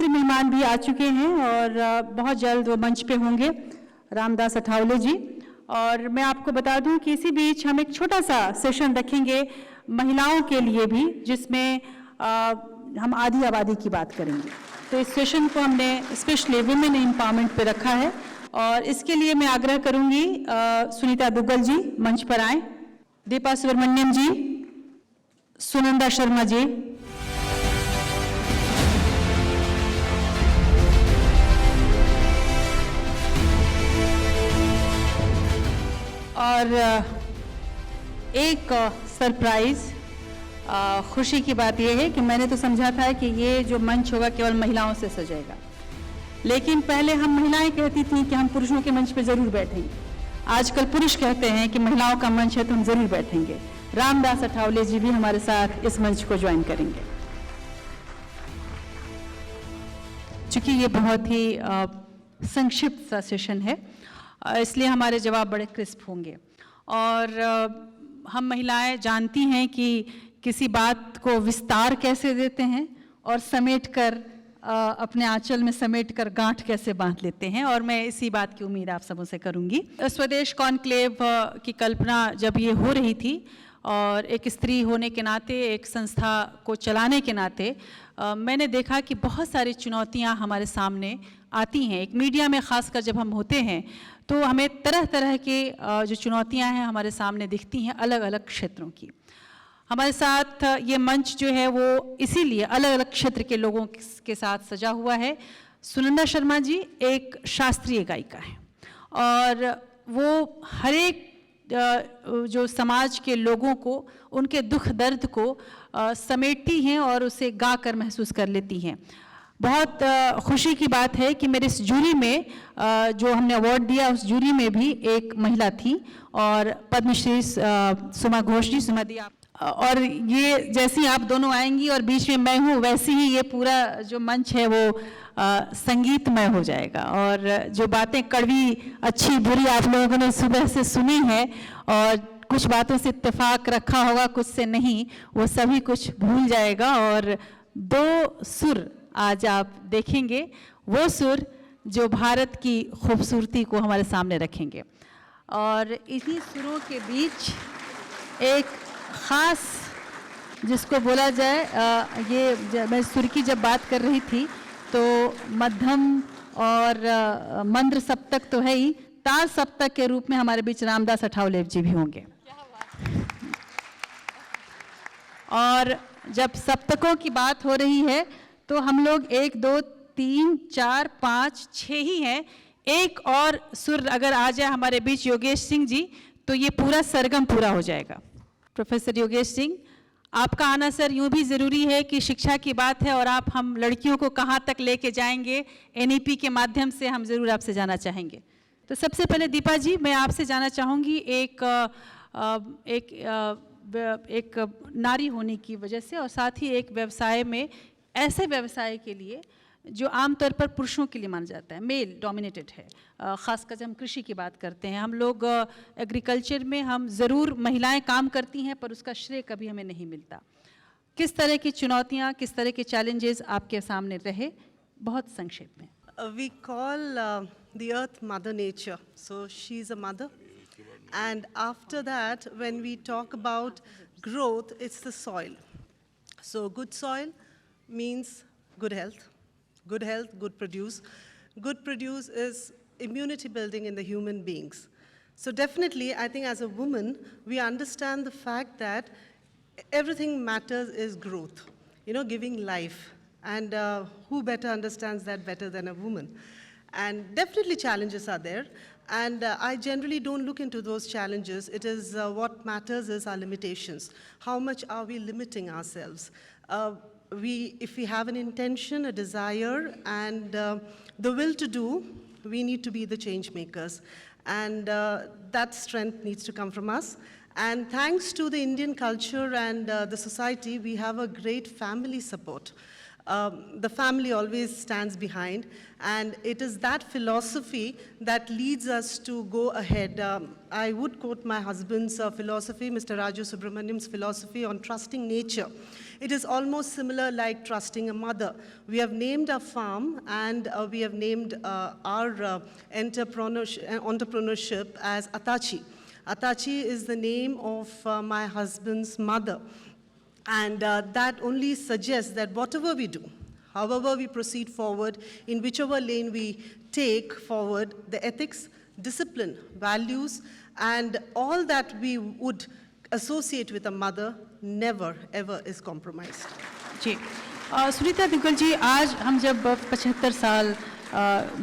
दूसरे मेहमान भी आ चुके हैं और बहुत जल्द वो मंच पे होंगे, रामदास अठावले जी। और मैं आपको बता दूं कि इसी बीच हम एक छोटा सा सेशन रखेंगे महिलाओं के लिए भी, जिसमें हम आधी आबादी की बात करेंगे। तो इस सेशन को हमने स्पेशली वुमेन एम्पावरमेंट पे रखा है और इसके लिए मैं आग्रह करूंगी सुनीता दुग्गल जी मंच पर आए, दीपा सुब्रमण्यम जी, सुनंदा शर्मा जी, और एक सरप्राइज खुशी की बात यह है कि मैंने तो समझा था कि ये जो मंच होगा केवल महिलाओं से सजेगा, लेकिन पहले हम महिलाएं कहती थीं कि हम पुरुषों के मंच पे जरूर बैठेंगे। आजकल पुरुष कहते हैं कि महिलाओं का मंच है तो हम जरूर बैठेंगे। रामदास अठावले जी भी हमारे साथ इस मंच को ज्वाइन करेंगे। चूंकि ये बहुत ही संक्षिप्त सा सेशन है, इसलिए हमारे जवाब बड़े क्रिस्प होंगे। और हम महिलाएं जानती हैं कि किसी बात को विस्तार कैसे देते हैं और समेटकर अपने आंचल में समेटकर गांठ कैसे बांध लेते हैं, और मैं इसी बात की उम्मीद आप सबों से करूंगी। स्वदेश कॉन्क्लेव की कल्पना जब ये हो रही थी और एक स्त्री होने के नाते, एक संस्था को चलाने के नाते, मैंने देखा कि बहुत सारी चुनौतियां हमारे सामने आती हैं। एक मीडिया में खासकर जब हम होते हैं तो हमें तरह तरह के जो चुनौतियां हैं हमारे सामने दिखती हैं, अलग अलग क्षेत्रों की। हमारे साथ ये मंच जो है वो इसीलिए अलग अलग क्षेत्र के लोगों के साथ सजा हुआ है। सुनंदा शर्मा जी एक शास्त्रीय गायिका है और वो हर एक जो समाज के लोगों को, उनके दुख दर्द को समेटती हैं और उसे गा कर महसूस कर लेती हैं। बहुत खुशी की बात है कि मेरे इस जूरी में जो हमने अवार्ड दिया उस जूरी में भी एक महिला थी और पद्मश्री सुमा घोष जी। सुमा दी आप, और ये जैसी आप दोनों आएंगी और बीच में मैं हूँ, वैसे ही ये पूरा जो मंच है वो संगीतमय हो जाएगा। और जो बातें कड़वी अच्छी बुरी आप लोगों ने सुबह से सुनी है और कुछ बातों से इत्तेफाक रखा होगा, कुछ से नहीं, वो सभी कुछ भूल जाएगा। और दो सुर आज आप देखेंगे, वो सुर जो भारत की खूबसूरती को हमारे सामने रखेंगे। और इन्हीं सुरों के बीच एक ख़ास, जिसको बोला जाए, ये मैं सुर की जब बात कर रही थी तो मध्यम और मंद्र सप्तक तो है ही, तार सप्तक के रूप में हमारे बीच रामदास अठावले जी भी होंगे। और जब सप्तकों की बात हो रही है तो हम लोग 1 2 3 4 5 6 ही हैं। एक और सुर अगर आ जाए हमारे बीच योगेश सिंह जी, तो ये पूरा सरगम पूरा हो जाएगा। प्रोफेसर योगेश सिंह, आपका आना सर यूँ भी ज़रूरी है कि शिक्षा की बात है और आप हम लड़कियों को कहाँ तक लेके जाएंगे, NEP के माध्यम से हम ज़रूर आपसे जाना चाहेंगे। तो सबसे पहले दीपा जी, मैं आपसे जाना चाहूँगी एक नारी होने की वजह से और साथ ही एक व्यवसाय में, ऐसे व्यवसाय के लिए जो आमतौर पर पुरुषों के लिए माना जाता है, मेल डोमिनेटेड है। ख़ासकर जब हम कृषि की बात करते हैं, हम लोग एग्रीकल्चर में हम ज़रूर महिलाएं काम करती हैं पर उसका श्रेय कभी हमें नहीं मिलता। किस तरह की चुनौतियां, किस तरह के चैलेंजेस आपके सामने रहे, बहुत संक्षेप में। We call the earth Mother Nature, so she's a mother. And after that, when we talk about growth, it's the soil. So good soil means good health. Good health, good produce. Good produce is immunity building in the human beings. So definitely, I think as a woman, we understand the fact that everything matters is growth, giving life. And who better understands that better than a woman? And definitely challenges are there. And I generally don't look into those challenges. It is what matters is our limitations. How much are we limiting ourselves? If we have an intention, a desire, and the will to do, we need to be the change makers. And that strength needs to come from us. And thanks to the Indian culture and the society, we have a great family support. The family always stands behind, and it is that philosophy that leads us to go ahead. I would quote my husband's philosophy, Mr. Raju Subramaniam's philosophy on trusting nature. It is almost similar like trusting a mother. We have named our farm and we have named our entrepreneurship as Atachi. Atachi is the name of my husband's mother. And that only suggests that whatever we do, however we proceed forward, in whichever lane we take forward, the ethics, discipline, values, and all that we would associate with a mother never ever is compromised. जी सुनीता दुग्गल जी, आज हम जब 75 साल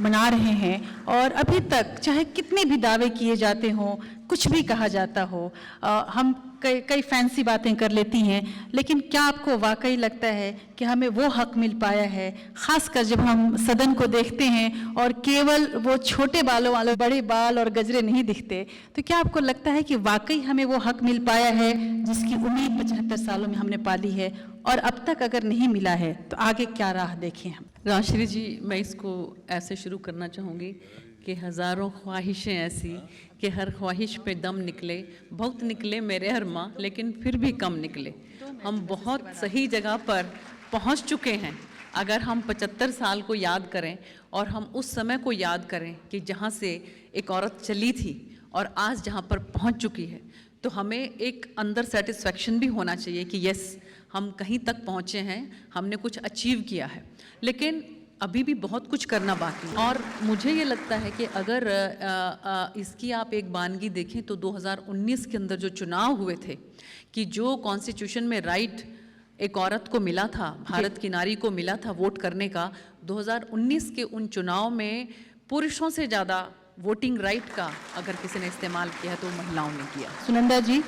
मना रहे हैं और अभी तक चाहे कितने भी दावे किए जाते हों, कुछ भी कहा जाता हो, हम कई फैंसी बातें कर लेती हैं, लेकिन क्या आपको वाकई लगता है कि हमें वो हक मिल पाया है? ख़ासकर जब हम सदन को देखते हैं और केवल वो छोटे बालों वाले बड़े बाल और गजरे नहीं दिखते, तो क्या आपको लगता है कि वाकई हमें वो हक मिल पाया है जिसकी उम्मीद 75 सालों में हमने पाली है? और अब तक अगर नहीं मिला है तो आगे क्या राह देखें हम? राजश्री जी, मैं इसको ऐसे शुरू करना चाहूँगी कि हज़ारों ख्वाहिशें ऐसी कि हर ख्वाहिश पे दम निकले, बहुत निकले मेरे अरमा, लेकिन फिर भी कम निकले। हम बहुत सही जगह पर पहुंच चुके हैं। अगर हम 75 साल को याद करें और हम उस समय को याद करें कि जहां से एक औरत चली थी और आज जहां पर पहुंच चुकी है, तो हमें एक अंदर सेटिस्फैक्शन भी होना चाहिए कि यस, हम कहीं तक पहुँचे हैं, हमने कुछ अचीव किया है। लेकिन अभी भी बहुत कुछ करना बाकी है। और मुझे ये लगता है कि अगर इसकी आप एक बानगी देखें तो 2019 के अंदर जो चुनाव हुए थे, कि जो कॉन्स्टिट्यूशन में राइट एक औरत को मिला था, भारत की नारी को मिला था वोट करने का, 2019 के उन चुनाव में पुरुषों से ज़्यादा वोटिंग राइट का अगर किसी ने इस्तेमाल किया है तो महिलाओं ने किया। सुनंदा जी,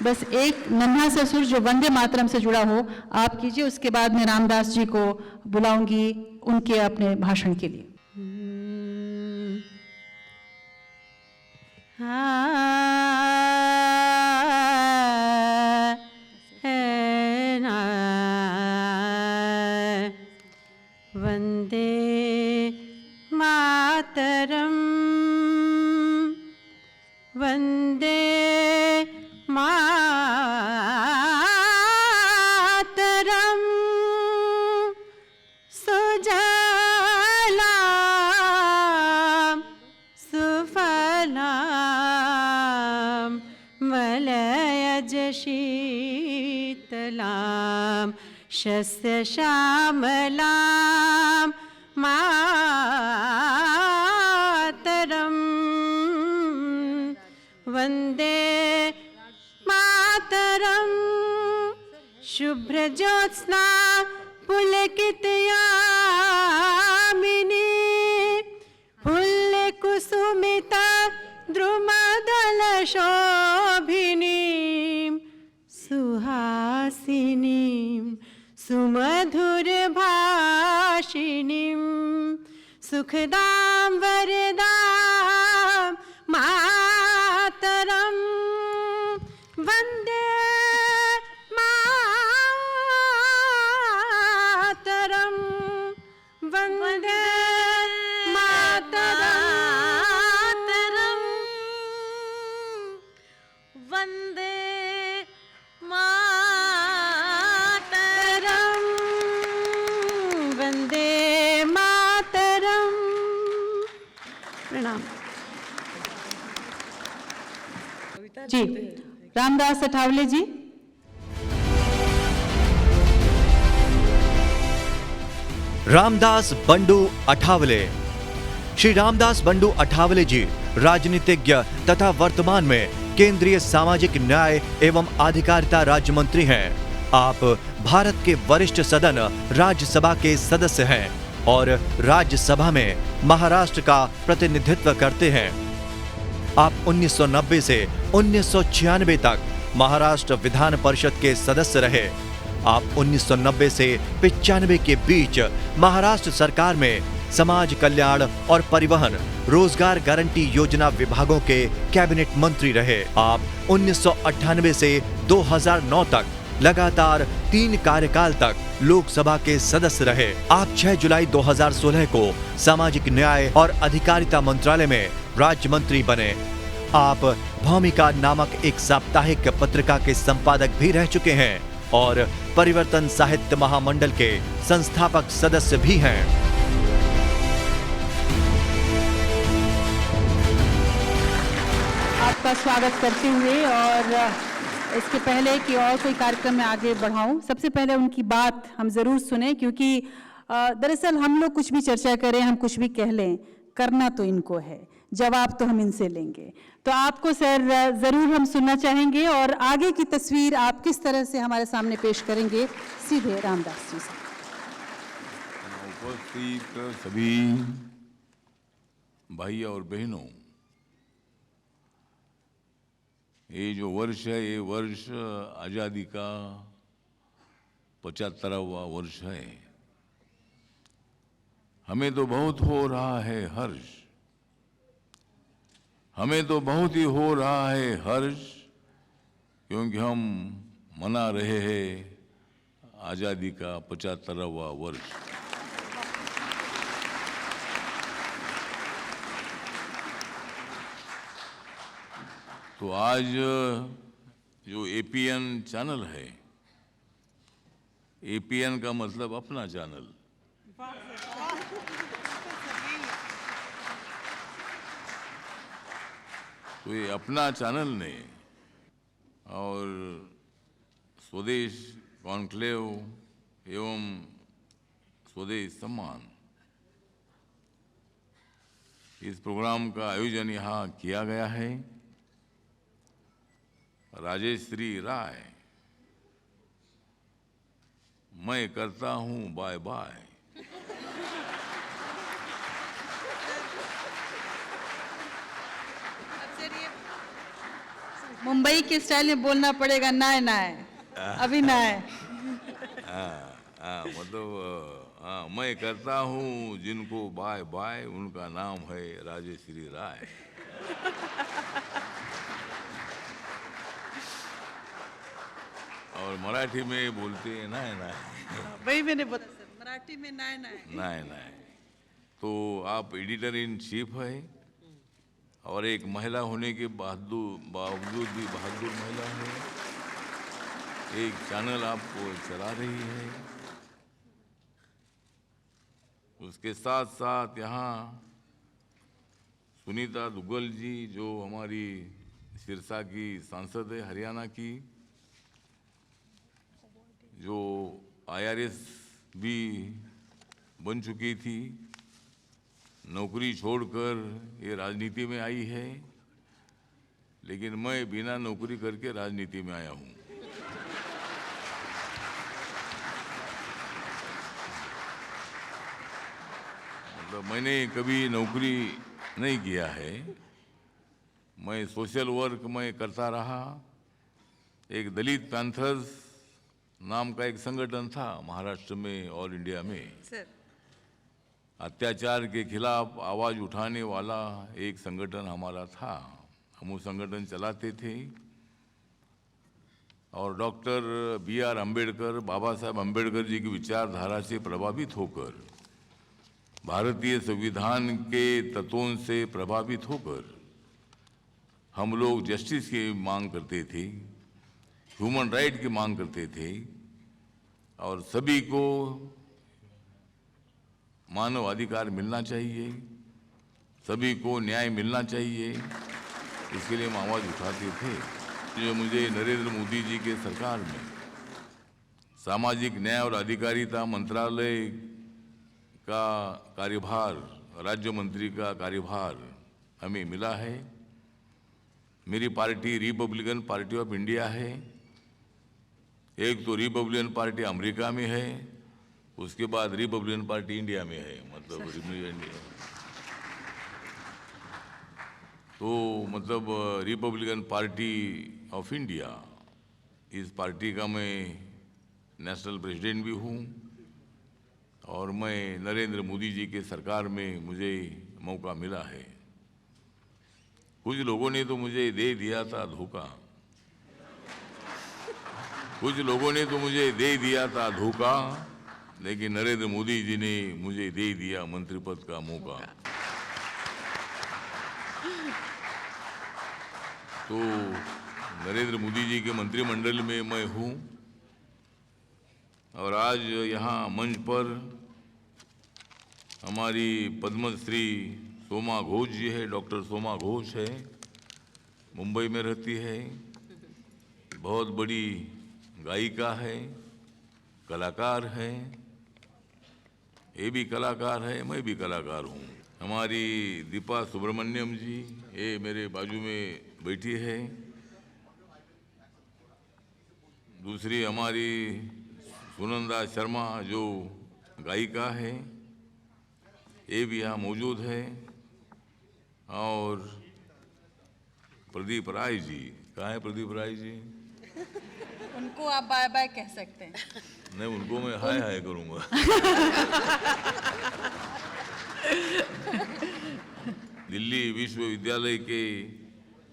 बस एक नन्हा सा सुर जो वंदे मातरम से जुड़ा हो आप कीजिए, उसके बाद मैं रामदास जी को बुलाऊंगी उनके अपने भाषण के लिए। वंदे मातरम, वंदे मातरम, सुजलाम सुफलाम मलयज शीतलाम शस्य श्यामलाम मातरम। वंदे मातरम, शुभ्र ज्योत्स्ना पुलकितयामिनी, फुल्ल कुसुमिता द्रुमदल शोभिनी, सुहासिनी सुमधुर भाषिणी, सुखदां वरदां मातरम। वंदे मातरम, वंदे मातरम, वंदे मातरम, वंदे मातरम। प्रणाम जी। रामदास अठावले जी। रामदास बंडू अठावले। श्री रामदास बंडू अठावले जी राजनीतिज्ञ तथा वर्तमान में केंद्रीय सामाजिक न्याय एवं अधिकारिता राज्य मंत्री हैं। आप भारत के वरिष्ठ सदन राज्यसभा के सदस्य हैं और राज्यसभा में महाराष्ट्र का प्रतिनिधित्व करते हैं। आप 1990 से 1996 तक महाराष्ट्र विधान परिषद के सदस्य रहे। आप 1990 से 95 के बीच महाराष्ट्र सरकार में समाज कल्याण और परिवहन रोजगार गारंटी योजना विभागों के कैबिनेट मंत्री रहे। आप 1998 से 2009 तक लगातार 3 कार्यकाल तक लोकसभा के सदस्य रहे। आप 6 जुलाई 2016 को सामाजिक न्याय और अधिकारिता मंत्रालय में राज्य मंत्री बने। आप भूमिका नामक एक साप्ताहिक पत्रिका के संपादक भी रह चुके हैं। और परिवर्तन साहित्य महामंडल के संस्थापक सदस्य भी हैं। आपका स्वागत करते हुए और इसके पहले कि और कोई कार्यक्रम में आगे बढ़ाऊं, सबसे पहले उनकी बात हम ज़रूर सुने, क्योंकि दरअसल हम लोग कुछ भी चर्चा करें, हम कुछ भी कह लें, करना तो इनको है, जवाब तो हम इनसे लेंगे। तो आपको सर ज़रूर हम सुनना चाहेंगे और आगे की तस्वीर आप किस तरह से हमारे सामने पेश करेंगे, सीधे रामदास जी से। उपस्थित सभी भाई और बहनों, ये जो वर्ष है, ये वर्ष आज़ादी का 75वां वर्ष है। हमें तो बहुत हो रहा है हर्ष, हमें तो बहुत ही हो रहा है हर्ष, क्योंकि हम मना रहे हैं आज़ादी का 75वां वर्ष। तो आज जो एपीएन चैनल है, एपीएन का मतलब अपना चैनल, तो ये अपना चैनल ने और स्वदेश कॉन्क्लेव एवं स्वदेश सम्मान इस प्रोग्राम का आयोजन यहाँ किया गया है। राजेश्री राय, मैं करता हूँ बाय बाय। मुंबई के स्टाइल में बोलना पड़ेगा, नाय नाय, अभी नाय। मतलब मैं करता हूँ जिनको बाय बाय, उनका नाम है राजेश्री राय। और मराठी में बोलते हैं नाय नाय। वही मैंने बोला सर, मराठी में नाय नाय। नाय नाय। तो आप एडिटर इन चीफ है और एक महिला होने के बावजूद भी बहादुर महिला है। एक चैनल आपको चला रही है, उसके साथ साथ यहाँ सुनीता दुग्गल जी जो हमारी सिरसा की सांसद है, हरियाणा की, जो IRS भी बन चुकी थी, नौकरी छोड़कर ये राजनीति में आई है, लेकिन मैं बिना नौकरी करके राजनीति में आया हूँ। मतलब मैंने कभी नौकरी नहीं किया है, मैं सोशल वर्क में करता रहा। एक दलित पैंथर्स नाम का एक संगठन था महाराष्ट्र में और इंडिया में, सर अत्याचार के खिलाफ आवाज उठाने वाला एक संगठन हमारा था। हम वो संगठन चलाते थे और डॉक्टर BR अम्बेडकर, बाबा साहब अम्बेडकर जी की विचारधारा से प्रभावित होकर, भारतीय संविधान के तत्वों से प्रभावित होकर हम लोग जस्टिस की मांग करते थे, ह्यूमन राइट की मांग करते थे और सभी को मानव अधिकार मिलना चाहिए, सभी को न्याय मिलना चाहिए, इसके लिए हम आवाज़ उठाते थे। जो मुझे नरेंद्र मोदी जी के सरकार में सामाजिक न्याय और अधिकारिता मंत्रालय का कार्यभार, राज्य मंत्री का कार्यभार हमें मिला है। मेरी party Republican party of India है। एक तो रिपब्लिकन पार्टी अमेरिका में है, उसके बाद रिपब्लिकन पार्टी इंडिया में है, मतलब इंडिया। तो मतलब रिपब्लिकन पार्टी ऑफ इंडिया, इस पार्टी का मैं नेशनल प्रेसिडेंट भी हूँ और मैं नरेंद्र मोदी जी के सरकार में मुझे मौका मिला है। कुछ लोगों ने तो मुझे दे दिया था धोखा, कुछ लोगों ने तो मुझे दे दिया था धोखा, लेकिन नरेंद्र मोदी जी ने मुझे दे दिया मंत्री पद का मौका। तो नरेंद्र मोदी जी के मंत्रिमंडल में मैं हूँ और आज यहाँ मंच पर हमारी पद्मश्री सोमा घोष जी है, डॉक्टर सोमा घोष है, मुंबई में रहती है, बहुत बड़ी गायिका है, कलाकार है, ये भी कलाकार है, मैं भी कलाकार हूँ। हमारी दीपा सुब्रमण्यम जी, ये मेरे बाजू में बैठी है। दूसरी हमारी सुनंदा शर्मा जो गायिका है, ये भी यहाँ मौजूद है। और प्रदीप राय जी, कहाँ है प्रदीप राय जी? उनको आप बाय बाय कह सकते हैं। नहीं, उनको मैं हाय हाय करूँगा। दिल्ली विश्वविद्यालय के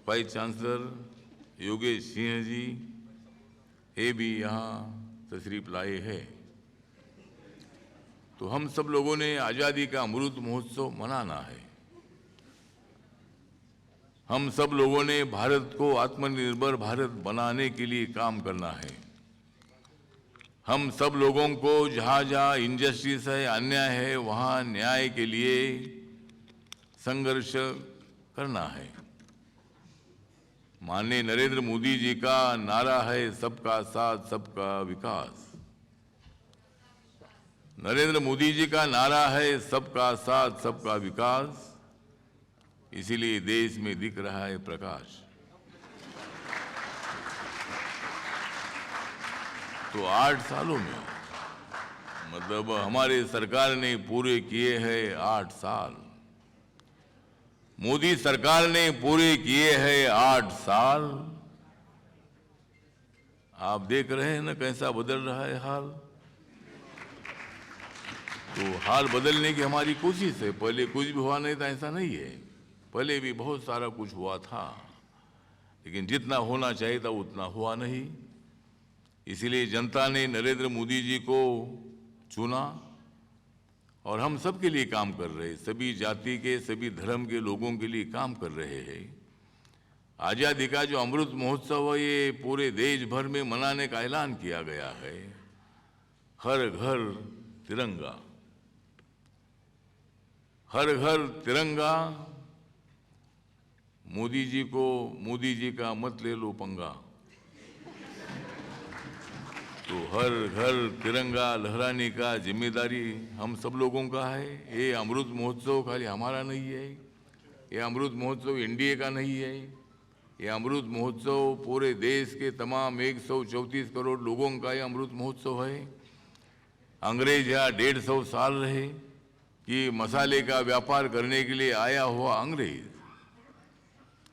वाइस चांसलर योगेश सिंह जी, ये भी यहाँ तशरीफ लाए हैं। तो हम सब लोगों ने आज़ादी का अमृत महोत्सव मनाना है। हम सब लोगों ने भारत को आत्मनिर्भर भारत बनाने के लिए काम करना है। हम सब लोगों को जहाँ जहाँ इनजस्टिस है, अन्याय है, वहाँ न्याय के लिए संघर्ष करना है। माननीय नरेंद्र मोदी जी का नारा है सबका साथ सबका विकास। नरेंद्र मोदी जी का नारा है सबका साथ सबका विकास, इसीलिए देश में दिख रहा है प्रकाश। तो 8 सालों में, मतलब हमारे सरकार ने पूरे किए हैं 8 साल। मोदी सरकार ने पूरे किए हैं 8 साल। आप देख रहे हैं ना कैसा बदल रहा है हाल। तो हाल बदलने की हमारी कोशिश है। पहले कुछ भी हुआ नहीं था ऐसा नहीं है, पहले भी बहुत सारा कुछ हुआ था, लेकिन जितना होना चाहिए था उतना हुआ नहीं। इसीलिए जनता ने नरेंद्र मोदी जी को चुना और हम सबके लिए काम कर रहे हैं। सभी जाति के, सभी धर्म के लोगों के लिए काम कर रहे हैं। आज़ादी का जो अमृत महोत्सव है, ये पूरे देश भर में मनाने का ऐलान किया गया है। हर घर तिरंगा, हर घर तिरंगा। मोदी जी का मत ले लो पंगा। तो हर घर तिरंगा लहराने का जिम्मेदारी हम सब लोगों का है। ये अमृत महोत्सव खाली हमारा नहीं है, ये अमृत महोत्सव एनडीए का नहीं है, ये अमृत महोत्सव पूरे देश के तमाम 134 करोड़ लोगों का ये अमृत महोत्सव है। अंग्रेज यहाँ 150 साल रहे कि मसाले का व्यापार करने के लिए आया हुआ अंग्रेज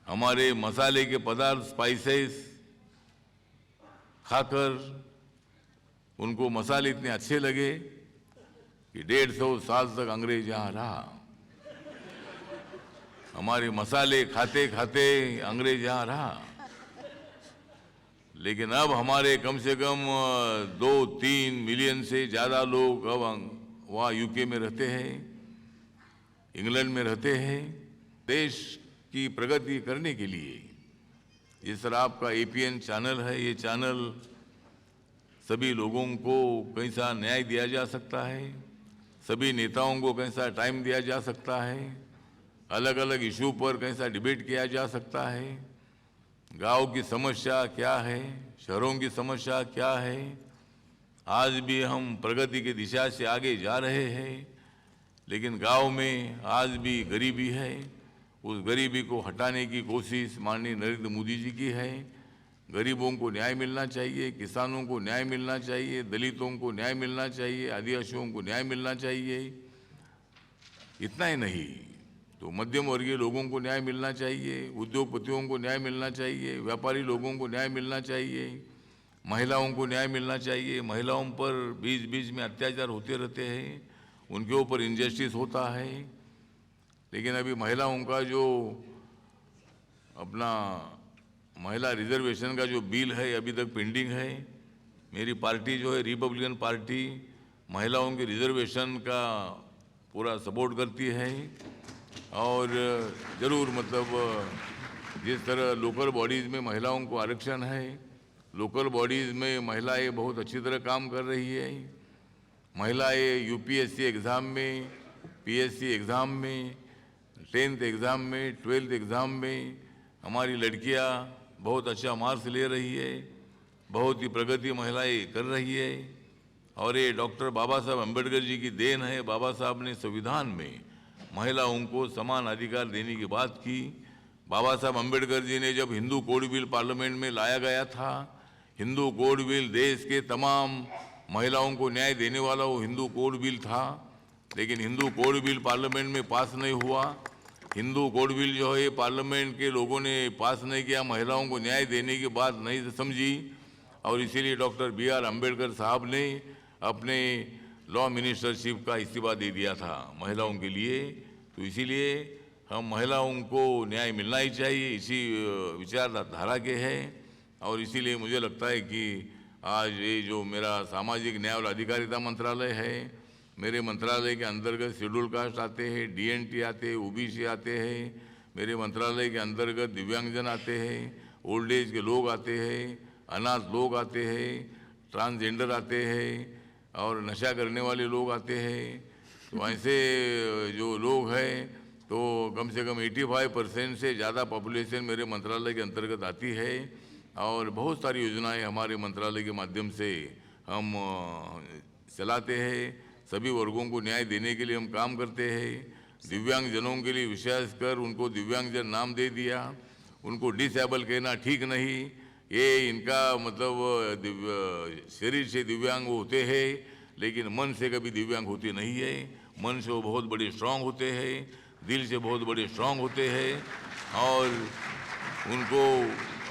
हमारे मसाले के पदार्थ स्पाइसेस खाकर उनको मसाले इतने अच्छे लगे कि 150 साल तक अंग्रेज यहाँ रहा। हमारे मसाले खाते खाते अंग्रेज यहाँ रहा। लेकिन अब हमारे कम से कम 2-3 मिलियन से ज़्यादा लोग अब वहाँ यूके में रहते हैं, इंग्लैंड में रहते हैं। देश की प्रगति करने के लिए जिस तरह आपका एपीएन चैनल है, ये चैनल सभी लोगों को कैसा न्याय दिया जा सकता है, सभी नेताओं को कैसा टाइम दिया जा सकता है, अलग अलग इशू पर कैसा डिबेट किया जा सकता है, गांव की समस्या क्या है, शहरों की समस्या क्या है। आज भी हम प्रगति की दिशा से आगे जा रहे हैं, लेकिन गांव में आज भी गरीबी है। उस गरीबी को हटाने की कोशिश माननीय नरेंद्र मोदी जी की है। गरीबों को न्याय मिलना चाहिए, किसानों को न्याय मिलना चाहिए, दलितों को न्याय मिलना चाहिए, आदिवासियों को न्याय मिलना चाहिए। इतना ही नहीं तो मध्यम वर्गीय लोगों को न्याय मिलना चाहिए, उद्योगपतियों को न्याय मिलना चाहिए, व्यापारी लोगों को न्याय मिलना चाहिए, महिलाओं को न्याय मिलना चाहिए। महिलाओं पर बीच बीच में अत्याचार होते रहते हैं, उनके ऊपर इनजस्टिस होता है। लेकिन अभी महिलाओं का जो अपना महिला रिजर्वेशन का जो बिल है अभी तक पेंडिंग है। मेरी पार्टी जो है रिपब्लिकन पार्टी महिलाओं के रिजर्वेशन का पूरा सपोर्ट करती है। और ज़रूर मतलब जिस तरह लोकल बॉडीज़ में महिलाओं को आरक्षण है, लोकल बॉडीज़ में महिलाएं बहुत अच्छी तरह काम कर रही है। महिलाएं यूपीएससी एग्ज़ाम में, पीएससी एग्ज़ाम में, 10th एग्ज़ाम में, 12th एग्ज़ाम में हमारी लड़कियां बहुत अच्छा मार्क्स ले रही है, बहुत ही प्रगति महिलाएं कर रही है। और ये डॉक्टर बाबा साहब अम्बेडकर जी की देन है। बाबा साहब ने संविधान में महिलाओं को समान अधिकार देने की बात की। बाबा साहब अम्बेडकर जी ने जब हिंदू कोड बिल पार्लियामेंट में लाया गया था, हिंदू कोड बिल देश के तमाम महिलाओं को न्याय देने वाला वो हिंदू कोड बिल था, लेकिन हिंदू कोड बिल पार्लियामेंट में पास नहीं हुआ। हिंदू कोड बिल जो है पार्लियामेंट के लोगों ने पास नहीं किया, महिलाओं को न्याय देने की बात नहीं समझी, और इसीलिए डॉक्टर B.R. अम्बेडकर साहब ने अपने लॉ मिनिस्टरशिप का इस्तीफा दे दिया था महिलाओं के लिए। तो इसीलिए हम महिलाओं को न्याय मिलना ही चाहिए, इसी विचारधारा के हैं। और इसीलिए मुझे लगता है कि आज ये जो मेरा सामाजिक न्याय और अधिकारिता मंत्रालय है, मेरे मंत्रालय के अंतर्गत शेड्यूल कास्ट आते हैं, DNT आते हैं, OBC आते हैं, मेरे मंत्रालय के अंतर्गत दिव्यांगजन आते हैं, ओल्ड एज के लोग आते हैं, अनाथ लोग आते हैं, ट्रांसजेंडर आते हैं और नशा करने वाले लोग आते हैं। तो ऐसे जो लोग हैं तो कम से कम 85% से ज़्यादा पॉपुलेशन मेरे मंत्रालय के अंतर्गत आती है। और बहुत सारी योजनाएं हमारे मंत्रालय के माध्यम से हम चलाते हैं। सभी वर्गों को न्याय देने के लिए हम काम करते हैं। दिव्यांगजनों के लिए विशेषकर उनको दिव्यांगजन नाम दे दिया, उनको डिसेबल कहना ठीक नहीं। ये इनका मतलब शरीर से दिव्यांग होते हैं, लेकिन मन से कभी दिव्यांग होते नहीं है। मन से वो बहुत बड़े स्ट्रांग होते हैं, दिल से बहुत बड़े स्ट्रांग होते हैं। और उनको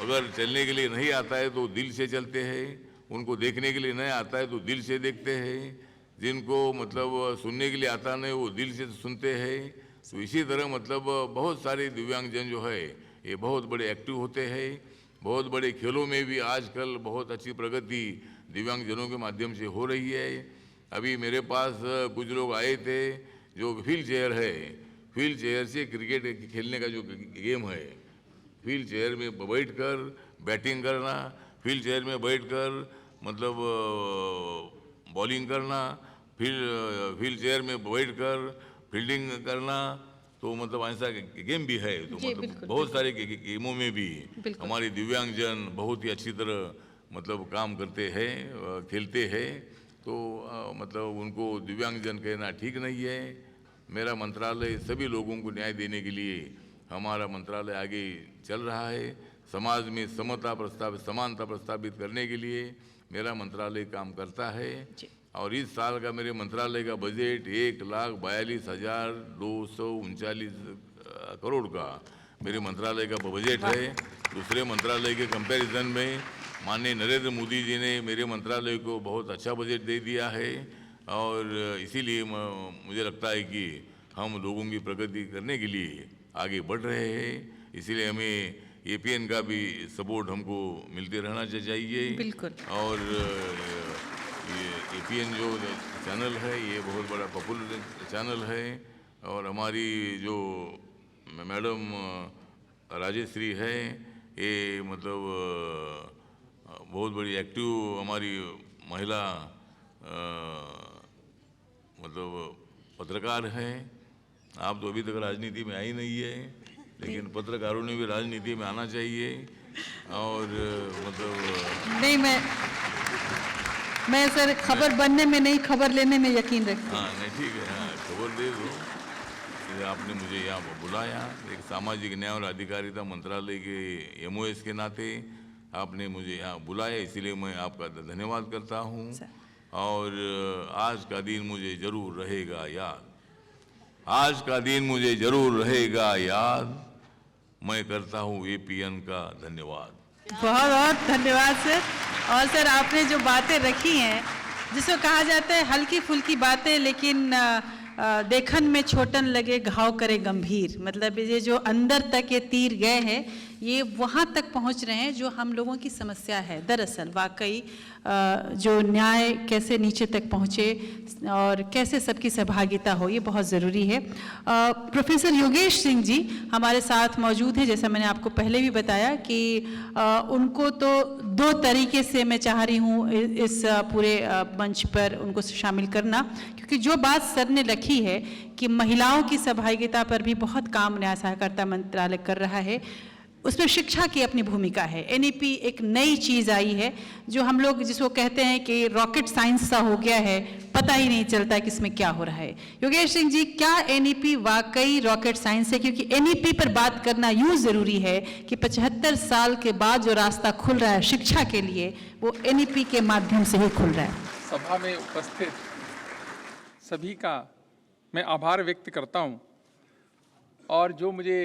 अगर चलने के लिए नहीं आता है तो दिल से चलते हैं, उनको देखने के लिए नहीं आता है तो दिल से देखते हैं, जिनको मतलब सुनने के लिए आता नहीं वो दिल से सुनते हैं। तो इसी तरह मतलब बहुत सारे दिव्यांगजन जो है ये बहुत बड़े एक्टिव होते हैं। बहुत बड़े खेलों में भी आजकल बहुत अच्छी प्रगति दिव्यांगजनों के माध्यम से हो रही है। अभी मेरे पास कुछ लोग आए थे जो व्हील चेयर है, व्हील चेयर से क्रिकेट खेलने का जो गेम है, व्हील चेयर में बैठकर बैटिंग करना, व्हील चेयर में बैठकर मतलब बॉलिंग करना, फिर व्हील चेयर में बैठकर फील्डिंग करना। तो मतलब ऐसा गेम भी है। तो मतलब बहुत सारे गेमों में भी हमारे दिव्यांगजन बहुत ही अच्छी तरह मतलब काम करते हैं, खेलते हैं। तो मतलब उनको दिव्यांगजन कहना ठीक नहीं है। मेरा मंत्रालय सभी लोगों को न्याय देने के लिए हमारा मंत्रालय आगे चल रहा है। समाज में समानता प्रस्तावित करने के लिए मेरा मंत्रालय काम करता है। और इस साल का मेरे मंत्रालय का बजट 1,42,239 करोड़ का मेरे मंत्रालय का बजट है। दूसरे मंत्रालय के कंपैरिजन में माननीय नरेंद्र मोदी जी ने मेरे मंत्रालय को बहुत अच्छा बजट दे दिया है। और इसीलिए मुझे लगता है कि हम लोगों की प्रगति करने के लिए आगे बढ़ रहे हैं। इसीलिए हमें APN का भी सपोर्ट हमको मिलते रहना चाहिए। बिल्कुल। और ये APN जो चैनल है ये बहुत बड़ा पॉपुलर चैनल है। और हमारी जो मैडम राजेश्री है ये मतलब बहुत बड़ी एक्टिव हमारी महिला मतलब पत्रकार है। आप तो अभी तक राजनीति में आई नहीं है, लेकिन पत्रकारों ने भी राजनीति में आना चाहिए। और मतलब नहीं, मैं सर खबर बनने में नहीं, खबर लेने में यकीन रखती हूँ। हाँ नहीं ठीक है, हाँ खबर दे दो। आपने मुझे यहाँ पर बुलाया, एक सामाजिक न्याय और अधिकारिता मंत्रालय के MOS के नाते आपने मुझे यहाँ बुलाया, इसीलिए मैं आपका धन्यवाद करता हूँ। और आज का दिन मुझे जरूर रहेगा याद, आज का दिन मुझे जरूर रहेगा याद। मैं करता हूँ APN का धन्यवाद। बहुत बहुत धन्यवाद सर। और सर आपने जो बातें रखी हैं, जिसको कहा जाता है हल्की फुल्की बातें लेकिन देखन में छोटन लगे घाव करे गंभीर, मतलब ये जो अंदर तक ये तीर गए हैं ये वहाँ तक पहुँच रहे हैं जो हम लोगों की समस्या है। दरअसल वाकई जो न्याय कैसे नीचे तक पहुँचे और कैसे सबकी सहभागिता हो, ये बहुत ज़रूरी है। प्रोफेसर योगेश सिंह जी हमारे साथ मौजूद हैं। जैसा मैंने आपको पहले भी बताया कि उनको तो दो तरीके से मैं चाह रही हूँ इस पूरे मंच पर उनको शामिल करना, क्योंकि जो बात सर ने रखी है कि महिलाओं की सहभागिता पर भी बहुत काम न्याय सहकारिता मंत्रालय कर रहा है, उसमें शिक्षा की अपनी भूमिका है। एनईपी एक नई चीज़ आई है जो हम लोग जिसको कहते हैं कि रॉकेट साइंस सा हो गया है, पता ही नहीं चलता है कि इसमें क्या हो रहा है। योगेश सिंह जी, क्या एनईपी वाकई रॉकेट साइंस है? क्योंकि एनईपी पर बात करना यूँ ज़रूरी है कि 75 साल के बाद जो रास्ता खुल रहा है शिक्षा के लिए, वो एनईपी के माध्यम से ही खुल रहा है। सभा में उपस्थित सभी का मैं आभार व्यक्त करता हूँ। और जो मुझे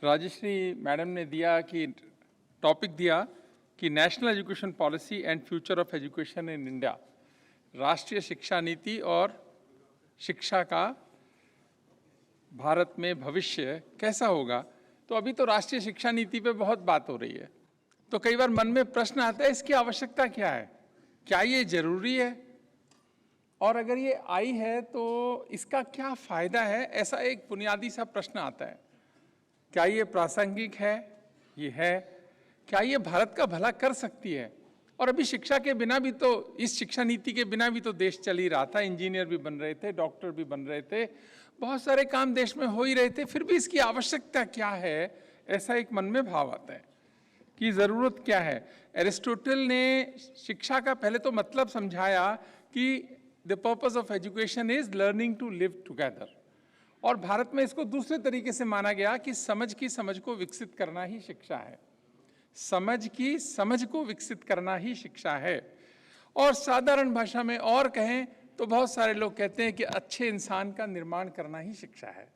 राजश्री मैडम ने दिया कि टॉपिक दिया कि national education policy and future of education in India, राष्ट्रीय शिक्षा नीति और शिक्षा का भारत में भविष्य कैसा होगा। तो अभी तो राष्ट्रीय शिक्षा नीति पे बहुत बात हो रही है, तो कई बार मन में प्रश्न आता है इसकी आवश्यकता क्या है, क्या ये जरूरी है, और अगर ये आई है तो इसका क्या फ़ायदा है। ऐसा एक बुनियादी सा प्रश्न आता है, क्या ये प्रासंगिक है, ये है, क्या ये भारत का भला कर सकती है। और अभी शिक्षा के बिना भी तो, इस शिक्षा नीति के बिना भी तो देश चल ही रहा था, इंजीनियर भी बन रहे थे, डॉक्टर भी बन रहे थे, बहुत सारे काम देश में हो ही रहे थे, फिर भी इसकी आवश्यकता क्या है, ऐसा एक मन में भाव आता है कि ज़रूरत क्या है। एरिस्टोटल ने शिक्षा का पहले तो मतलब समझाया कि the purpose of education is learning to live together, और भारत में इसको दूसरे तरीके से माना गया कि समझ की समझ को विकसित करना ही शिक्षा है। समझ की समझ को विकसित करना ही शिक्षा है। और साधारण भाषा में और कहें तो बहुत सारे लोग कहते हैं कि अच्छे इंसान का निर्माण करना ही शिक्षा है।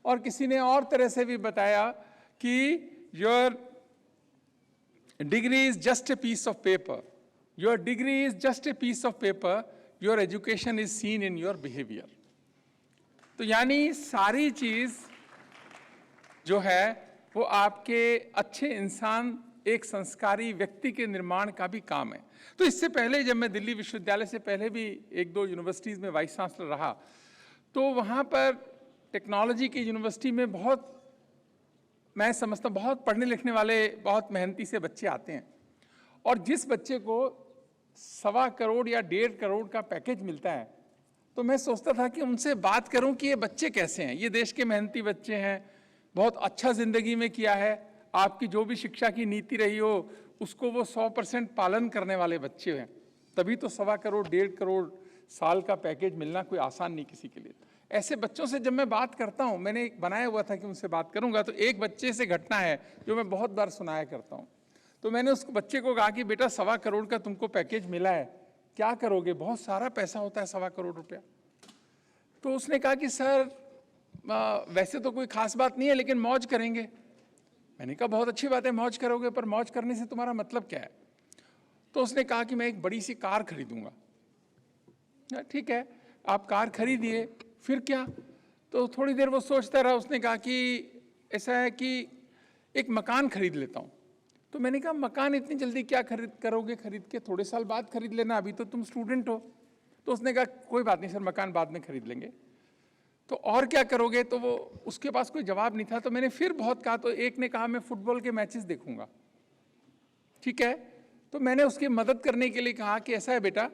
और किसी ने और तरह से भी बताया कि your degree is just a piece of paper, your degree is just a piece of paper, your education is seen in your behaviour. तो यानी सारी चीज़ जो है वो आपके अच्छे इंसान, एक संस्कारी व्यक्ति के निर्माण का भी काम है। तो इससे पहले जब मैं दिल्ली विश्वविद्यालय से पहले भी एक दो यूनिवर्सिटीज़ में वाइस चांसलर रहा, तो वहाँ पर टेक्नोलॉजी की यूनिवर्सिटी में बहुत, मैं समझता बहुत पढ़ने लिखने वाले, बहुत मेहनती से बच्चे आते हैं, और जिस बच्चे को 1.25 करोड़ या 1.5 करोड़ का पैकेज मिलता है, तो मैं सोचता था कि उनसे बात करूं कि ये बच्चे कैसे हैं। ये देश के मेहनती बच्चे हैं, बहुत अच्छा ज़िंदगी में किया है, आपकी जो भी शिक्षा की नीति रही हो उसको वो 100% पालन करने वाले बच्चे हैं, तभी तो 1.25 करोड़ 1.5 करोड़ साल का पैकेज मिलना कोई आसान नहीं किसी के लिए। ऐसे बच्चों से जब मैं बात करता हूँ, मैंने एक बनाया हुआ था कि उनसे बात करूँगा, तो एक बच्चे से घटना है जो मैं बहुत बार सुनाया करता हूँ। तो मैंने उस बच्चे को कहा कि बेटा 1.25 करोड़ का तुमको पैकेज मिला है, क्या करोगे, बहुत सारा पैसा होता है 1.25 करोड़ रुपया। तो उसने कहा कि सर वैसे तो कोई खास बात नहीं है, लेकिन मौज करेंगे। मैंने कहा बहुत अच्छी बात है, मौज करोगे, पर मौज करने से तुम्हारा मतलब क्या है। तो उसने कहा कि मैं एक बड़ी सी कार खरीदूंगा। ठीक है, आप कार खरीदिए, फिर क्या। तो थोड़ी देर वो सोचता रहा, उसने कहा कि ऐसा है कि एक मकान खरीद लेता हूँ। तो मैंने कहा मकान इतनी जल्दी क्या करोगे खरीद के, थोड़े साल बाद खरीद लेना, अभी तो तुम स्टूडेंट हो। तो उसने कहा कोई बात नहीं सर, मकान बाद में खरीद लेंगे। तो और क्या करोगे, तो वो उसके पास कोई जवाब नहीं था। तो मैंने फिर बहुत कहा, तो एक ने कहा मैं फुटबॉल के मैचेस देखूंगा। ठीक है, तो मैंने उसकी मदद करने के लिए कहा कि ऐसा है बेटा,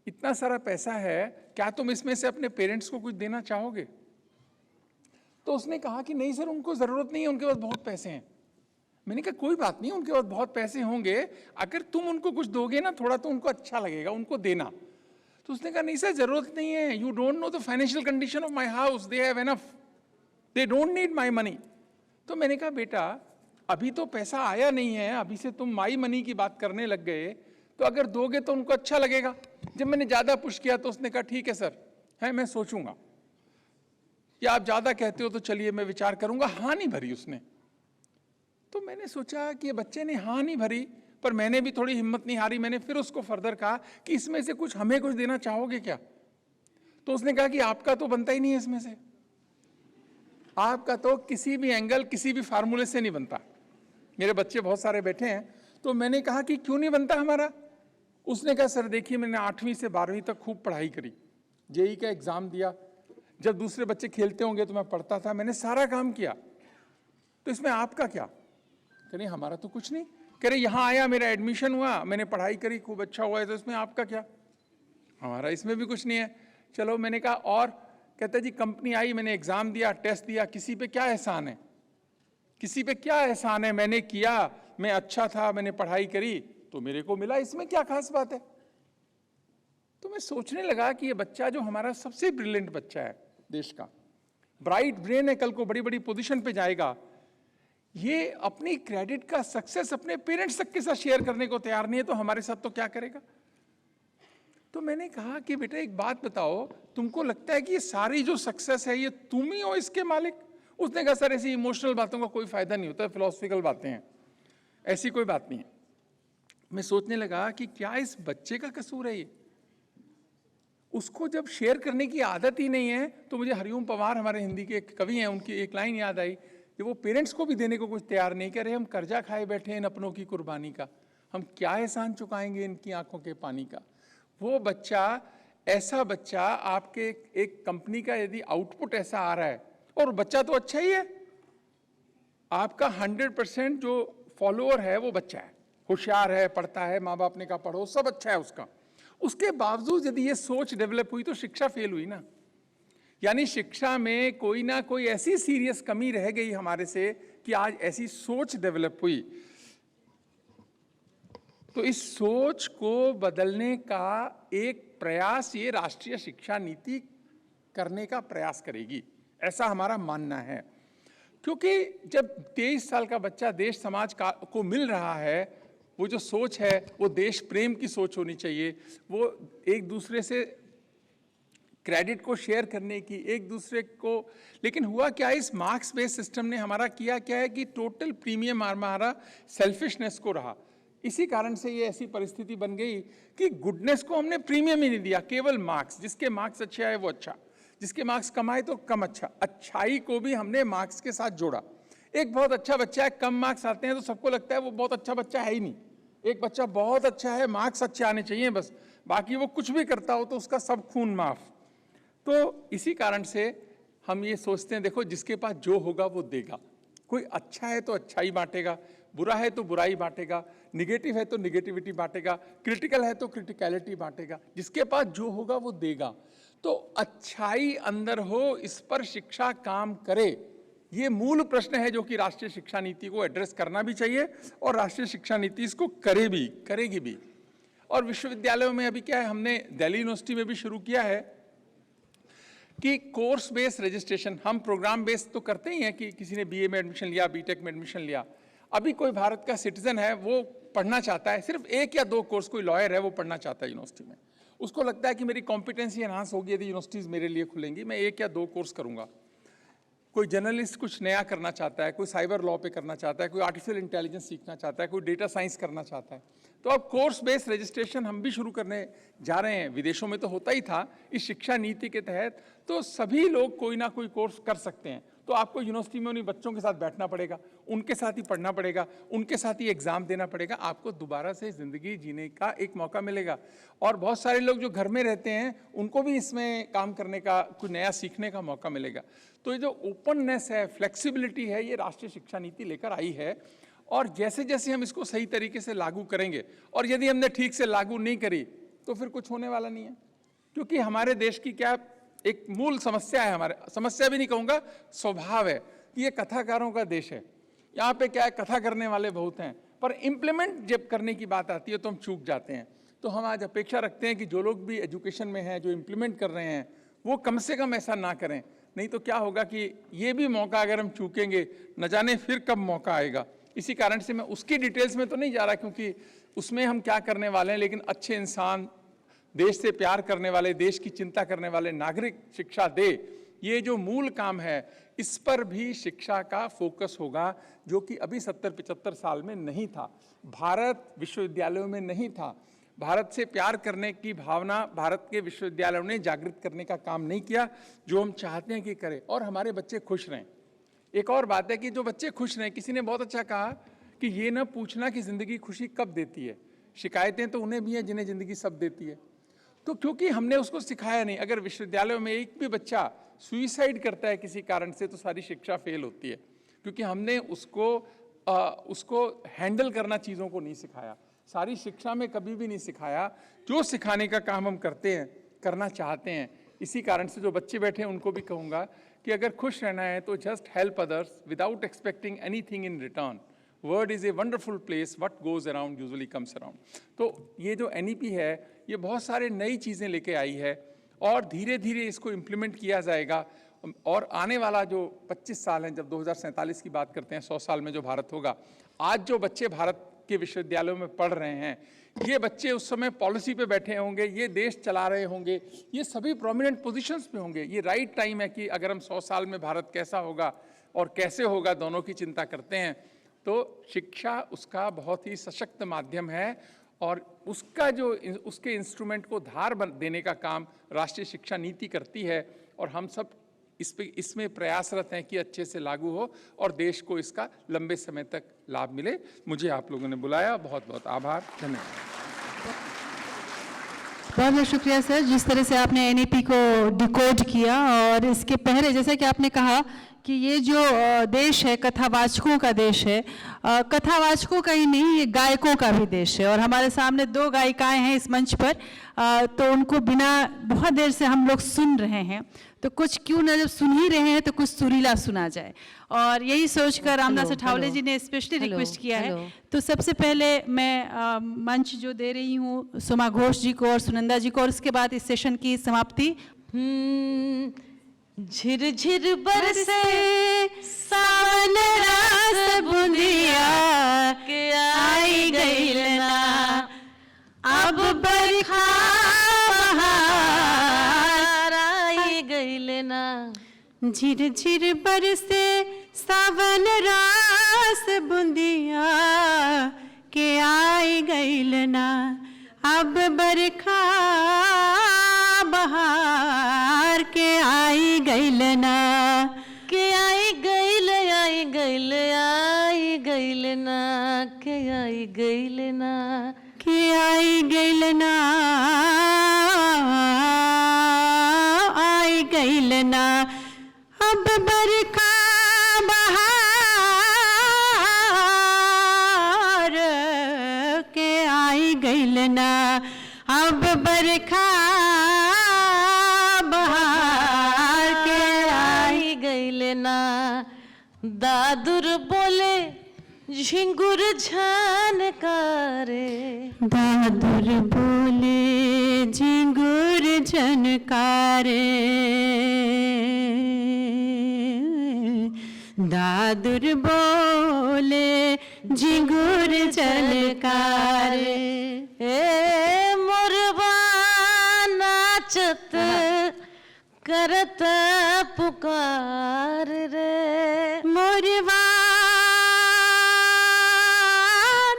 इतना सारा पैसा है, क्या तुम इसमें से अपने पेरेंट्स को कुछ देना चाहोगे। तो उसने कहा कि नहीं सर, उनको ज़रूरत नहीं है, उनके पास बहुत पैसे हैं। मैंने कहा कोई बात नहीं, उनके पास बहुत पैसे होंगे, अगर तुम उनको कुछ दोगे ना थोड़ा, तो उनको अच्छा लगेगा, उनको देना। तो उसने कहा नहीं सर, ज़रूरत नहीं है, you don't know the financial condition of my house, they have enough, they don't need my money. तो मैंने कहा बेटा अभी तो पैसा आया नहीं है, अभी से तुम माई मनी की बात करने लग गए, तो अगर दोगे तो उनको अच्छा लगेगा। जब मैंने ज़्यादा पुश किया तो उसने कहा ठीक है सर, है मैं सोचूंगा, या आप ज़्यादा कहते हो तो चलिए मैं विचार करूंगा। हाँ नहीं भरी उसने। तो मैंने सोचा कि ये बच्चे ने हाँ नहीं भरी, पर मैंने भी थोड़ी हिम्मत नहीं हारी। मैंने फिर उसको फर्दर कहा कि इसमें से कुछ हमें कुछ देना चाहोगे क्या। तो उसने कहा कि आपका तो बनता ही नहीं है इसमें से। आपका तो किसी भी एंगल किसी भी फार्मूले से नहीं बनता। मेरे बच्चे बहुत सारे बैठे हैं, तो मैंने कहा कि क्यों नहीं बनता हमारा। उसने कहा सर देखिए मैंने 8वीं से 12वीं तक खूब पढ़ाई करी, जेई का एग्जाम दिया, जब दूसरे बच्चे खेलते होंगे तो मैं पढ़ता था, मैंने सारा काम किया, तो इसमें आपका क्या। कह रहे हमारा तो कुछ नहीं। कह रहे यहाँ आया, मेरा एडमिशन हुआ, मैंने पढ़ाई करी, खूब अच्छा हुआ है, तो इसमें आपका क्या। हमारा इसमें भी कुछ नहीं है। चलो मैंने कहा और, कहते जी कंपनी आई, मैंने एग्जाम दिया, टेस्ट दिया, किसी पे क्या एहसान है, किसी पे क्या एहसान है, मैंने किया, मैं अच्छा था, मैंने पढ़ाई करी तो मेरे को मिला, इसमें क्या खास बात है। तो मैं सोचने लगा कि ये बच्चा जो हमारा सबसे ब्रिलियंट बच्चा है देश का, ब्राइट ब्रेन है, कल को बड़ी बड़ी पोजीशन पे जाएगा, ये अपनी क्रेडिट का सक्सेस अपने पेरेंट्स तक के साथ शेयर करने को तैयार नहीं है, तो हमारे साथ तो क्या करेगा। तो मैंने कहा कि बेटा एक बात बताओ, तुमको लगता है कि ये सारी जो सक्सेस है ये तुम ही हो इसके मालिक। उसने कहा सर ऐसी इमोशनल बातों का कोई फायदा नहीं होता, फिलोसफिकल बातें हैं, ऐसी कोई बात नहीं है। मैं सोचने लगा कि क्या इस बच्चे का कसूर है ये, उसको जब शेयर करने की आदत ही नहीं है। तो मुझे हरिओम पवार हमारे हिंदी के एक कवि हैं, उनकी एक लाइन याद आई कि वो पेरेंट्स को भी देने को कुछ तैयार नहीं कह रहे, हम कर्जा खाए बैठे हैं इन अपनों की कुर्बानी का, हम क्या एहसान चुकाएंगे इनकी आंखों के पानी का। वो बच्चा, ऐसा बच्चा आपके एक कंपनी का यदि आउटपुट ऐसा आ रहा है, और बच्चा तो अच्छा ही है, आपका 100% जो फॉलोअर है वो बच्चा है, होशियार है, पढ़ता है, माँ बाप ने कहा पढ़ो, सब अच्छा है उसका, उसके बावजूद यदि ये सोच डेवलप हुई तो शिक्षा फेल हुई ना। यानी शिक्षा में कोई ना कोई ऐसी सीरियस कमी रह गई हमारे से कि आज ऐसी सोच डेवलप हुई। तो इस सोच को बदलने का एक प्रयास ये राष्ट्रीय शिक्षा नीति करने का प्रयास करेगी, ऐसा हमारा मानना है। क्योंकि जब 23 साल का बच्चा देश समाज को मिल रहा है, वो जो सोच है वो देश प्रेम की सोच होनी चाहिए, वो एक दूसरे से क्रेडिट को शेयर करने की, एक दूसरे को। लेकिन हुआ क्या, इस मार्क्स बेस्ड सिस्टम ने हमारा किया क्या है कि टोटल प्रीमियम हमारा सेल्फिशनेस को रहा। इसी कारण से ये ऐसी परिस्थिति बन गई कि गुडनेस को हमने प्रीमियम ही नहीं दिया, केवल मार्क्स, जिसके मार्क्स अच्छे आए वो अच्छा, जिसके मार्क्स कम आए तो कम अच्छा। अच्छाई को भी हमने मार्क्स के साथ जोड़ा। एक बहुत अच्छा बच्चा है, कम मार्क्स आते हैं तो सबको लगता है वो बहुत अच्छा बच्चा है ही नहीं। एक बच्चा बहुत अच्छा है, मार्क्स अच्छे आने चाहिए बस, बाकी वो कुछ भी करता हो तो उसका सब खून माफ। तो इसी कारण से हम ये सोचते हैं, देखो जिसके पास जो होगा वो देगा। कोई अच्छा है तो अच्छाई बांटेगा, बुरा है तो बुराई बांटेगा, निगेटिव है तो निगेटिविटी बांटेगा, क्रिटिकल है तो क्रिटिकलिटी बांटेगा। जिसके पास जो होगा वो देगा। तो अच्छाई अंदर हो, इस पर शिक्षा काम करे, ये मूल प्रश्न है जो कि राष्ट्रीय शिक्षा नीति को एड्रेस करना भी चाहिए, और राष्ट्रीय शिक्षा नीति इसको करेगी भी। और विश्वविद्यालयों में अभी क्या है, हमने दिल्ली यूनिवर्सिटी में भी शुरू किया है कि कोर्स बेस्ड रजिस्ट्रेशन। हम प्रोग्राम बेस्ड तो करते ही हैं कि किसी ने बीए में एडमिशन लिया, बीटेक में एडमिशन लिया। अभी कोई भारत का सिटीजन है, वो पढ़ना चाहता है, सिर्फ 1 या 2 कोर्स, कोई लॉयर है वो पढ़ना चाहता है यूनिवर्सिटी में, उसको लगता है कि मेरी कॉम्पिटेंसी एनहांस होगी यदि यूनिवर्सिटीज़ मेरे लिए खुलेंगी, मैं 1 या 2 कोर्स करूँगा। कोई जर्नलिस्ट कुछ नया करना चाहता है, कोई साइबर लॉ पे करना चाहता है, कोई आर्टिफिशियल इंटेलिजेंस सीखना चाहता है, कोई डेटा साइंस करना चाहता है। तो अब कोर्स बेस्ड रजिस्ट्रेशन हम भी शुरू करने जा रहे हैं। विदेशों में तो होता ही था, इस शिक्षा नीति के तहत तो सभी लोग कोई ना कोई कोर्स कर सकते हैं। तो आपको यूनिवर्सिटी में उन्हीं बच्चों के साथ बैठना पड़ेगा, उनके साथ ही पढ़ना पड़ेगा, उनके साथ ही एग्जाम देना पड़ेगा, आपको दोबारा से ज़िंदगी जीने का एक मौका मिलेगा। और बहुत सारे लोग जो घर में रहते हैं उनको भी इसमें काम करने का, कुछ नया सीखने का मौका मिलेगा। तो ये जो ओपननेस है, फ्लेक्सिबिलिटी है, ये राष्ट्रीय शिक्षा नीति लेकर आई है। और जैसे जैसे हम इसको सही तरीके से लागू करेंगे, और यदि हमने ठीक से लागू नहीं करी तो फिर कुछ होने वाला नहीं है। क्योंकि हमारे देश की क्या एक मूल समस्या है, हमारे समस्या भी नहीं कहूँगा, स्वभाव है कि ये कथाकारों का देश है। यहाँ पे क्या है, कथा करने वाले बहुत हैं, पर इम्प्लीमेंट जब करने की बात आती है तो हम चूक जाते हैं। तो हम आज अपेक्षा रखते हैं कि जो लोग भी एजुकेशन में हैं, जो इम्प्लीमेंट कर रहे हैं, वो कम से कम ऐसा ना करें। नहीं तो क्या होगा कि ये भी मौका अगर हम चूकेंगे, न जाने फिर कब मौका आएगा। इसी कारण से मैं उसकी डिटेल्स में तो नहीं जा रहा, क्योंकि उसमें हम क्या करने वाले हैं, लेकिन अच्छे इंसान, देश से प्यार करने वाले, देश की चिंता करने वाले नागरिक शिक्षा दे, ये जो मूल काम है, इस पर भी शिक्षा का फोकस होगा, जो कि अभी 70-75 साल में नहीं था। भारत विश्वविद्यालयों में नहीं था। भारत से प्यार करने की भावना भारत के विश्वविद्यालयों ने जागृत करने का काम नहीं किया, जो हम चाहते हैं कि करें, और हमारे बच्चे खुश रहें। एक और बात है कि जो बच्चे खुश रहें, किसी ने बहुत अच्छा कहा कि ये ना पूछना कि ज़िंदगी खुशी कब देती है, शिकायतें तो उन्हें भी हैं जिन्हें ज़िंदगी सब देती है। तो क्योंकि हमने उसको सिखाया नहीं, अगर विश्वविद्यालय में एक भी बच्चा सुइसाइड करता है किसी कारण से तो सारी शिक्षा फेल होती है, क्योंकि हमने उसको हैंडल करना चीज़ों को नहीं सिखाया। सारी शिक्षा में कभी भी नहीं सिखाया। जो सिखाने का काम हम करते हैं, करना चाहते हैं, इसी कारण से जो बच्चे बैठे हैं उनको भी कहूँगा कि अगर खुश रहना है तो just help others without expecting anything in return. Word is a wonderful place, what goes around usually comes around. तो ये जो NEP है ये बहुत सारे नई चीज़ें लेके आई है और धीरे धीरे इसको इम्प्लीमेंट किया जाएगा। और आने वाला जो 25 साल हैं, जब 2047 की बात करते हैं, 100 साल में जो भारत होगा, आज जो बच्चे भारत के विश्वविद्यालयों में पढ़ रहे हैं, ये बच्चे उस समय पॉलिसी पे बैठे होंगे, ये देश चला रहे होंगे, ये सभी प्रोमिनेंट पोजीशंस पे होंगे। ये राइट टाइम है कि अगर हम 100 साल में भारत कैसा होगा और कैसे होगा, दोनों की चिंता करते हैं, तो शिक्षा उसका बहुत ही सशक्त माध्यम है और उसका जो उसके इंस्ट्रूमेंट को धार देने का काम राष्ट्रीय शिक्षा नीति करती है। और हम सब इसमें प्रयासरत हैं कि अच्छे से लागू हो और देश को इसका लंबे समय तक लाभ मिले। मुझे आप लोगों ने बुलाया, बहुत बहुत आभार, धन्यवाद। बहुत बहुत शुक्रिया सर, जिस तरह से आपने NEP को डिकोड किया। और इसके पहले जैसा कि आपने कहा कि ये जो देश है कथावाचकों का देश है, कथावाचकों का ही नहीं, ये गायकों का भी देश है। और हमारे सामने 2 गायिकाएं हैं इस मंच पर, तो उनको बिना बहुत देर से हम लोग सुन रहे हैं, तो कुछ क्यों ना जब सुन ही रहे हैं तो कुछ सुरीला सुना जाए। और यही सोचकर रामदास अठावले जी ने स्पेशली रिक्वेस्ट किया है। तो सबसे पहले मैं मंच जो दे रही हूँ सोमा घोष जी को और सुनंदा जी को, और उसके बाद इस सेशन की समाप्ति। झिर झिर बरसे सावन रास बुंदिया के आई गइल ना, अब बरखा बहार आई गइल ना। झिर झिर बरसे सावन रास बुंदिया के आई गइल ना, अब बरखा बहार के आई गइल ना, के आई गइल आई गइल आई गइल ना, के आई गइल ना, के आई गइल ना, आई गइल ना, अब बरखा बहार के आई गइल ना, अब बरखा बहार के आई गइल ना। दादुर बोले झिंगुर झनकारे, दादुर बोले झिंगुर झनकारे, दादुर बोले झिंगुर झनकारे। ए मोरबा नाचत करत पुकार रे, मोरवा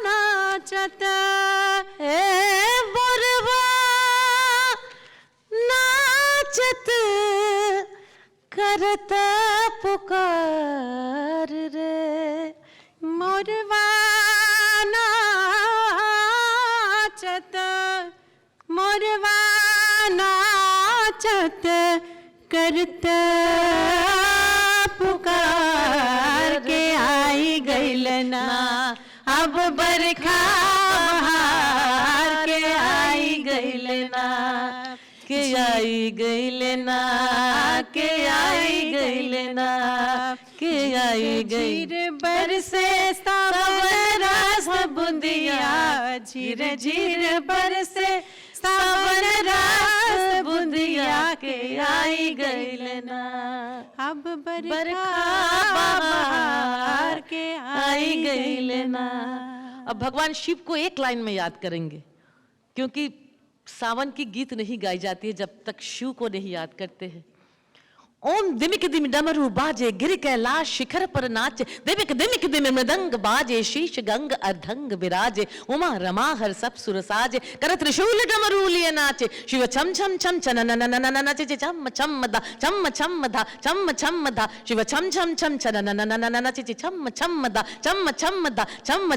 नाचत, ए मोरबा नाचत करत पुकार रे, मोरवा नाचत, मोरवा नाचत करत पुकार के आई गइल ना, अब बरखा बहार के आई गइल ना, के आई गइल ना, के आई गइल ना, के आई गइल झिर बरसे सावन रास बुंदिया, झिर झिर बरसे सावन रास बुंदिया के आई गइल ना, अब बरखा बहार के आई गइल ना। अब भगवान शिव को एक लाइन में याद करेंगे, क्योंकि सावन की गीत नहीं गाई जाती है जब तक शिव को नहीं याद करते हैं। ओम दिमिक दिम डमरू बाजे गिर कैलाश शिखर पर नाचे, दिमिक दिम मृदंग बाजे शीश गंग अर्धंग विराजे, उमा रमा हर सब सुर साजे, कर त्रिशूल डमरू लिए नाचे, शिव छम छम छम छन न न न नाचे, चम छम धा चम छम धा चम छम धा, शिव छम छम छम छन न न न नाचे, चम छम धा चम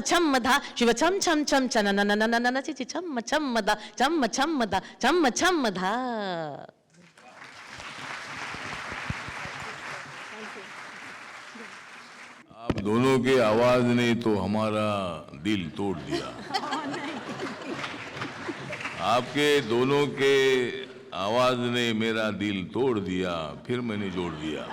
छम धा, शिव छम छम छम छन न न न नाचे, चम धा चम छम धा। आप दोनों के आवाज ने तो हमारा दिल तोड़ दिया। आपके दोनों के आवाज ने मेरा दिल तोड़ दिया, फिर मैंने जोड़ दिया।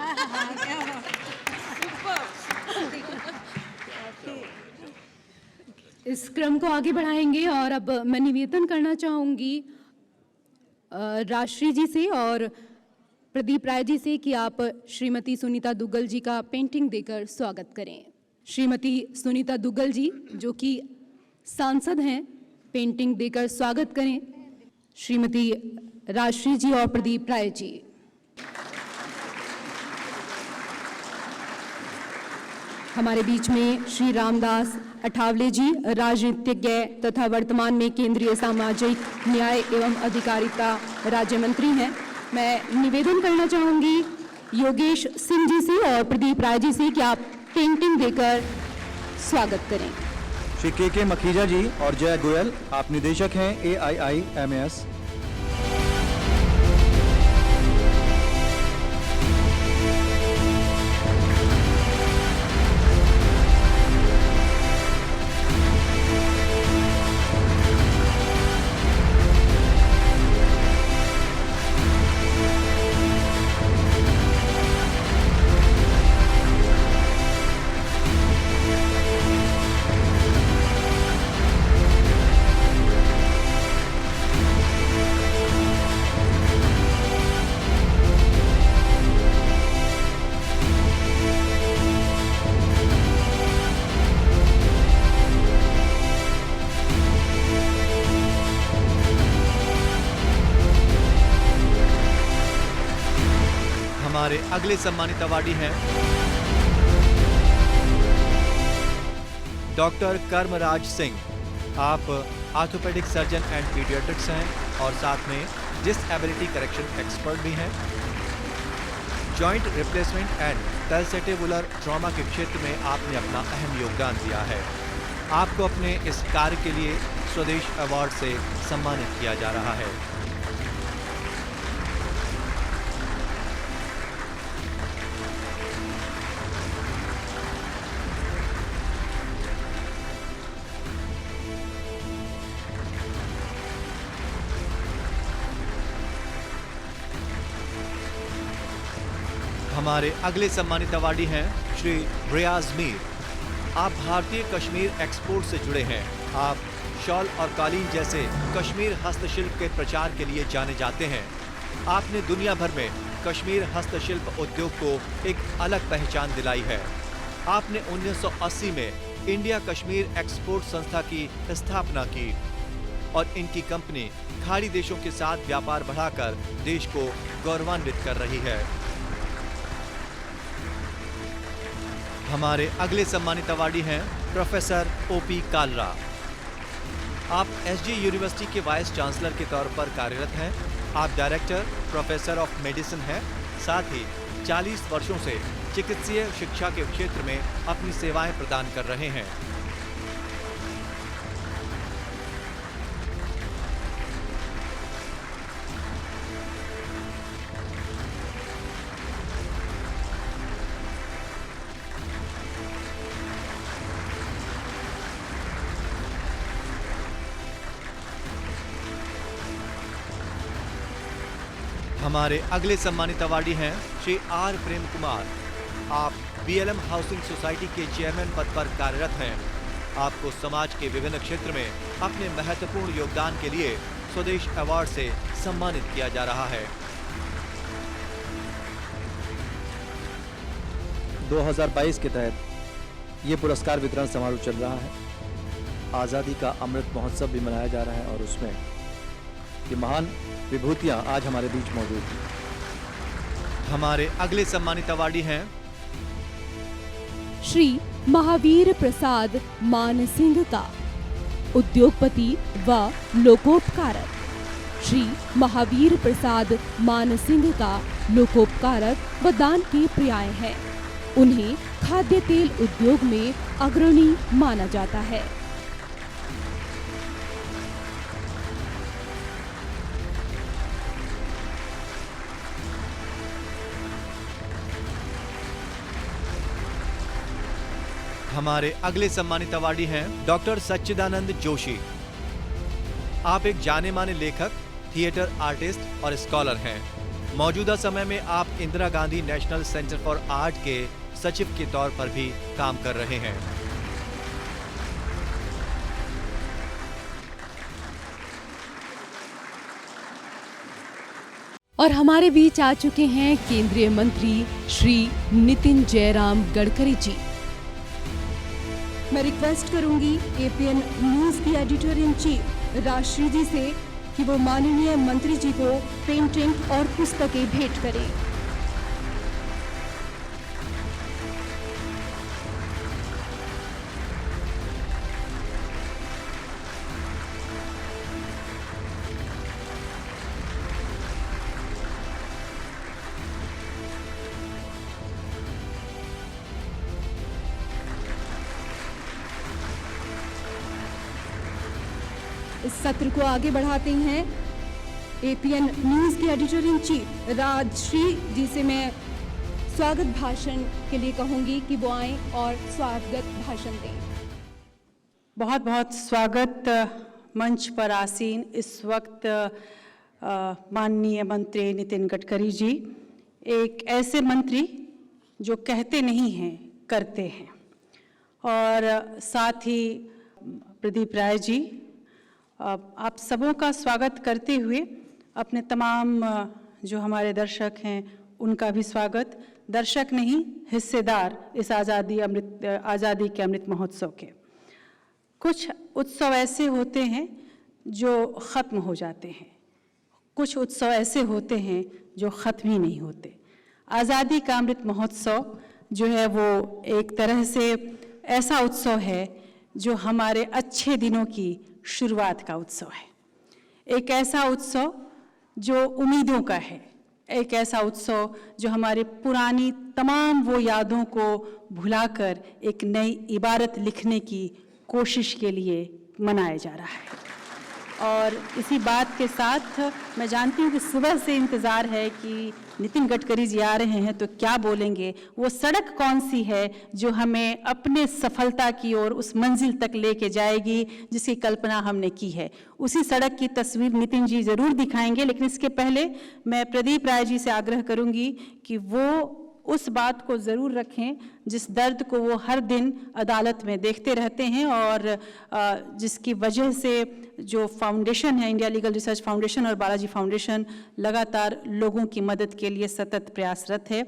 इस क्रम को आगे बढ़ाएंगे और अब मैं निवेदन करना चाहूंगी राष्ट्रीय जी से और प्रदीप राय जी से कि आप श्रीमती सुनीता दुग्गल जी का पेंटिंग देकर स्वागत करें। श्रीमती सुनीता दुग्गल जी जो कि सांसद हैं, पेंटिंग देकर स्वागत करें श्रीमती राष्ट्रीय जी और प्रदीप राय जी। हमारे बीच में श्री रामदास अठावले जी राजनीतिज्ञ तथा वर्तमान में केंद्रीय सामाजिक न्याय एवं अधिकारिता राज्य मंत्री हैं। मैं निवेदन करना चाहूंगी योगेश सिंह जी से और प्रदीप राय जी से कि आप पेंटिंग देकर स्वागत करें। श्री के मखीजा जी और जय गोयल, आप निदेशक हैं AIIMAS। हमारे अगले सम्मानित अवार्डी हैं डॉक्टर कर्मराज सिंह। आप ऑर्थोपेडिक सर्जन एंड पीडियाट्रिक्स हैं और साथ में डिसएबिलिटी करेक्शन एक्सपर्ट भी हैं। जॉइंट रिप्लेसमेंट एंड पल्सेटिबुलर ट्रॉमा के क्षेत्र में आपने अपना अहम योगदान दिया है। आपको अपने इस कार्य के लिए स्वदेश अवार्ड से सम्मानित किया जा रहा है। हमारे अगले सम्मानित अवार्डी हैं श्री रियाज मीर। आप भारतीय कश्मीर एक्सपोर्ट से जुड़े हैं। आप शॉल और कालीन जैसे कश्मीर हस्तशिल्प के प्रचार के लिए जाने जाते हैं। आपने दुनिया भर में कश्मीर हस्तशिल्प उद्योग को एक अलग पहचान दिलाई है। आपने 1980 में इंडिया कश्मीर एक्सपोर्ट संस्था की स्थापना की और इनकी कंपनी खाड़ी देशों के साथ व्यापार बढ़ाकर देश को गौरवान्वित कर रही है। हमारे अगले सम्मानित अवार्डी हैं प्रोफेसर OP कालरा। आप SG यूनिवर्सिटी के वाइस चांसलर के तौर पर कार्यरत हैं। आप डायरेक्टर प्रोफेसर ऑफ मेडिसिन हैं। साथ ही 40 वर्षों से चिकित्सीय शिक्षा के क्षेत्र में अपनी सेवाएं प्रदान कर रहे हैं। हमारे अगले सम्मानित अवार्डी हैं श्री R प्रेम कुमार। आप BLM हाउसिंग सोसाइटी के चेयरमैन पद पर कार्यरत हैं। आपको समाज के विभिन्न क्षेत्र में अपने महत्वपूर्ण योगदान के लिए स्वदेश अवार्ड से सम्मानित किया जा रहा है। 2022 के तहत ये पुरस्कार वितरण समारोह चल रहा है। आज़ादी का अमृत महोत्सव भी मनाया जा रहा है और उसमें ये महान विभूतियां आज हमारे बीच मौजूद हैं। हमारे अगले सम्मानित अवार्डी हैं श्री महावीर प्रसाद मान सिंह का उद्योगपति व लोकोपकारक। श्री महावीर प्रसाद मान सिंह का लोकोपकारक व दान के पर्याय है। उन्हें खाद्य तेल उद्योग में अग्रणी माना जाता है। हमारे अगले सम्मानित अवार्डी हैं डॉक्टर सच्चिदानंद जोशी। आप एक जाने माने लेखक, थिएटर आर्टिस्ट और स्कॉलर हैं। मौजूदा समय में आप Indira Gandhi national centre for art के सचिव के तौर पर भी काम कर रहे हैं। और हमारे बीच आ चुके हैं केंद्रीय मंत्री श्री नितिन जयराम गडकरी जी। मैं रिक्वेस्ट करूंगी एपीएन न्यूज की एडिटर इन चीफ राजश्री जी से कि वो माननीय मंत्री जी को पेंटिंग और पुस्तकें भेंट करें। इस सत्र को आगे बढ़ाते हैं एपीएन न्यूज के एडिटर इन चीफ राजश्री जी से मैं स्वागत भाषण के लिए कहूंगी कि वो आएं और स्वागत भाषण दें। बहुत बहुत स्वागत मंच पर आसीन इस वक्त माननीय मंत्री नितिन गडकरी जी, एक ऐसे मंत्री जो कहते नहीं हैं करते हैं। और साथ ही प्रदीप राय जी, आप सबों का स्वागत करते हुए अपने तमाम जो हमारे दर्शक हैं उनका भी स्वागत, दर्शक नहीं हिस्सेदार इस आज़ादी के अमृत महोत्सव के। कुछ उत्सव ऐसे होते हैं जो ख़त्म हो जाते हैं, कुछ उत्सव ऐसे होते हैं जो ख़त्म ही नहीं होते। आज़ादी का अमृत महोत्सव जो है वो एक तरह से ऐसा उत्सव है जो हमारे अच्छे दिनों की शुरुआत का उत्सव है। एक ऐसा उत्सव जो उम्मीदों का है, एक ऐसा उत्सव जो हमारे पुरानी तमाम वो यादों को भुलाकर एक नई इबारत लिखने की कोशिश के लिए मनाया जा रहा है। और इसी बात के साथ मैं जानती हूँ कि सुबह से इंतज़ार है कि नितिन गडकरी जी आ रहे हैं तो क्या बोलेंगे, वो सड़क कौन सी है जो हमें अपने सफलता की ओर उस मंजिल तक लेके जाएगी जिसकी कल्पना हमने की है। उसी सड़क की तस्वीर नितिन जी ज़रूर दिखाएंगे, लेकिन इसके पहले मैं प्रदीप राय जी से आग्रह करूंगी कि वो उस बात को ज़रूर रखें जिस दर्द को वो हर दिन अदालत में देखते रहते हैं और जिसकी वजह से जो फाउंडेशन है, इंडिया लीगल रिसर्च फाउंडेशन और बालाजी फाउंडेशन लगातार लोगों की मदद के लिए सतत प्रयासरत है।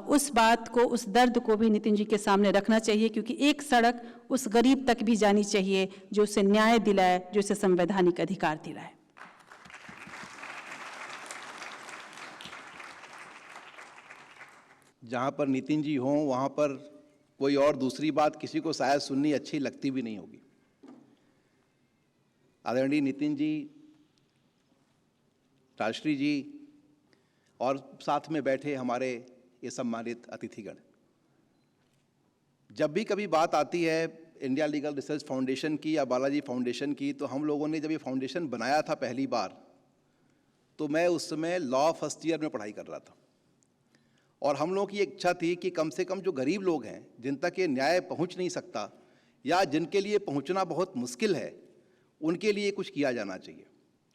उस बात को, उस दर्द को भी नितिन जी के सामने रखना चाहिए, क्योंकि एक सड़क उस गरीब तक भी जानी चाहिए जो उसे न्याय दिलाए, जो उसे संवैधानिक अधिकार दिलाए। जहाँ पर नितिन जी हों वहाँ पर कोई और दूसरी बात किसी को शायद सुननी अच्छी लगती भी नहीं होगी। आदरणीय नितिन जी, राजश्री जी और साथ में बैठे हमारे ये सम्मानित अतिथिगण, जब भी कभी बात आती है इंडिया लीगल रिसर्च फाउंडेशन की या बालाजी फाउंडेशन की, तो हम लोगों ने जब ये फाउंडेशन बनाया था पहली बार, तो मैं उस समय लॉ फर्स्ट ईयर में पढ़ाई कर रहा था और हम लोगों की इच्छा थी कि कम से कम जो गरीब लोग हैं, जिन तक ये न्याय पहुंच नहीं सकता या जिनके लिए पहुंचना बहुत मुश्किल है, उनके लिए कुछ किया जाना चाहिए।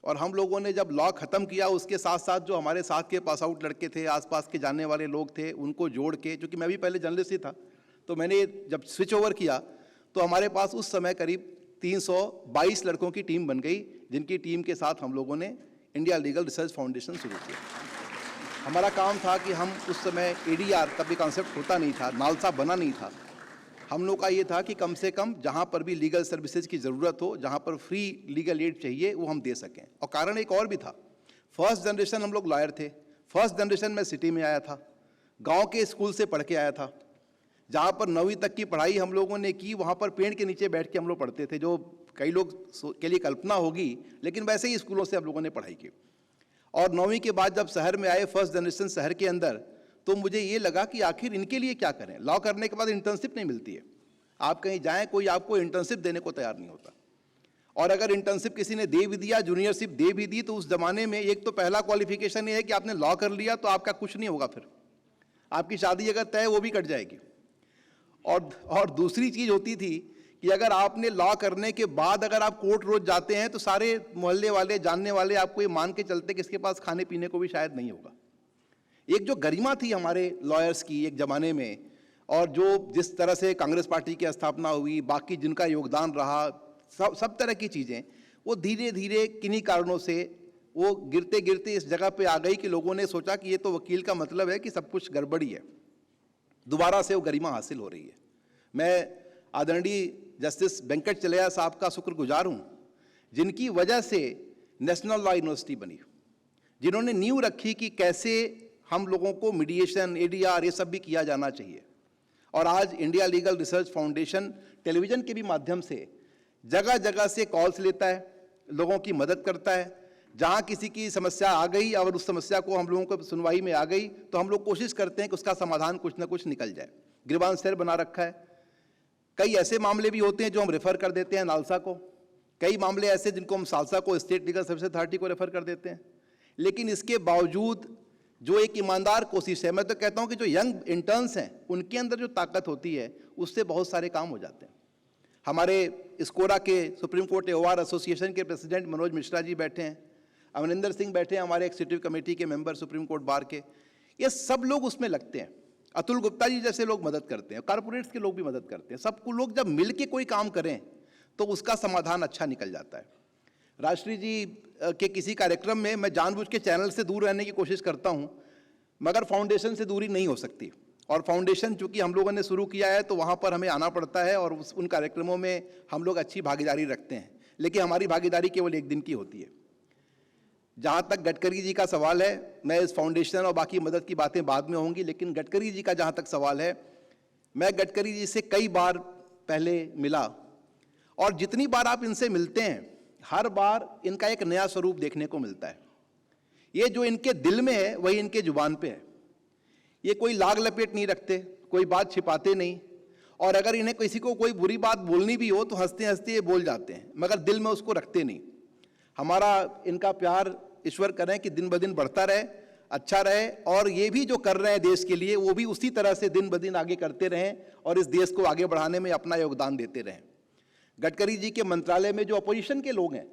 और हम लोगों ने जब लॉ ख़त्म किया, उसके साथ साथ जो हमारे साथ के पास आउट लड़के थे, आसपास के जानने वाले लोग थे, उनको जोड़ के, क्योंकि मैं भी पहले जर्नलिस्ट ही था, तो मैंने जब स्विच ओवर किया तो हमारे पास उस समय करीब 322 लड़कों की टीम बन गई, जिनकी टीम के साथ हम लोगों ने इंडिया लीगल रिसर्च फाउंडेशन शुरू किया। हमारा काम था कि हम उस समय ADR का भी कॉन्सेप्ट होता नहीं था, नालसा बना नहीं था। हम लोग का ये था कि कम से कम जहाँ पर भी लीगल सर्विसेज की ज़रूरत हो, जहाँ पर फ्री लीगल एड चाहिए, वो हम दे सकें। और कारण एक और भी था, फर्स्ट जनरेशन हम लोग लॉयर थे, फर्स्ट जनरेशन में सिटी में आया था, गांव के स्कूल से पढ़ के आया था, जहां पर 9वीं तक की पढ़ाई हम लोगों ने की, वहां पर पेड़ के नीचे बैठ के हम लोग पढ़ते थे, जो कई लोग के लिए कल्पना होगी, लेकिन वैसे ही स्कूलों से हम लोगों ने पढ़ाई की। और 9वीं के बाद जब शहर में आए, फर्स्ट जनरेशन शहर के अंदर, तो मुझे ये लगा कि आखिर इनके लिए क्या करें। लॉ करने के बाद इंटर्नशिप नहीं मिलती है, आप कहीं जाएं कोई आपको इंटर्नशिप देने को तैयार नहीं होता, और अगर इंटर्नशिप किसी ने दे भी दिया, जूनियरशिप दे भी दी, तो उस जमाने में एक तो पहला क्वालिफिकेशन ये है कि आपने लॉ कर लिया तो आपका कुछ नहीं होगा, फिर आपकी शादी अगर तय वो भी कट जाएगी। और दूसरी चीज़ होती थी कि अगर आपने लॉ करने के बाद अगर आप कोर्ट रोज जाते हैं तो सारे मोहल्ले वाले, जानने वाले आपको ये मान के चलते कि इसके पास खाने पीने को भी शायद नहीं होगा। एक जो गरिमा थी हमारे लॉयर्स की एक ज़माने में, और जो जिस तरह से कांग्रेस पार्टी की स्थापना हुई, बाकी जिनका योगदान रहा, सब तरह की चीज़ें, वो धीरे धीरे किन्हीं कारणों से वो गिरते गिरते इस जगह पे आ गई कि लोगों ने सोचा कि ये तो वकील का मतलब है कि सब कुछ गड़बड़ी है। दोबारा से वो गरिमा हासिल हो रही है। मैं आदरणीय जस्टिस वेंकट चलैया साहब का शुक्रगुजार हूँ, जिनकी वजह से नेशनल लॉ यूनिवर्सिटी बनी, जिन्होंने नींव रखी कि कैसे हम लोगों को मीडिएशन, ADR ये सब भी किया जाना चाहिए। और आज India legal research foundation television के भी माध्यम से जगह जगह से कॉल्स लेता है, लोगों की मदद करता है। जहाँ किसी की समस्या आ गई और उस समस्या को हम लोगों को सुनवाई में आ गई, तो हम लोग कोशिश करते हैं कि उसका समाधान कुछ ना कुछ निकल जाए। ग्रीवांस सेल बना रखा है। कई ऐसे मामले भी होते हैं जो हम रेफर कर देते हैं नालसा को, कई मामले ऐसे जिनको हम सालसा को, स्टेट लीगल सर्विस अथॉरिटी को रेफर कर देते हैं। लेकिन इसके बावजूद जो एक ईमानदार कोशिश है, मैं तो कहता हूँ कि जो यंग इंटर्न्स हैं उनके अंदर जो ताकत होती है, उससे बहुत सारे काम हो जाते हैं। हमारे स्कोरा के सुप्रीम कोर्ट AOR एसोसिएशन के प्रेसिडेंट मनोज मिश्रा जी बैठे हैं, अमरिंदर सिंह बैठे हैं, हमारे एक्सिक्यूटिव कमेटी के मेंबर सुप्रीम कोर्ट बार के, ये सब लोग उसमें लगते हैं। अतुल गुप्ता जी जैसे लोग मदद करते हैं, कॉर्पोरेट्स के लोग भी मदद करते हैं। सबको लोग जब मिल के कोई काम करें तो उसका समाधान अच्छा निकल जाता है। राष्ट्रीय जी के किसी कार्यक्रम में मैं जानबूझ के चैनल से दूर रहने की कोशिश करता हूं, मगर फाउंडेशन से दूरी नहीं हो सकती। और फाउंडेशन चूंकि हम लोगों ने शुरू किया है तो वहां पर हमें आना पड़ता है, और उन कार्यक्रमों में हम लोग अच्छी भागीदारी रखते हैं। लेकिन हमारी भागीदारी केवल एक दिन की होती है। जहाँ तक गडकरी जी का सवाल है, मैं इस फाउंडेशन और बाकी मदद की बातें बाद में होंगी, लेकिन गडकरी जी का जहाँ तक सवाल है, मैं गडकरी जी से कई बार पहले मिला, और जितनी बार आप इनसे मिलते हैं हर बार इनका एक नया स्वरूप देखने को मिलता है। ये जो इनके दिल में है वही इनके जुबान पे है। ये कोई लाग लपेट नहीं रखते, कोई बात छिपाते नहीं, और अगर इन्हें किसी को कोई बुरी बात बोलनी भी हो तो हंसते हंसते ये बोल जाते हैं, मगर दिल में उसको रखते नहीं। हमारा इनका प्यार ईश्वर करें कि दिन ब दिन बढ़ता रहे, अच्छा रहे, और ये भी जो कर रहे हैं देश के लिए वो भी उसी तरह से दिन ब दिन आगे करते रहें और इस देश को आगे बढ़ाने में अपना योगदान देते रहें। गडकरी जी के मंत्रालय में जो अपोजिशन के लोग हैं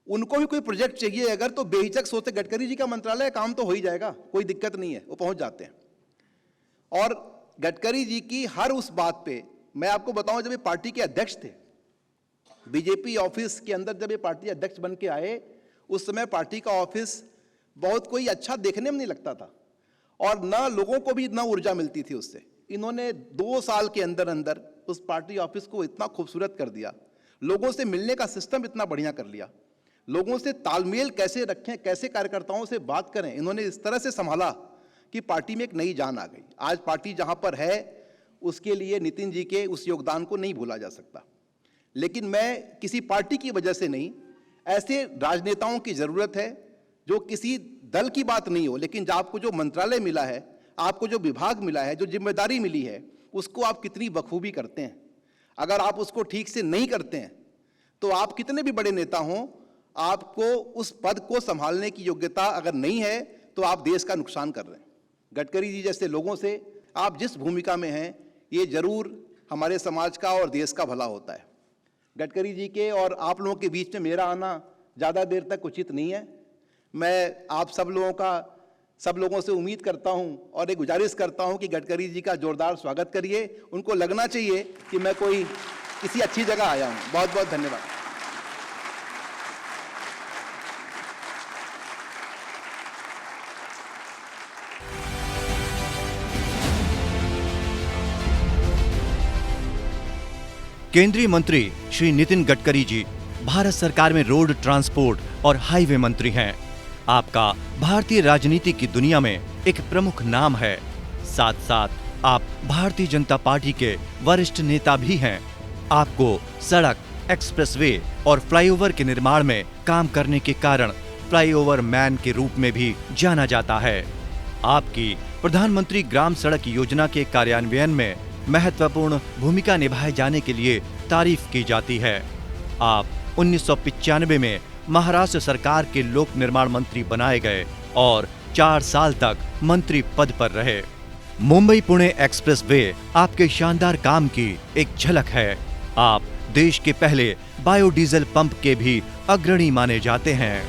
उनको भी कोई प्रोजेक्ट चाहिए अगर, तो बेहिचक सोचते गडकरी जी का मंत्रालय काम तो हो ही जाएगा, कोई दिक्कत नहीं है, वो पहुंच जाते हैं। और गडकरी जी की हर उस बात पे, मैं आपको बताऊं, जब ये पार्टी के अध्यक्ष थे, बीजेपी ऑफिस के अंदर जब ये पार्टी अध्यक्ष बन के आए, उस समय पार्टी का ऑफिस बहुत कोई अच्छा देखने में नहीं लगता था, और ना लोगों को भी ना ऊर्जा मिलती थी उससे। इन्होंने 2 साल के अंदर अंदर उस पार्टी ऑफिस को इतना खूबसूरत कर दिया, लोगों से मिलने का सिस्टम इतना बढ़िया कर लिया, लोगों से तालमेल कैसे रखें, कैसे कार्यकर्ताओं से बात करें, इन्होंने इस तरह से संभाला कि पार्टी में एक नई जान आ गई। आज पार्टी जहां पर है उसके लिए नितिन जी के उस योगदान को नहीं भूला जा सकता। लेकिन मैं किसी पार्टी की वजह से नहीं, ऐसे राजनेताओं की जरूरत है जो किसी दल की बात नहीं हो, लेकिन आपको जो मंत्रालय मिला है, आपको जो विभाग मिला है, जो जिम्मेदारी मिली है, उसको आप कितनी बखूबी करते हैं। अगर आप उसको ठीक से नहीं करते हैं तो आप कितने भी बड़े नेता हों, आपको उस पद को संभालने की योग्यता अगर नहीं है तो आप देश का नुकसान कर रहे हैं। गडकरी जी जैसे लोगों से आप जिस भूमिका में हैं, ये जरूर हमारे समाज का और देश का भला होता है। गडकरी जी के और आप लोगों के बीच में मेरा आना ज़्यादा देर तक उचित नहीं है। मैं आप सब लोगों से उम्मीद करता हूं और एक गुजारिश करता हूं कि गडकरी जी का जोरदार स्वागत करिए। उनको लगना चाहिए कि मैं कोई किसी अच्छी जगह आया हूं। बहुत बहुत धन्यवाद। केंद्रीय मंत्री श्री नितिन गडकरी जी भारत सरकार में रोड ट्रांसपोर्ट और हाईवे मंत्री हैं। आपका भारतीय राजनीति की दुनिया में एक प्रमुख नाम है। साथ साथ आप भारतीय जनता पार्टी के वरिष्ठ नेता भी हैं। आपको सड़क, एक्सप्रेसवे और फ्लाईओवर के निर्माण में काम करने के कारण फ्लाईओवर मैन के रूप में भी जाना जाता है। आपकी प्रधानमंत्री ग्राम सड़क योजना के कार्यान्वयन में महत्वपूर्ण भूमिका निभाए जाने के लिए तारीफ की जाती है। आप 1995 में महाराष्ट्र सरकार के लोक निर्माण मंत्री बनाए गए और 4 साल तक मंत्री पद पर रहे। मुंबई पुणे एक्सप्रेसवे आपके शानदार काम की एक झलक है। आप देश के पहले बायोडीजल पंप के भी अग्रणी माने जाते हैं।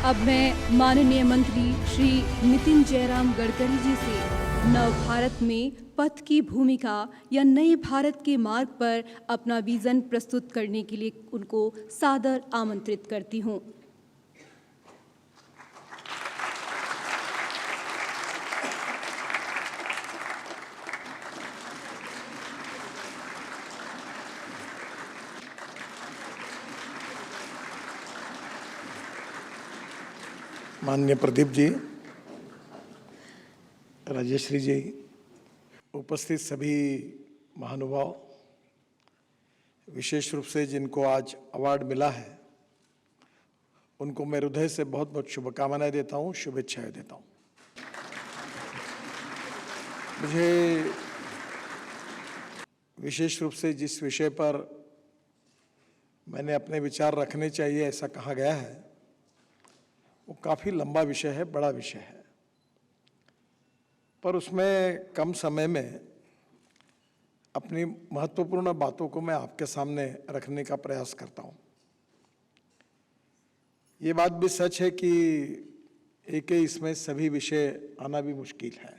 अब मैं माननीय मंत्री श्री नितिन जयराम गडकरी जी से नव भारत में पथ की भूमिका या नए भारत के मार्ग पर अपना विजन प्रस्तुत करने के लिए उनको सादर आमंत्रित करती हूँ। माननीय प्रदीप जी, राजेश्री जी, उपस्थित सभी महानुभाव, विशेष रूप से जिनको आज अवार्ड मिला है उनको मैं हृदय से बहुत बहुत शुभकामनाएं देता हूं, शुभेच्छाएं देता हूं। मुझे विशेष रूप से जिस विषय पर मैंने अपने विचार रखने चाहिए ऐसा कहा गया है वो काफ़ी लंबा विषय है, बड़ा विषय है, पर उसमें कम समय में अपनी महत्वपूर्ण बातों को मैं आपके सामने रखने का प्रयास करता हूं। ये बात भी सच है कि एक ही इसमें सभी विषय आना भी मुश्किल है।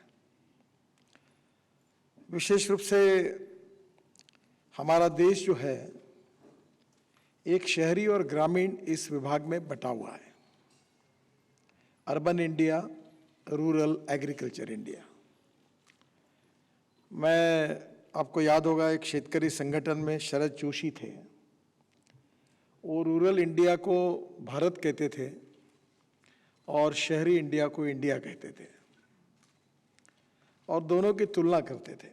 विशेष रूप से हमारा देश जो है एक शहरी और ग्रामीण इस विभाग में बटा हुआ है। Urban India, rural, agriculture India. मैं आपको याद होगा एक शेतकरी संगठन में शरद जोशी थे। वो रूरल इंडिया को भारत कहते थे और शहरी इंडिया को इंडिया कहते थे और दोनों की तुलना करते थे।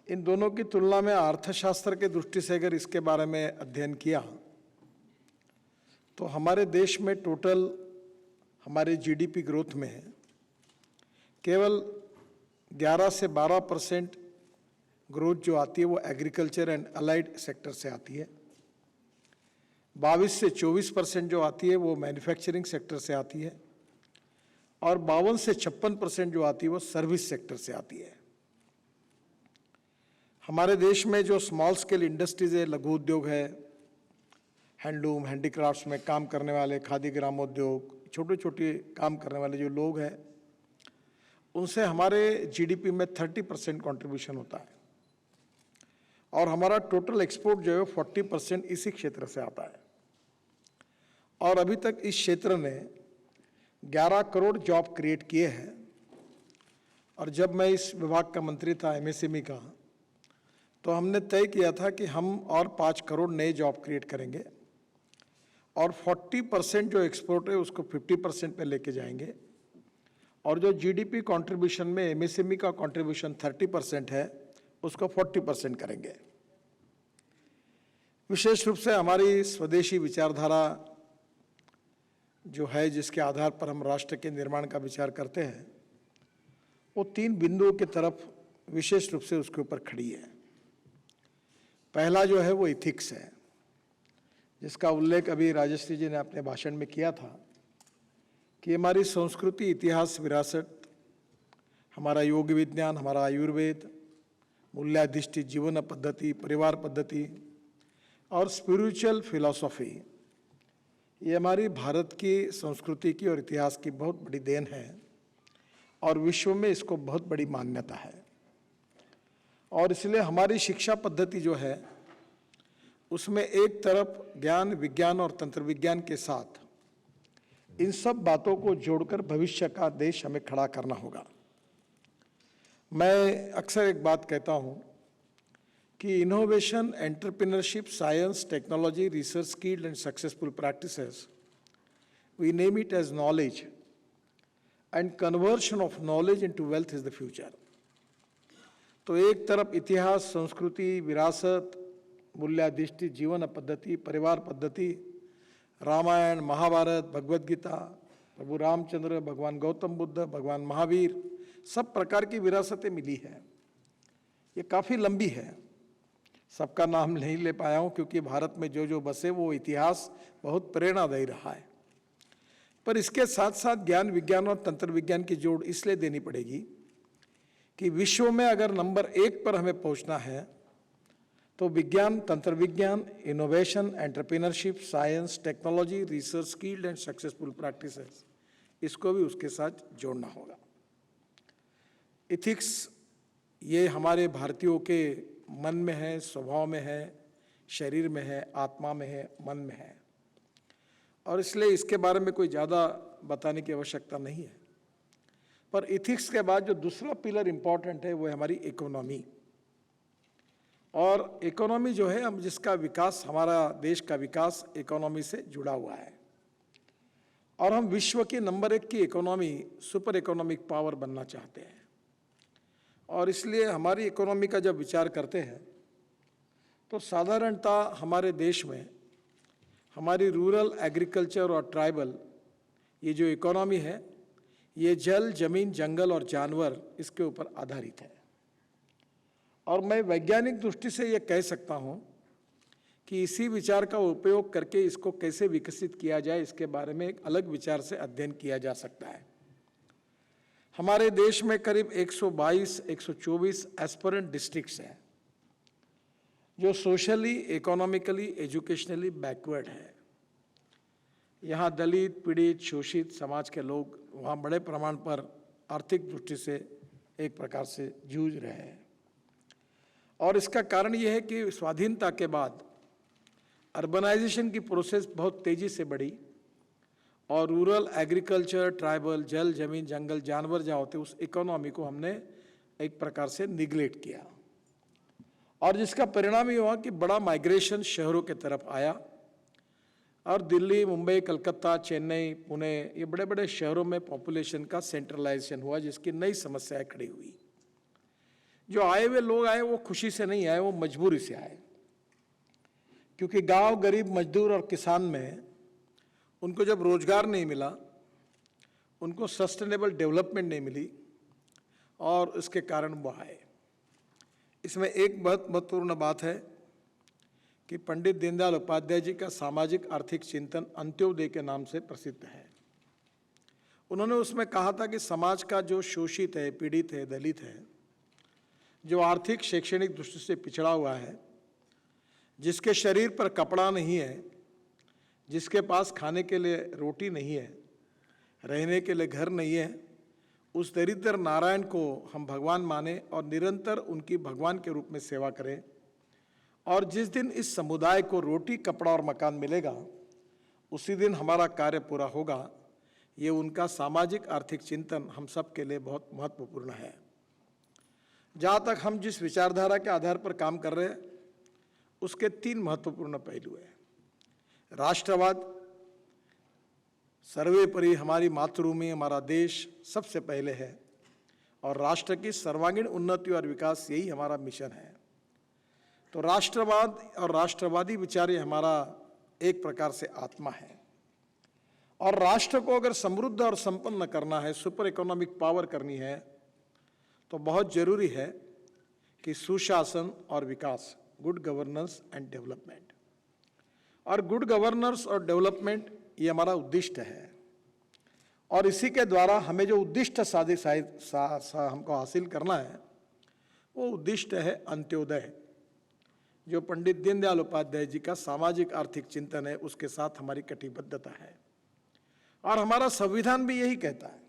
इन दोनों की तुलना में अर्थशास्त्र के दृष्टि से अगर इसके बारे में अध्ययन किया तो हमारे देश में टोटल हमारे जीडीपी ग्रोथ में केवल 11 से 12% ग्रोथ जो आती है वो एग्रीकल्चर एंड अलाइड सेक्टर से आती है। 22 से 24% जो आती है वो मैन्युफैक्चरिंग सेक्टर से आती है और 52 से 56% जो आती है वो सर्विस सेक्टर से आती है। हमारे देश में जो स्मॉल स्केल इंडस्ट्रीज है, लघु उद्योग है, हैंडलूम, हैंडीक्राफ्ट्स में काम करने वाले, खादी ग्रामोद्योग, छोटे छोटे काम करने वाले जो लोग हैं उनसे हमारे जीडीपी में 30% कंट्रीब्यूशन होता है और हमारा टोटल एक्सपोर्ट जो है 40% इसी क्षेत्र से आता है। और अभी तक इस क्षेत्र ने 11 करोड़ जॉब क्रिएट किए हैं। और जब मैं इस विभाग का मंत्री था एमएसएमई का, तो हमने तय किया था कि हम और 5 करोड़ नए जॉब क्रिएट करेंगे और 40% जो एक्सपोर्ट है उसको 50% पे लेके जाएंगे और जो जीडीपी कंट्रीब्यूशन में एमएसएमई का कंट्रीब्यूशन 30% है उसको 40% करेंगे। विशेष रूप से हमारी स्वदेशी विचारधारा जो है, जिसके आधार पर हम राष्ट्र के निर्माण का विचार करते हैं, वो 3 बिंदुओं की तरफ विशेष रूप से उसके ऊपर खड़ी है। पहला जो है वो इथिक्स है, जिसका उल्लेख अभी राजश्री जी ने अपने भाषण में किया था कि हमारी संस्कृति, इतिहास, विरासत, हमारा योग विज्ञान, हमारा आयुर्वेद, मूल्याधिष्ठित जीवन पद्धति, परिवार पद्धति और स्पिरिचुअल फिलॉसफी, ये हमारी भारत की संस्कृति की और इतिहास की बहुत बड़ी देन है और विश्व में इसको बहुत बड़ी मान्यता है। और इसलिए हमारी शिक्षा पद्धति जो है उसमें एक तरफ ज्ञान, विज्ञान और तंत्र विज्ञान के साथ इन सब बातों को जोड़कर भविष्य का देश हमें खड़ा करना होगा। मैं अक्सर एक बात कहता हूं कि innovation, entrepreneurship, science, technology, research, skilled and successful practices, we name it as knowledge, and conversion of knowledge into wealth is the future. तो एक तरफ इतिहास, संस्कृति, विरासत, मूल्याधिष्ठित जीवन पद्धति, परिवार पद्धति, रामायण, महाभारत, भगवद गीता, प्रभु रामचंद्र, भगवान गौतम बुद्ध, भगवान महावीर, सब प्रकार की विरासतें मिली है। ये काफ़ी लंबी है, सबका नाम नहीं ले पाया हूँ क्योंकि भारत में जो जो बसे वो इतिहास बहुत प्रेरणादायी रहा है। पर इसके साथ साथ ज्ञान विज्ञान और तंत्र विज्ञान की जोड़ इसलिए देनी पड़ेगी कि विश्व में अगर नंबर 1 पर हमें पहुंचना है तो विज्ञान, तंत्र विज्ञान, innovation, entrepreneurship, science, technology, research, skilled and successful practices, इसको भी उसके साथ जोड़ना होगा। इथिक्स ये हमारे भारतीयों के मन में है, स्वभाव में है, शरीर में है, आत्मा में है, मन में है, और इसलिए इसके बारे में कोई ज़्यादा बताने की आवश्यकता नहीं है। पर इथिक्स के बाद जो दूसरा पिलर इम्पॉर्टेंट है वो है हमारी इकोनॉमी। और इकोनॉमी जो है, हम जिसका विकास, हमारा देश का विकास इकोनॉमी से जुड़ा हुआ है, और हम विश्व की नंबर 1 की इकोनॉमी, सुपर इकोनॉमिक पावर बनना चाहते हैं। और इसलिए हमारी इकोनॉमी का जब विचार करते हैं तो साधारणतः हमारे देश में हमारी रूरल, एग्रीकल्चर और ट्राइबल ये जो इकोनॉमी है, ये जल, जमीन, जंगल और जानवर, इसके ऊपर आधारित है। और मैं वैज्ञानिक दृष्टि से ये कह सकता हूँ कि इसी विचार का उपयोग करके इसको कैसे विकसित किया जाए, इसके बारे में एक अलग विचार से अध्ययन किया जा सकता है। हमारे देश में करीब 122-124 एस्पिरेंट डिस्ट्रिक्ट्स हैं जो सोशली, इकोनॉमिकली, एजुकेशनली बैकवर्ड है। यहाँ दलित, पीड़ित, शोषित समाज के लोग वहाँ बड़े प्रमाण पर आर्थिक दृष्टि से एक प्रकार से जूझ रहे हैं। और इसका कारण ये है कि स्वाधीनता के बाद अर्बनाइजेशन की प्रोसेस बहुत तेज़ी से बढ़ी और रूरल, एग्रीकल्चर, ट्राइबल, जल, जमीन, जंगल, जानवर जहाँ होते, उस इकोनॉमी को हमने एक प्रकार से निगलेक्ट किया, और जिसका परिणाम ये हुआ कि बड़ा माइग्रेशन शहरों के तरफ आया, और दिल्ली, मुंबई, कलकत्ता, चेन्नई, पुणे, ये बड़े बड़े शहरों में पॉपुलेशन का सेंट्रलाइजेशन हुआ, जिसकी नई समस्याएं खड़ी हुई। जो आए हुए लोग आए वो खुशी से नहीं आए, वो मजबूरी से आए, क्योंकि गांव, गरीब, मजदूर और किसान में उनको जब रोजगार नहीं मिला, उनको सस्टेनेबल डेवलपमेंट नहीं मिली, और उसके कारण वो आए। इसमें एक बहुत महत्वपूर्ण बात है कि पंडित दीनदयाल उपाध्याय जी का सामाजिक आर्थिक चिंतन अंत्योदय के नाम से प्रसिद्ध है। उन्होंने उसमें कहा था कि समाज का जो शोषित है, पीड़ित है, दलित है, जो आर्थिक, शैक्षणिक दृष्टि से पिछड़ा हुआ है, जिसके शरीर पर कपड़ा नहीं है, जिसके पास खाने के लिए रोटी नहीं है, रहने के लिए घर नहीं है, उस दरिद्र नारायण को हम भगवान माने और निरंतर उनकी भगवान के रूप में सेवा करें। और जिस दिन इस समुदाय को रोटी, कपड़ा और मकान मिलेगा, उसी दिन हमारा कार्य पूरा होगा। ये उनका सामाजिक आर्थिक चिंतन हम सब के लिए बहुत महत्वपूर्ण है। जहाँ तक हम जिस विचारधारा के आधार पर काम कर रहे हैं, उसके 3 महत्वपूर्ण पहलू हैं। राष्ट्रवाद, सर्वोपरि हमारी मातृभूमि, हमारा देश सबसे पहले है, और राष्ट्र की सर्वांगीण उन्नति और विकास, यही हमारा मिशन है। तो राष्ट्रवाद और राष्ट्रवादी विचार ये हमारा एक प्रकार से आत्मा है। और राष्ट्र को अगर समृद्ध और संपन्न करना है, सुपर इकोनॉमिक पावर करनी है, तो बहुत जरूरी है कि सुशासन और विकास, गुड गवर्नेंस एंड डेवलपमेंट, और गुड गवर्नेंस और डेवलपमेंट ये हमारा उद्दिष्ट है। और इसी के द्वारा हमें जो उद्दिष्ट हमको हासिल करना है, वो उद्दिष्ट है अंत्योदय, जो पंडित दीनदयाल उपाध्याय जी का सामाजिक आर्थिक चिंतन है, उसके साथ हमारी कटिबद्धता है। और हमारा संविधान भी यही कहता है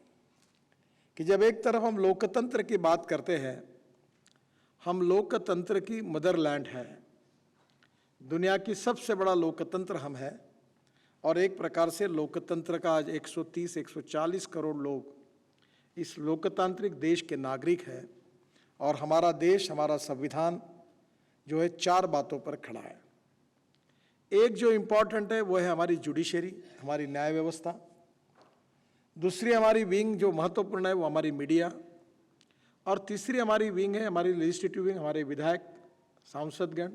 कि जब एक तरफ हम लोकतंत्र की बात करते हैं, हम लोकतंत्र की मदरलैंड है, दुनिया की सबसे बड़ा लोकतंत्र हम है, और एक प्रकार से लोकतंत्र का आज 130-140 करोड़ लोग इस लोकतांत्रिक देश के नागरिक हैं। और हमारा देश, हमारा संविधान जो है 4 बातों पर खड़ा है। एक जो इम्पोर्टेंट है वो है हमारी जुडिशरी, हमारी न्याय व्यवस्था। दूसरी हमारी विंग जो महत्वपूर्ण है वो हमारी मीडिया, और तीसरी हमारी विंग है हमारी लेजिस्लेटिव विंग, हमारे विधायक सांसदगण,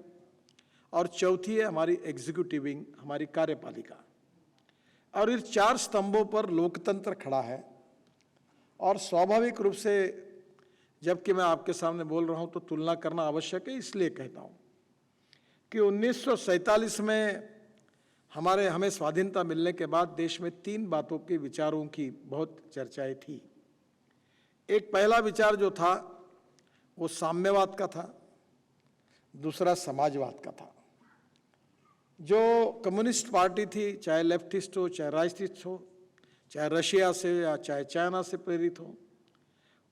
और चौथी है हमारी एग्जीक्यूटिव विंग, हमारी कार्यपालिका। और इन 4 स्तंभों पर लोकतंत्र खड़ा है। और स्वाभाविक रूप से जबकि मैं आपके सामने बोल रहा हूं तो तुलना करना आवश्यक है, इसलिए कहता हूं कि 1947 में हमें स्वाधीनता मिलने के बाद देश में 3 बातों के विचारों की बहुत चर्चाएं थी। एक पहला विचार जो था वो साम्यवाद का था, दूसरा समाजवाद का था। जो कम्युनिस्ट पार्टी थी, चाहे लेफ्टिस्ट हो, चाहे राइटिस्ट हो, चाहे रशिया से या चाहे चाइना से प्रेरित हो,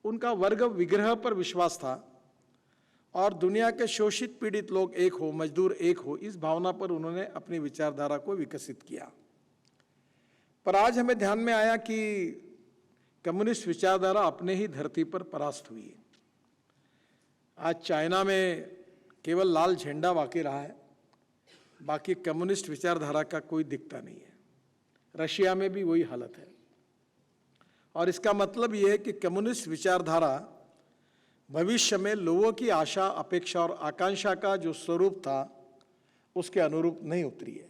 उनका वर्ग विग्रह पर विश्वास था और दुनिया के शोषित पीड़ित लोग एक हो, मजदूर एक हो, इस भावना पर उन्होंने अपनी विचारधारा को विकसित किया। पर आज हमें ध्यान में आया कि कम्युनिस्ट विचारधारा अपने ही धरती पर परास्त हुई है। आज चाइना में केवल लाल झंडा बाकी रहा है, बाकी कम्युनिस्ट विचारधारा का कोई दिखता नहीं है। रशिया में भी वही हालत है। और इसका मतलब यह है कि कम्युनिस्ट विचारधारा भविष्य में लोगों की आशा, अपेक्षा और आकांक्षा का जो स्वरूप था उसके अनुरूप नहीं उतरी है।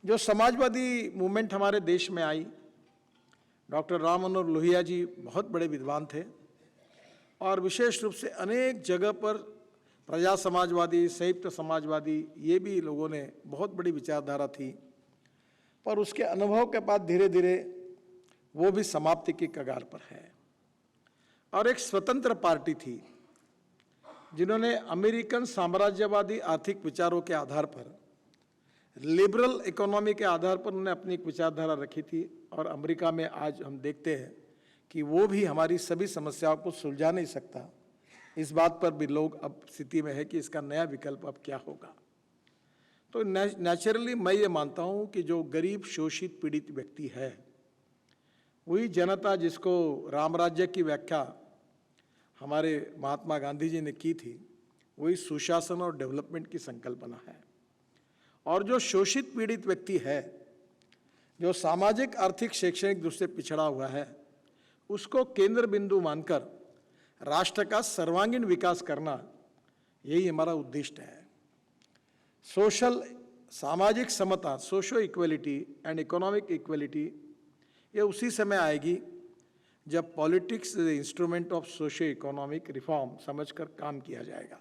जो समाजवादी मूवमेंट हमारे देश में आई, डॉक्टर राम मनोहर लोहिया जी बहुत बड़े विद्वान थे और विशेष रूप से अनेक जगह पर प्रजा समाजवादी, संयुक्त समाजवादी, ये भी लोगों ने बहुत बड़ी विचारधारा थी। पर उसके अनुभव के बाद धीरे धीरे वो भी समाप्ति की कगार पर है। और एक स्वतंत्र पार्टी थी जिन्होंने अमेरिकन साम्राज्यवादी आर्थिक विचारों के आधार पर, लिबरल इकोनॉमी के आधार पर उन्होंने अपनी एक विचारधारा रखी थी। और अमेरिका में आज हम देखते हैं कि वो भी हमारी सभी समस्याओं को सुलझा नहीं सकता। इस बात पर भी लोग अब स्थिति में है कि इसका नया विकल्प अब क्या होगा। तो नेचुरली मैं ये मानता हूँ कि जो गरीब, शोषित, पीड़ित व्यक्ति है, वही जनता जिसको राम राज्य की व्याख्या हमारे महात्मा गांधी जी ने की थी, वही सुशासन और डेवलपमेंट की संकल्पना है। और जो शोषित पीड़ित व्यक्ति है, जो सामाजिक, आर्थिक, शैक्षणिक रूप से पिछड़ा हुआ है, उसको केंद्र बिंदु मानकर राष्ट्र का सर्वांगीण विकास करना, यही हमारा उद्देश्य है। सोशल, सामाजिक समता, socio equality and economic equality, ये उसी समय आएगी जब politics is instrument of socio economic reform समझकर काम किया जाएगा।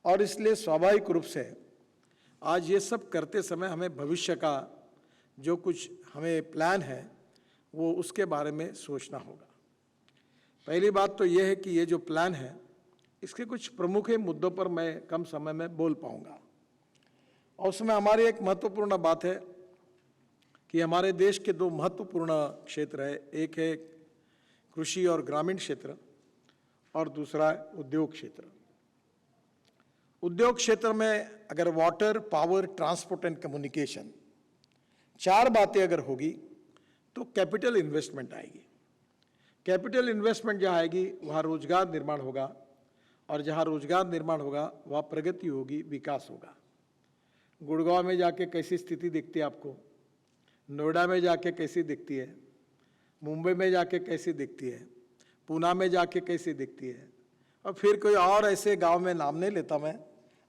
और इसलिए स्वाभाविक रूप से आज ये सब करते समय हमें भविष्य का जो कुछ हमें प्लान है वो उसके बारे में सोचना होगा। पहली बात तो ये है कि ये जो प्लान है इसके कुछ प्रमुख मुद्दों पर मैं कम समय में बोल पाऊंगा। और उसमें हमारी एक महत्वपूर्ण बात है कि हमारे देश के 2 महत्वपूर्ण क्षेत्र है, एक है कृषि और ग्रामीण क्षेत्र और दूसरा है उद्योग क्षेत्र। उद्योग क्षेत्र में अगर water, power, transport and communication, 4 बातें अगर होगी तो कैपिटल इन्वेस्टमेंट आएगी। कैपिटल इन्वेस्टमेंट जहाँ आएगी वहाँ रोजगार निर्माण होगा, और जहाँ रोजगार निर्माण होगा वहाँ प्रगति होगी, विकास होगा। गुड़गांव में जाके कैसी स्थिति दिखती है आपको, नोएडा में जाके कैसी दिखती है, मुंबई में जाके कैसी दिखती है, पूना में जाके कैसी दिखती है, और फिर कोई और ऐसे गांव में नाम नहीं लेता मैं,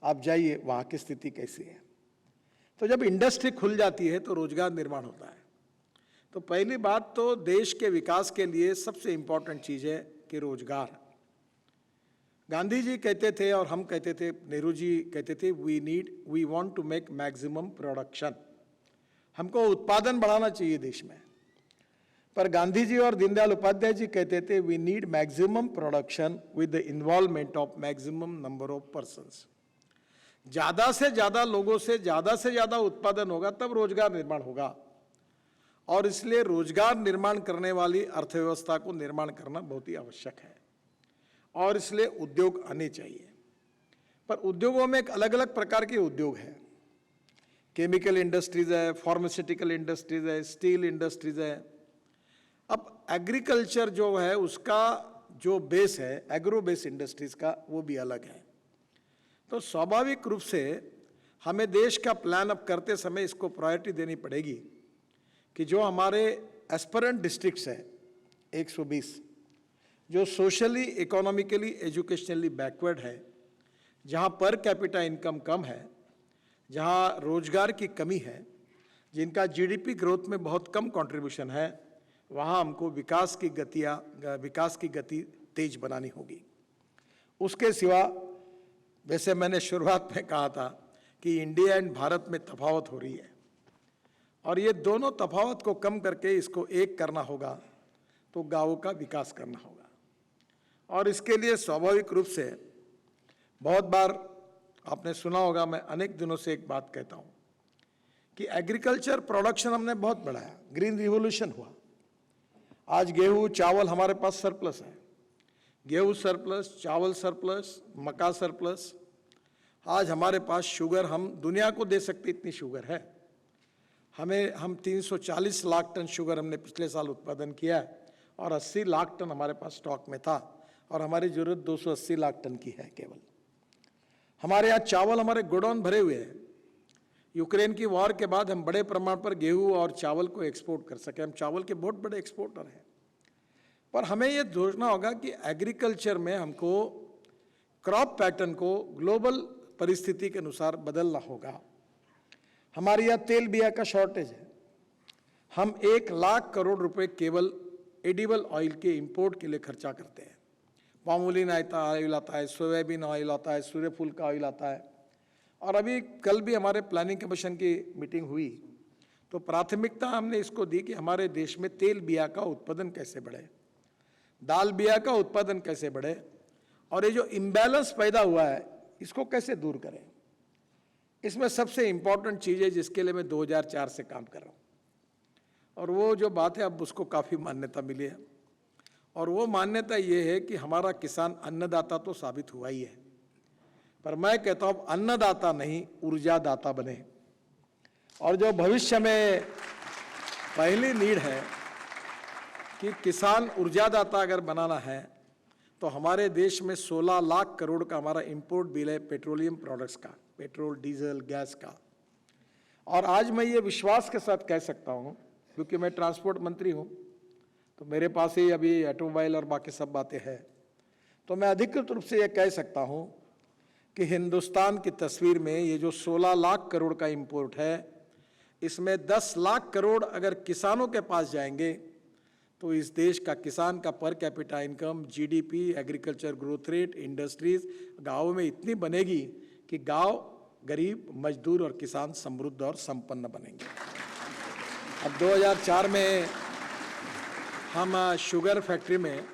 आप जाइए वहाँ की स्थिति कैसी है। तो जब इंडस्ट्री खुल जाती है तो रोजगार निर्माण होता है। तो पहली बात तो देश के विकास के लिए सबसे इम्पोर्टेंट चीज़ है कि रोजगार। गांधी जी कहते थे और हम कहते थे, नेहरू जी कहते थे, we want to make maximum production. हमको उत्पादन बढ़ाना चाहिए देश में। पर गांधी जी और दीनदयाल उपाध्याय जी कहते थे, we need maximum production with the involvement of maximum number of persons. ज़्यादा से ज़्यादा लोगों से ज़्यादा उत्पादन होगा तब रोजगार निर्माण होगा। और इसलिए रोजगार निर्माण करने वाली अर्थव्यवस्था को निर्माण करना बहुत ही आवश्यक है, और इसलिए उद्योग आने चाहिए। पर उद्योगों में एक अलग अलग प्रकार के उद्योग हैं। केमिकल इंडस्ट्रीज है, फार्मास्यूटिकल इंडस्ट्रीज है, स्टील इंडस्ट्रीज है। अब एग्रीकल्चर जो है उसका जो बेस है, एग्रो बेस इंडस्ट्रीज का, वो भी अलग है। तो स्वाभाविक रूप से हमें देश का प्लान अप करते समय इसको प्रायोरिटी देनी पड़ेगी कि जो हमारे एस्पिरेंट डिस्ट्रिक्ट्स हैं 120, जो सोशली, इकोनॉमिकली, एजुकेशनली बैकवर्ड है, जहाँ पर कैपिटा इनकम कम है, जहाँ रोजगार की कमी है, जिनका जीडीपी ग्रोथ में बहुत कम कंट्रीब्यूशन है, वहाँ हमको विकास की गति तेज बनानी होगी। उसके सिवा, वैसे मैंने शुरुआत में कहा था कि इंडिया एंड भारत में तफावत हो रही है और ये दोनों तफावत को कम करके इसको एक करना होगा, तो गांवों का विकास करना होगा। और इसके लिए स्वाभाविक रूप से बहुत बार आपने सुना होगा, मैं अनेक दिनों से एक बात कहता हूँ कि एग्रीकल्चर प्रोडक्शन हमने बहुत बढ़ाया, ग्रीन रिवॉल्यूशन हुआ। आज गेहूँ चावल हमारे पास सरप्लस है, गेहूँ सरप्लस, चावल सरप्लस, मक्का सरप्लस। आज हमारे पास शुगर, हम दुनिया को दे सकते इतनी शुगर है। हम 340 लाख टन शुगर हमने पिछले साल उत्पादन किया है और 80 लाख टन हमारे पास स्टॉक में था और हमारी ज़रूरत 280 लाख टन की है केवल। हमारे यहाँ चावल, हमारे गोडाउन भरे हुए हैं। यूक्रेन की वॉर के बाद हम बड़े प्रमाण पर गेहूँ और चावल को एक्सपोर्ट कर सके। हम चावल के बहुत बड़े एक्सपोर्टर हैं। पर हमें ये सोचना होगा कि एग्रीकल्चर में हमको क्रॉप पैटर्न को ग्लोबल परिस्थिति के अनुसार बदलना होगा। हमारे यहाँ तेल बिया का शॉर्टेज है। हम 1 लाख करोड़ रुपए केवल एडिबल ऑयल के इंपोर्ट के लिए खर्चा करते हैं। पामोलिन ऑयल आता है, सोयाबीन ऑयल आता है, सूर्यफूल का ऑयल आता है। और अभी कल भी हमारे प्लानिंग कमीशन की मीटिंग हुई तो प्राथमिकता हमने इसको दी कि हमारे देश में तेल बिया का उत्पादन कैसे बढ़े, दाल बिया का उत्पादन कैसे बढ़े और ये जो इम्बैलेंस पैदा हुआ है इसको कैसे दूर करें। इसमें सबसे इम्पॉर्टेंट चीज़ है जिसके लिए मैं 2004 से काम कर रहा हूँ और वो जो बात है अब उसको काफ़ी मान्यता मिली है और वो मान्यता ये है कि हमारा किसान अन्नदाता तो साबित हुआ ही है, पर मैं कहता हूँ अन्नदाता नहीं, ऊर्जादाता बने। और जो भविष्य में पहली नीड है कि किसान ऊर्जादाता अगर बनाना है तो हमारे देश में 16 लाख करोड़ का हमारा इंपोर्ट बिल है पेट्रोलियम प्रोडक्ट्स का, पेट्रोल, डीजल, गैस का। और आज मैं ये विश्वास के साथ कह सकता हूँ, क्योंकि मैं ट्रांसपोर्ट मंत्री हूँ तो मेरे पास ही अभी ऑटोमोबाइल और बाकी सब बातें हैं, तो मैं अधिकृत रूप से ये कह सकता हूँ कि हिंदुस्तान की तस्वीर में ये जो 16 लाख करोड़ का इंपोर्ट है, इसमें 10 लाख करोड़ अगर किसानों के पास जाएंगे तो इस देश का किसान का per capita income, GDP, agriculture growth rate, industries गाँव में इतनी बनेगी कि गांव गरीब, मजदूर और किसान समृद्ध और संपन्न बनेंगे। अब 2004 में हम शुगर फैक्ट्री में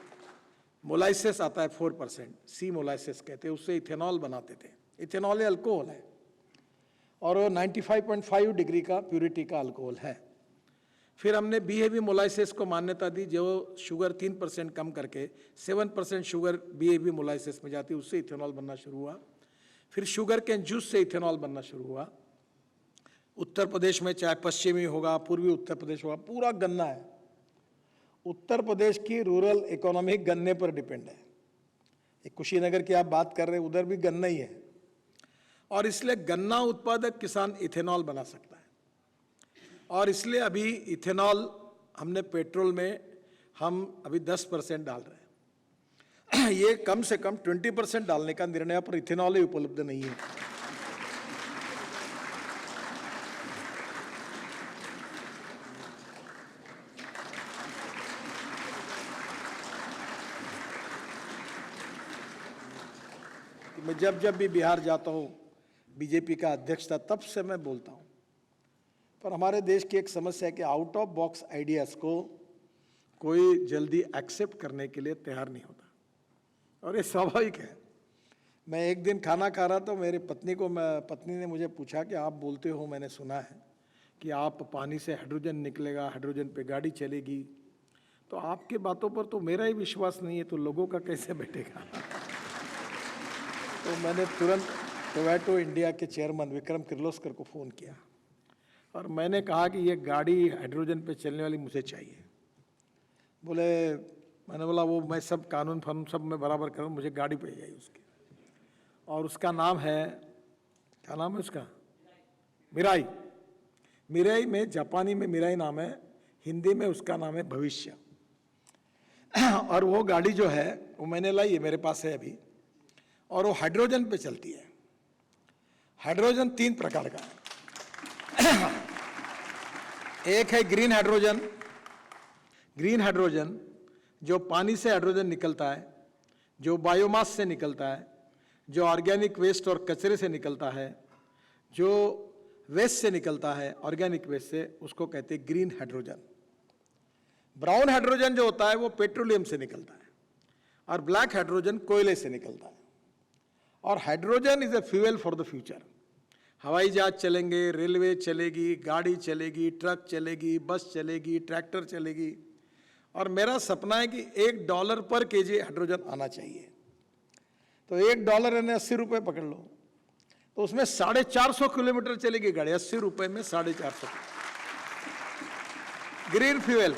मोलाइसेस आता है 4%, सी मोलाइसेस कहते हैं, उससे इथेनॉल बनाते थे। इथेनॉल अल्कोहल है और वो 95.5 डिग्री का प्यूरिटी का अल्कोहल है। फिर हमने BAB मोलाइसेस को मान्यता दी, जो शुगर 3% कम करके 7% शुगर BAB मोलाइसेस में जाती, उससे इथेनॉल बनना शुरू हुआ। फिर शुगर कैन जूस से इथेनॉल बनना शुरू हुआ। उत्तर प्रदेश में चाहे पश्चिमी होगा, पूर्वी उत्तर प्रदेश होगा, पूरा गन्ना है। उत्तर प्रदेश की रूरल इकोनॉमी गन्ने पर डिपेंड है। एक कुशीनगर की आप बात कर रहे हैं, उधर भी गन्ना ही है और इसलिए गन्ना उत्पादक किसान इथेनॉल बना सकता है। और इसलिए अभी इथेनॉल हमने पेट्रोल में हम अभी 10% डाल रहे हैं। ये कम से कम 20% डालने का निर्णय, पर इथेनॉल ही उपलब्ध नहीं है। मैं जब भी बिहार जाता हूँ, बीजेपी का अध्यक्ष था, तब से मैं बोलता हूँ, पर हमारे देश की एक समस्या है कि आउट ऑफ बॉक्स आइडियाज़ को कोई जल्दी एक्सेप्ट करने के लिए तैयार नहीं होता और ये स्वाभाविक है। मैं एक दिन खाना खा रहा था, मेरी पत्नी ने मुझे पूछा कि आप बोलते हो, मैंने सुना है कि आप पानी से हाइड्रोजन निकलेगा, हाइड्रोजन पे गाड़ी चलेगी, तो आपकी बातों पर तो मेरा ही विश्वास नहीं है, तो लोगों का कैसे बैठेगा। तो मैंने तुरंत टोयोटा इंडिया के चेयरमैन विक्रम किर्लोस्कर को फ़ोन किया और मैंने कहा कि ये गाड़ी हाइड्रोजन पे चलने वाली मुझे चाहिए। मैंने बोला वो मैं सब कानून फानून सब मैं बराबर करूँ, मुझे गाड़ी पे चाहिए उसकी। और उसका नाम है, क्या नाम है उसका, मिराई। मिराई में, जापानी में मिराई नाम है, हिंदी में उसका नाम है भविष्य। और वो गाड़ी जो है वो मैंने लाई है, मेरे पास है अभी, और वो हाइड्रोजन पे चलती है। हाइड्रोजन 3 प्रकार का है। एक है ग्रीन हाइड्रोजन। ग्रीन हाइड्रोजन जो पानी से हाइड्रोजन निकलता है, जो बायोमास से निकलता है, जो ऑर्गेनिक वेस्ट और कचरे से निकलता है, जो वेस्ट से निकलता है, ऑर्गेनिक वेस्ट से, उसको कहते हैं ग्रीन हाइड्रोजन। ब्राउन हाइड्रोजन जो होता है वो पेट्रोलियम से निकलता है, और ब्लैक हाइड्रोजन कोयले से निकलता है। और hydrogen is a fuel for the future. हवाई जहाज चलेंगे, रेलवे चलेगी, गाड़ी चलेगी, ट्रक चलेगी, बस चलेगी, ट्रैक्टर चलेगी। और मेरा सपना है कि $1 पर केजी हाइड्रोजन आना चाहिए। तो $1 यानी 80 रुपये पकड़ लो, तो उसमें 450 किलोमीटर चलेगी गाड़ी। 80 रुपये में 450 ग्रीन फ्यूल।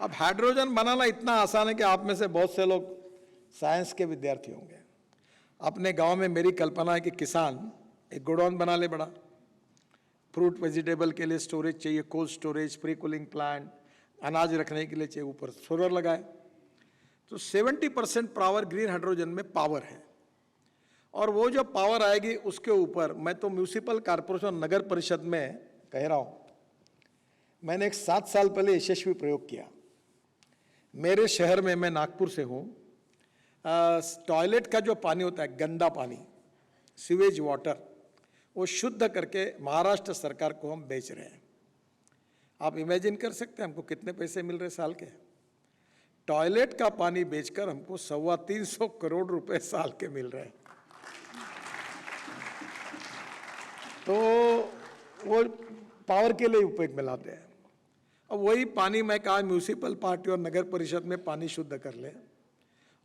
अब हाइड्रोजन बनाना इतना आसान है कि आप में से बहुत से लोग साइंस के विद्यार्थी होंगे। अपने गांव में मेरी कल्पना है कि किसान एक गोडाउन बना ले बड़ा, फ्रूट वेजिटेबल के लिए स्टोरेज चाहिए, cold storage, pre cooling plant, अनाज रखने के लिए चाहिए, ऊपर सोलर लगाए। तो 70% पावर ग्रीन हाइड्रोजन में पावर है। और वो जो पावर आएगी उसके ऊपर, मैं तो म्यूनिसिपल कॉर्पोरेशन नगर परिषद में कह रहा हूँ, मैंने एक 7 साल पहले यशस्वी प्रयोग किया। मेरे शहर में, मैं नागपुर से हूँ, टॉयलेट का जो पानी होता है, गंदा पानी, सीवेज वाटर, वो शुद्ध करके महाराष्ट्र सरकार को हम बेच रहे हैं। आप इमेजिन कर सकते हैं हमको कितने पैसे मिल रहे साल के? टॉयलेट का पानी बेचकर हमको 325 करोड़ रुपए साल के मिल रहे हैं। तो वो पावर के लिए उपयोग में लाते हैं। अब वही पानी मैं कहा म्यूनिसिपल पार्टी और नगर परिषद में पानी शुद्ध कर ले,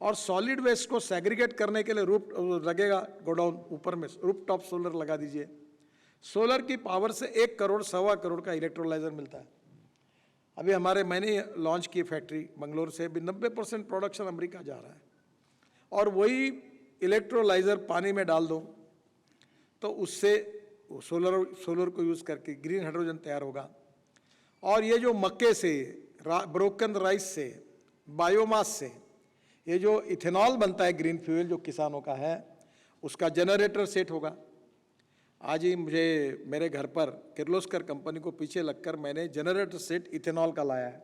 और सॉलिड वेस्ट को सेग्रीगेट करने के लिए रूफ लगेगा, गोडाउन ऊपर में रूफ टॉप सोलर लगा दीजिए। सोलर की पावर से 1 करोड़ 1.25 करोड़ का इलेक्ट्रोलाइजर मिलता है। अभी मैंने लॉन्च की फैक्ट्री बंगलोर से, भी 90% प्रोडक्शन अमेरिका जा रहा है। और वही इलेक्ट्रोलाइजर पानी में डाल दो तो उससे सोलर को यूज़ करके ग्रीन हाइड्रोजन तैयार होगा। और ये जो मक्के से, ब्रोकन राइस से, बायोमास से ये जो इथेनॉल बनता है ग्रीन फ्यूल जो किसानों का है, उसका जनरेटर सेट होगा। आज ही मुझे मेरे घर पर किर्लोस्कर कंपनी को पीछे लगकर मैंने जनरेटर सेट इथेनॉल का लाया है।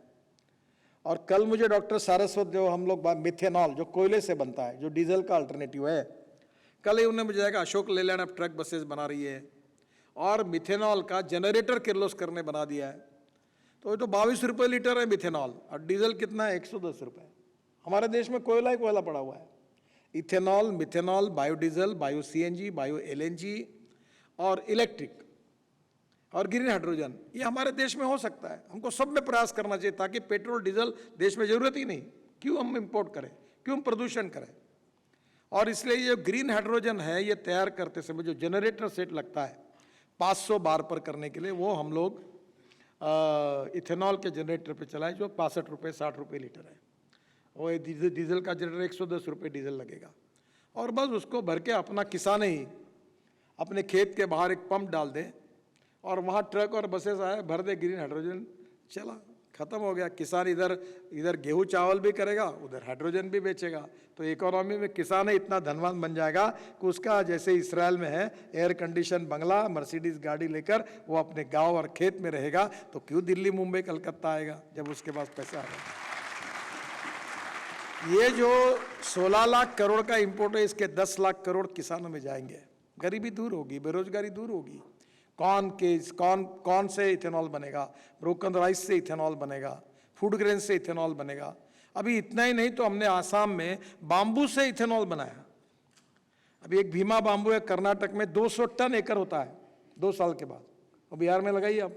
और कल मुझे डॉक्टर सारस्वत, जो हम लोग मिथेनॉल जो कोयले से बनता है, जो डीजल का अल्टरनेटिव है, कल ही उन्होंने मुझे जाएगा अशोक लेलैंड अब ट्रक बसेस बना रही है, और मिथेनॉल का जनरेटर किर्लोस्कर ने बना दिया है। तो ये तो 22 रुपये लीटर है मिथेनॉल, और डीजल कितना है? 110 रुपये। हमारे देश में कोयला ही कोयला पड़ा हुआ है। Ethanol, methanol, biodiesel, bio CNG, bio LNG और इलेक्ट्रिक और ग्रीन हाइड्रोजन, ये हमारे देश में हो सकता है। हमको सब में प्रयास करना चाहिए ताकि पेट्रोल डीजल देश में जरूरत ही नहीं, क्यों हम इंपोर्ट करें, क्यों हम प्रदूषण करें। और इसलिए ये ग्रीन हाइड्रोजन है, ये तैयार करते समय जो जनरेटर सेट लगता है 500 बार पर करने के लिए, वो हम लोग इथेनॉल के जनरेटर पे चलाए जो 65 रुपये 60 रुपये लीटर है। वो डीजल का जनरेटर 110 रुपये डीजल लगेगा। और बस उसको भर के अपना किसान ही अपने खेत के बाहर एक पंप डाल दे, और वहाँ ट्रक और बसेस आए, भर दे ग्रीन हाइड्रोजन, चला, खत्म हो गया। किसान इधर गेहूँ चावल भी करेगा, उधर हाइड्रोजन भी बेचेगा। तो इकोनॉमी में किसान ही इतना धनवान बन जाएगा कि उसका, जैसे इसराइल में है, एयर कंडीशन बंगला, मर्सिडीज गाड़ी लेकर वो अपने गांव और खेत में रहेगा। तो क्यों दिल्ली, मुंबई, कलकत्ता आएगा जब उसके पास पैसा आएगा। ये जो 16 लाख करोड़ का इंपोर्ट है, इसके 10 लाख करोड़ किसानों में जाएंगे। गरीबी दूर होगी, बेरोजगारी दूर होगी। कौन से इथेनॉल बनेगा? ब्रोकन राइस से इथेनॉल बनेगा, फूड ग्रेन से इथेनॉल बनेगा। अभी इतना ही नहीं तो हमने आसाम में बाम्बू से इथेनॉल बनाया। अभी एक भीमा बाम्बू है कर्नाटक में, 200 टन एकड़ होता है 2 साल के बाद। और बिहार में लगाइए आप,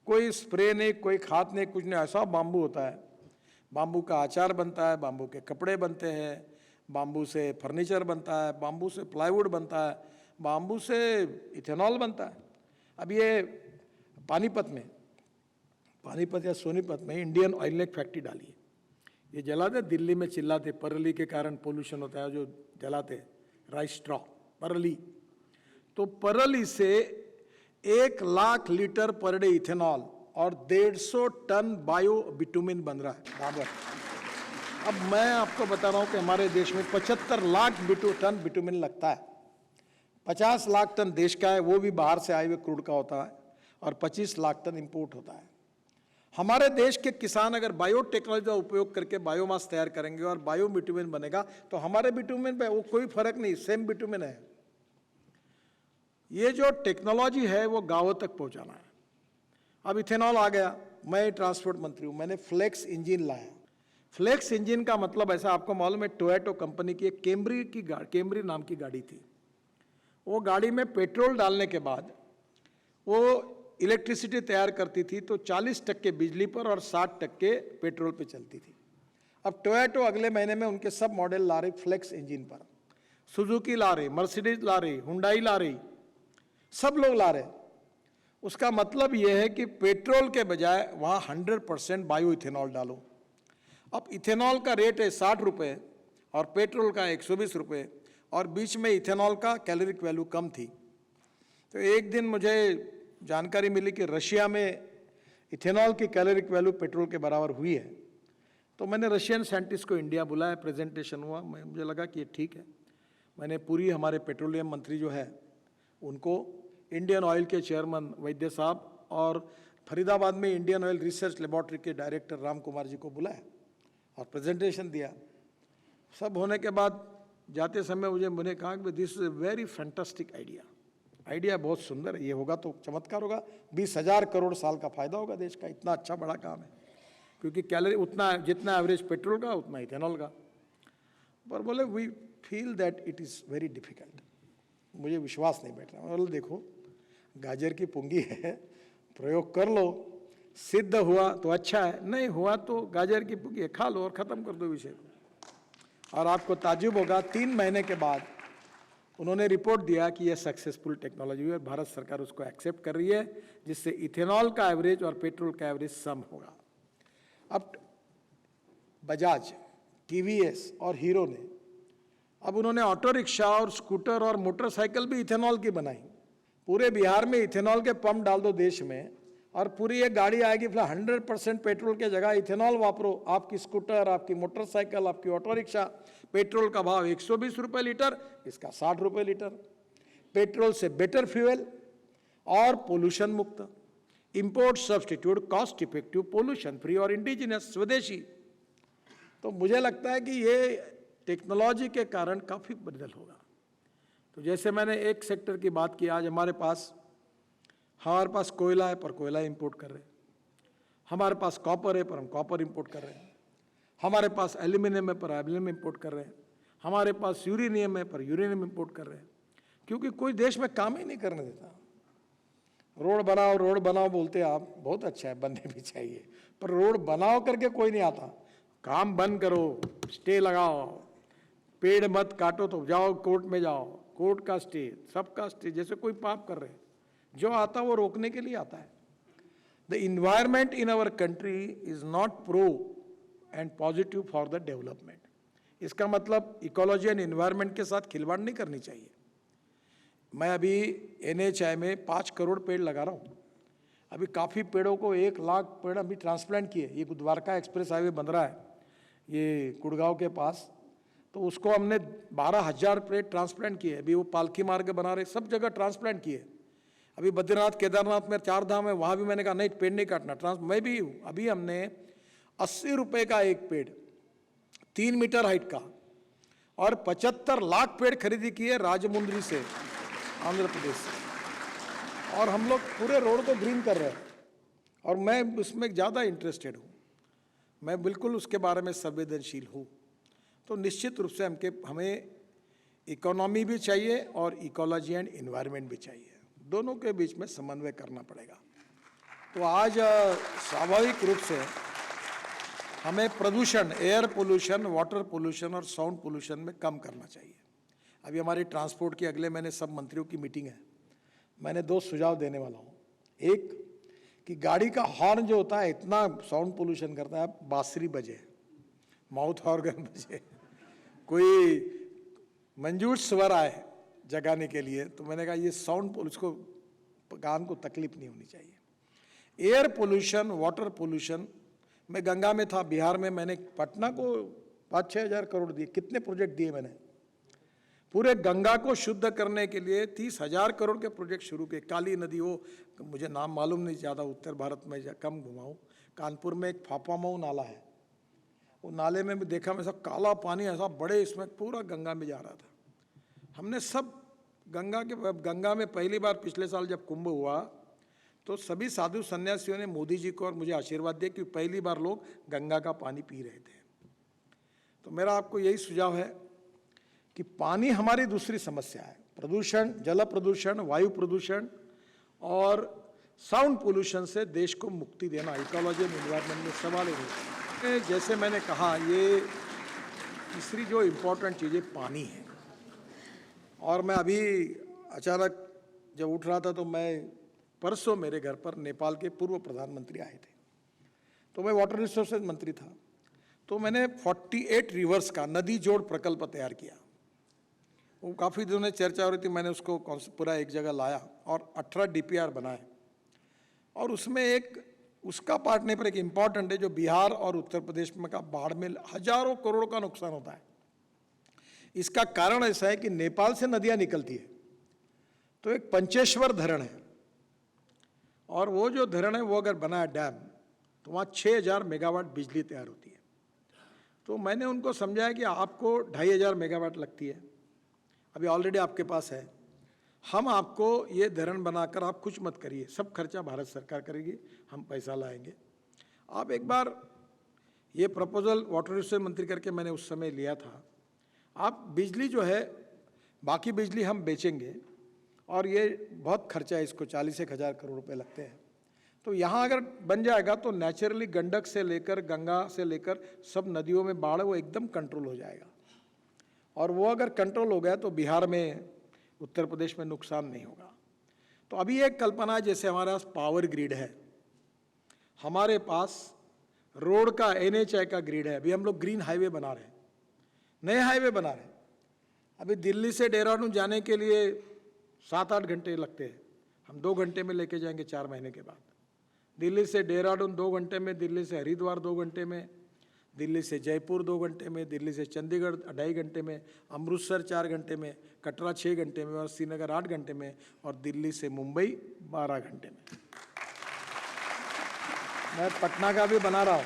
कोई स्प्रे नहीं, कोई खाद नहीं, कुछ नहीं, ऐसा बाम्बू होता है। बाम्बू का अचार बनता है, बाम्बू के कपड़े बनते हैं, बाम्बू से फर्नीचर बनता है, बाम्बू से प्लाईवुड बनता है, बाम्बू से इथेनॉल बनता है। अब ये पानीपत या सोनीपत में इंडियन ऑयल ने फैक्ट्री डाली है। ये जलाते, दिल्ली में चिल्लाते, परेली के कारण पोल्यूशन होता है, जो जलाते ड्राई स्ट्रॉ, परली। तो परली से 1 lakh litre per day ethanol और 150 टन बायो बिटुमिन बन रहा है डाबर। अब मैं आपको बता रहा हूं कि हमारे देश में 75 लाख टन बिटुमिन लगता है। 50 लाख टन देश का है, वो भी बाहर से आए हुए क्रूड का होता है, और 25 लाख टन इंपोर्ट होता है। हमारे देश के किसान अगर बायोटेक्नोलॉजी का उपयोग करके बायोमास तैयार करेंगे और बायो बिटुमिन बनेगा, तो हमारे बिटुमिन पे वो कोई फर्क नहीं, सेम बिटुमिन है। ये जो टेक्नोलॉजी है वो गांवों तक पहुंचाना है। अब इथेनॉल आ गया, मैं ट्रांसपोर्ट मंत्री हूं, मैंने फ्लेक्स इंजन लाया। फ्लेक्स इंजन का मतलब ऐसा, आपको मालूम है, टोयोटो कंपनी की एक कैमरी नाम की गाड़ी थी। वो गाड़ी में पेट्रोल डालने के बाद वो इलेक्ट्रिसिटी तैयार करती थी, तो 40% बिजली पर और 60% पेट्रोल पे चलती थी। अब टोयोटो अगले महीने में उनके सब मॉडल ला रही फ्लेक्स इंजन पर, सुजुकी ला रही, मर्सिडीज ला रही, हुंडई ला रही, सब लोग ला रहे। उसका मतलब यह है कि पेट्रोल के बजाय वहाँ 100% बायो इथेनॉल डालो। अब इथेनॉल का रेट है 60 रुपये और पेट्रोल का 120 रुपये, और बीच में इथेनॉल का कैलोरिक वैल्यू कम थी। तो एक दिन मुझे जानकारी मिली कि रशिया में इथेनॉल की कैलोरिक वैल्यू पेट्रोल के बराबर हुई है। तो मैंने रशियन साइंटिस्ट को इंडिया बुलाया, प्रेजेंटेशन हुआ, मुझे लगा कि ये ठीक है। मैंने पूरी हमारे पेट्रोलियम मंत्री जो है उनको, इंडियन ऑयल के चेयरमैन वैद्य साहब और फरीदाबाद में इंडियन ऑयल रिसर्च लेबॉर्ट्री के डायरेक्टर राम कुमार जी को बुलाया और प्रेजेंटेशन दिया। सब होने के बाद जाते समय मुझे कहा कि this is a very fantastic idea बहुत सुंदर है, ये होगा तो चमत्कार होगा, 20,000 करोड़ साल का फायदा होगा देश का, इतना अच्छा बड़ा काम है। क्योंकि कैलोरी उतना, जितना एवरेज पेट्रोल का उतना इथेनॉल का। पर बोले we feel that it is very difficult. मुझे विश्वास नहीं बैठ रहा। बोले देखो, गाजर की पुंगी है, प्रयोग कर लो, सिद्ध हुआ तो अच्छा है, नहीं हुआ तो गाजर की पुंगी खा लो और ख़त्म कर दो विषय को। और आपको ताज्जुब होगा, 3 महीने के बाद उन्होंने रिपोर्ट दिया कि यह सक्सेसफुल टेक्नोलॉजी है, भारत सरकार उसको एक्सेप्ट कर रही है, जिससे इथेनॉल का एवरेज और पेट्रोल का एवरेज सम होगा। अब बजाज, टीवीएस और हीरो ने, अब उन्होंने ऑटो रिक्शा और स्कूटर और मोटरसाइकिल भी इथेनॉल की बनाई। पूरे बिहार में इथेनॉल के पंप डाल दो देश में, और पूरी एक गाड़ी आएगी, फिर 100% पेट्रोल के जगह इथेनॉल वापरो। आपकी स्कूटर, आपकी मोटरसाइकिल, आपकी ऑटो रिक्शा, पेट्रोल का भाव 120 रुपये लीटर, इसका 60 रुपये लीटर। पेट्रोल से बेटर फ्यूल और पोल्यूशन मुक्त, import substitute, cost effective, pollution free और इंडिजिनस, स्वदेशी। तो मुझे लगता है कि ये टेक्नोलॉजी के कारण काफ़ी बदल होगा। तो जैसे मैंने एक सेक्टर की बात की, आज हमारे पास कोयला है पर कोयला इंपोर्ट कर रहे हैं, हमारे पास कॉपर है पर हम कॉपर इंपोर्ट कर रहे हैं, हमारे पास एल्यूमिनियम है पर एल्यूमिनियम इंपोर्ट कर रहे हैं, हमारे पास यूरेनियम है पर यूरेनियम इंपोर्ट कर रहे हैं। क्योंकि कोई देश में काम ही नहीं करने देता। रोड बनाओ बोलते आप, बहुत अच्छा है, बनने भी चाहिए, पर रोड बनाओ करके कोई नहीं आता। काम बंद करो, स्टे लगाओ, पेड़ मत काटो तो जाओ कोर्ट में जाओ, कोर्ट का स्टे, सबका स्टे, जैसे कोई पाप कर रहे हैं। जो आता वो रोकने के लिए आता है। The environment in our country is not pro and positive for the development. इसका मतलब इकोलॉजी एंड इन्वायरमेंट के साथ खिलवाड़ नहीं करनी चाहिए। मैं अभी NHI में 5 करोड़ पेड़ लगा रहा हूँ। अभी काफ़ी पेड़ों को 1 लाख पेड़ अभी ट्रांसप्लांट किए। ये द्वारका एक्सप्रेस हाईवे बन रहा है ये गुड़गांव के पास, तो उसको हमने 12,000 पेड़ ट्रांसप्लांट किए। अभी वो पालकी मार्ग बना रहे, सब जगह ट्रांसप्लांट किए। अभी बद्रीनाथ, केदारनाथ में 4 धाम है, वहाँ भी मैंने कहा नहीं, पेड़ नहीं काटना, मैं भी हूँ। अभी हमने 80 रुपये का एक पेड़, 3 मीटर हाइट का, और 75 लाख पेड़ खरीदी किए राजमुंद्री से, आंध्र प्रदेश से। और हम लोग पूरे रोड को ग्रीन कर रहे हैं, और मैं उसमें ज़्यादा इंटरेस्टेड हूँ। मैं बिल्कुल उसके बारे में संवेदनशील हूँ। तो निश्चित रूप से हमें इकोनॉमी भी चाहिए और इकोलॉजी एंड इन्वायरमेंट भी चाहिए, दोनों के बीच में समन्वय करना पड़ेगा। तो आज स्वाभाविक रूप से हमें प्रदूषण, एयर पोल्यूशन, वाटर पोल्यूशन और साउंड पोल्यूशन में कम करना चाहिए। अभी हमारी ट्रांसपोर्ट की अगले महीने सब मंत्रियों की मीटिंग है। मैंने 2 सुझाव देने वाला हूँ। एक कि गाड़ी का हॉर्न जो होता है इतना साउंड पोल्यूशन करता है, बांसुरी बजे, माउथ ऑर्गन बजे, कोई मंजूर स्वर आए जगाने के लिए, तो मैंने कहा ये साउंड, उसको कान को तकलीफ नहीं होनी चाहिए। एयर पोल्यूशन, वाटर पोल्यूशन, मैं गंगा में था बिहार में, मैंने पटना को 5-6 हज़ार करोड़ दिए। कितने प्रोजेक्ट दिए मैंने पूरे गंगा को शुद्ध करने के लिए? 30,000 करोड़ के प्रोजेक्ट शुरू किए। काली नदी, वो मुझे नाम मालूम नहीं, ज़्यादा उत्तर भारत में कम घुमाऊँ। कानपुर में एक फाफामऊ नाला है, वो नाले में भी देखा मैं, सब काला पानी ऐसा बड़े, इसमें पूरा गंगा में जा रहा था। हमने सब गंगा में पहली बार पिछले साल जब कुंभ हुआ तो सभी साधु सन्यासियों ने मोदी जी को और मुझे आशीर्वाद दिया कि पहली बार लोग गंगा का पानी पी रहे थे। तो मेरा आपको यही सुझाव है कि पानी हमारी दूसरी समस्या है। प्रदूषण, जल प्रदूषण, वायु प्रदूषण और साउंड पोल्यूशन से देश को मुक्ति देना, इकोलॉजी एंड एनवायरनमेंट में सवाल ही नहीं। जैसे मैंने कहा, ये तीसरी जो इम्पोर्टेंट चीज़ है पानी है। और मैं अभी अचानक जब उठ रहा था तो मैं परसों मेरे घर पर नेपाल के पूर्व प्रधानमंत्री आए थे, तो मैं वाटर रिसोर्सेज मंत्री था। तो मैंने 48 रिवर्स का नदी जोड़ प्रकल्प तैयार किया। वो काफ़ी दिनों में चर्चा हो रही थी, मैंने उसको पूरा एक जगह लाया और 18 DPR बनाए। और उसमें एक उसका पार्ट नहीं, पर एक इम्पॉर्टेंट है जो बिहार और उत्तर प्रदेश में का बाढ़ में हजारों करोड़ का नुकसान होता है। इसका कारण ऐसा है कि नेपाल से नदियां निकलती है, तो एक पंचेश्वर धरण है, और वो जो धरण है वो अगर बना है डैम, तो वहाँ 6000 मेगावाट बिजली तैयार होती है। तो मैंने उनको समझाया कि आपको 2500 मेगावाट लगती है, अभी ऑलरेडी आपके पास है, हम आपको ये धरण बनाकर, आप कुछ मत करिए, सब खर्चा भारत सरकार करेगी, हम पैसा लाएंगे। आप एक बार ये प्रपोजल वाटर रिसोर्स मंत्री करके मैंने उस समय लिया था। आप बिजली जो है, बाकी बिजली हम बेचेंगे, और ये बहुत खर्चा है, इसको 40-1 हज़ार करोड़ रुपए लगते हैं। तो यहाँ अगर बन जाएगा तो नेचुरली गंडक से लेकर, गंगा से लेकर सब नदियों में बाढ़ वो एकदम कंट्रोल हो जाएगा। और वो अगर कंट्रोल हो गया तो बिहार में, उत्तर प्रदेश में नुकसान नहीं होगा। तो अभी एक कल्पना है, जैसे हमारे पास पावर ग्रिड है, हमारे पास रोड का NHAI का ग्रिड है। अभी हम लोग ग्रीन हाईवे बना रहे हैं, नए हाईवे बना रहे हैं। अभी दिल्ली से देहरादून जाने के लिए 7-8 घंटे लगते हैं, हम 2 घंटे में लेके जाएंगे 4 महीने के बाद। दिल्ली से देहरादून 2 घंटे में, दिल्ली से हरिद्वार 2 घंटे में, दिल्ली से जयपुर 2 घंटे में, दिल्ली से चंडीगढ़ 2.5 घंटे में, अमृतसर 4 घंटे में, कटरा 6 घंटे में, और श्रीनगर 8 घंटे में, और दिल्ली से मुंबई 12 घंटे में। मैं पटना का भी बना रहा हूँ,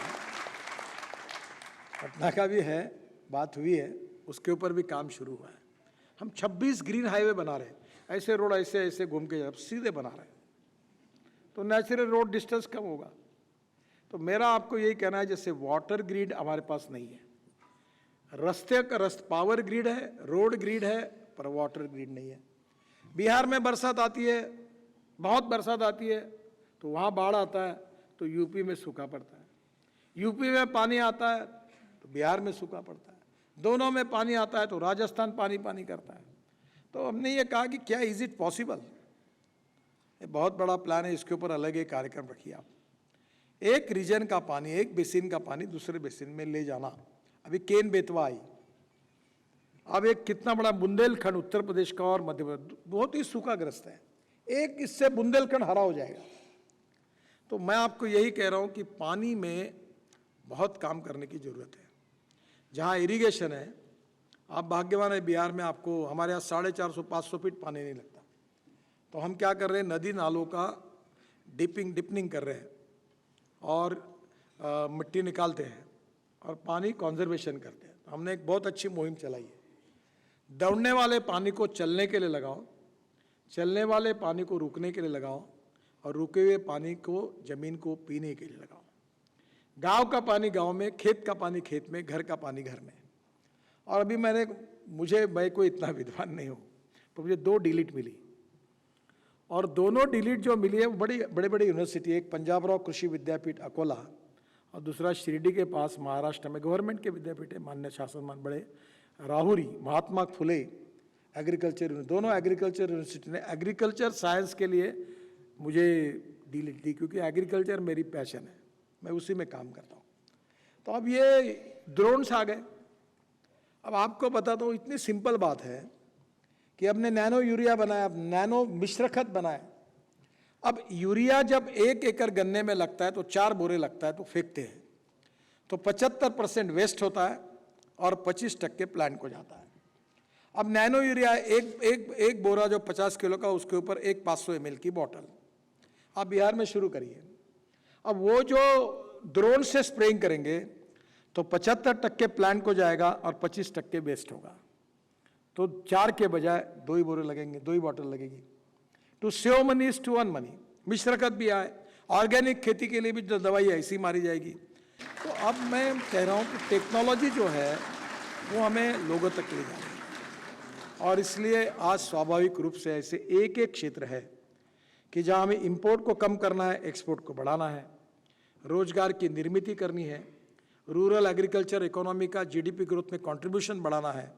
पटना का भी है, बात हुई है, उसके ऊपर भी काम शुरू हुआ है। हम 26 ग्रीन हाईवे बना रहे हैं, ऐसे रोड ऐसे ऐसे घूम के अब सीधे बना रहे हैं, तो नेचुरल रोड डिस्टेंस कम होगा। तो मेरा आपको यही कहना है, जैसे वाटर ग्रिड हमारे पास नहीं है, रास्ते का पावर ग्रिड है, रोड ग्रिड है, पर वाटर ग्रिड नहीं है। बिहार में बरसात आती है, बहुत बरसात आती है, तो वहाँ बाढ़ आता है, तो यूपी में सूखा पड़ता है। यूपी में पानी आता है तो बिहार में सूखा पड़ता है। दोनों में पानी आता है तो राजस्थान पानी पानी करता है। तो हमने ये कहा कि क्या इज इट पॉसिबल, ये बहुत बड़ा प्लान है, इसके ऊपर अलग एक कार्यक्रम रखिए आप। एक रीजन का पानी, एक बेसिन का पानी दूसरे बेसिन में ले जाना। अभी केन बेतवा आई, अब एक कितना बड़ा बुंदेलखंड उत्तर प्रदेश का और मध्य प्रदेश बहुत ही सूखाग्रस्त है, एक इससे बुंदेलखंड हरा हो जाएगा। तो मैं आपको यही कह रहा हूँ कि पानी में बहुत काम करने की ज़रूरत है। जहाँ इरिगेशन है, आप भाग्यवान है, बिहार में आपको, हमारे यहाँ 450-500 फीट पानी नहीं लगता। तो हम क्या कर रहे हैं, नदी नालों का डिपनिंग कर रहे हैं, और मिट्टी निकालते हैं और पानी कंजर्वेशन करते हैं। तो हमने एक बहुत अच्छी मुहिम चलाई है, दौड़ने वाले पानी को चलने के लिए लगाओ, चलने वाले पानी को रुकने के लिए लगाओ, और रुके हुए पानी को ज़मीन को पीने के लिए लगाओ। गांव का पानी गांव में, खेत का पानी खेत में, घर का पानी घर में। और अभी मैं कोई इतना विद्वान नहीं हूँ, तो मुझे 2 डिलीट मिली, और दोनों डिलीट जो मिली है वो बड़ी यूनिवर्सिटी, एक पंजाब राव कृषि विद्यापीठ अकोला, और दूसरा शिरडी के पास महाराष्ट्र में गवर्नमेंट के विद्यापीठ है, मान्य शासनमान बड़े राहुरी, महात्मा फुले एग्रीकल्चर, दोनों एग्रीकल्चर यूनिवर्सिटी ने एग्रीकल्चर साइंस के लिए मुझे डिलीट दी, क्योंकि एग्रीकल्चर मेरी पैशन है, मैं उसी में काम करता हूँ। तो अब ये ड्रोन्स आ गए, अब आपको बताता हूँ, इतनी सिंपल बात है कि हमने नैनो यूरिया बनाया, नैनो मिश्र खत बनाया। अब यूरिया जब 1 एकड़ गन्ने में लगता है तो 4 बोरे लगता है, तो फेंकते हैं तो 75% वेस्ट होता है और 25% प्लांट को जाता है। अब नैनो यूरिया एक बोरा जो 50 किलो का, उसके ऊपर एक 500 ml की बोतल आप बिहार में शुरू करिए। अब वो जो ड्रोन से स्प्रेइंग करेंगे तो 75% प्लांट को जाएगा और 25% वेस्ट होगा। तो 4 के बजाय 2 ही बोरे लगेंगे, 2 ही बोतल लगेगी। To save money is to earn money. मिश्र खत भी आए, ऑर्गेनिक खेती के लिए भी जो दवाई ऐसी मारी जाएगी। तो अब मैं कह रहा हूँ कि टेक्नोलॉजी जो है वो हमें लोगों तक ले जानी है, और इसलिए आज स्वाभाविक रूप से ऐसे एक एक क्षेत्र है कि जहाँ हमें इंपोर्ट को कम करना है, एक्सपोर्ट को बढ़ाना है, रोजगार की निर्मित करनी है, रूरल एग्रीकल्चर इकोनॉमी का जीडीपी ग्रोथ में कंट्रीब्यूशन बढ़ाना है,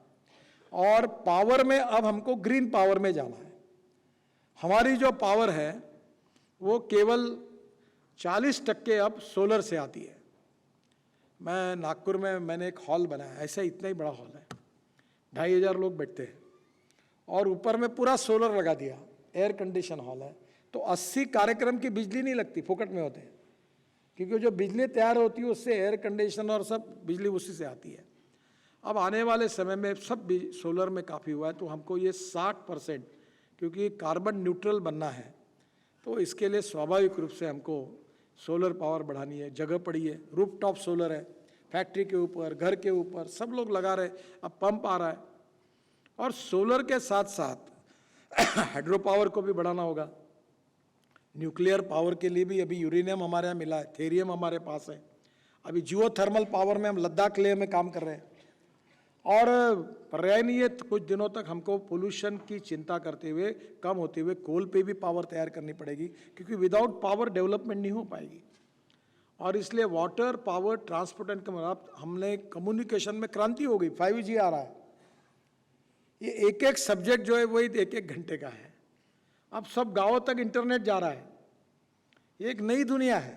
और पावर में अब हमको ग्रीन पावर में जाना है। हमारी जो पावर है वो केवल 40% अब सोलर से आती है। मैं नागपुर में मैंने एक हॉल बनाया, ऐसा इतना ही बड़ा हॉल है, 2500 लोग बैठते हैं, और ऊपर में पूरा सोलर लगा दिया, एयर कंडीशन हॉल है। तो 80 कार्यक्रम की बिजली नहीं लगती, फोकट में होते हैं, क्योंकि जो बिजली तैयार होती है उससे एयर कंडीशन और सब बिजली उसी से आती है। अब आने वाले समय में सब सोलर में काफ़ी हुआ है, तो हमको ये 60%, क्योंकि कार्बन न्यूट्रल बनना है, तो इसके लिए स्वाभाविक रूप से हमको सोलर पावर बढ़ानी है। जगह पड़ी है, रूफटॉप सोलर है, फैक्ट्री के ऊपर, घर के ऊपर सब लोग लगा रहे, अब पंप आ रहा है। और सोलर के साथ साथ हाइड्रो पावर को भी बढ़ाना होगा। न्यूक्लियर पावर के लिए भी अभी यूरेनियम हमारे यहाँ मिला है, थेरियम हमारे पास है। अभी जियोथर्मल पावर में हम लद्दाख लेह में काम कर रहे हैं। और पर्यायनीय कुछ दिनों तक हमको पोल्यूशन की चिंता करते हुए, कम होते हुए, कोल पे भी पावर तैयार करनी पड़ेगी, क्योंकि विदाउट पावर डेवलपमेंट नहीं हो पाएगी। और इसलिए वाटर, पावर, ट्रांसपोर्ट एंड हमने कम्युनिकेशन में क्रांति हो गई, 5G आ रहा है। ये एक एक सब्जेक्ट जो है वही 1-1 घंटे का है। अब सब गाँवों तक इंटरनेट जा रहा है, ये एक नई दुनिया है।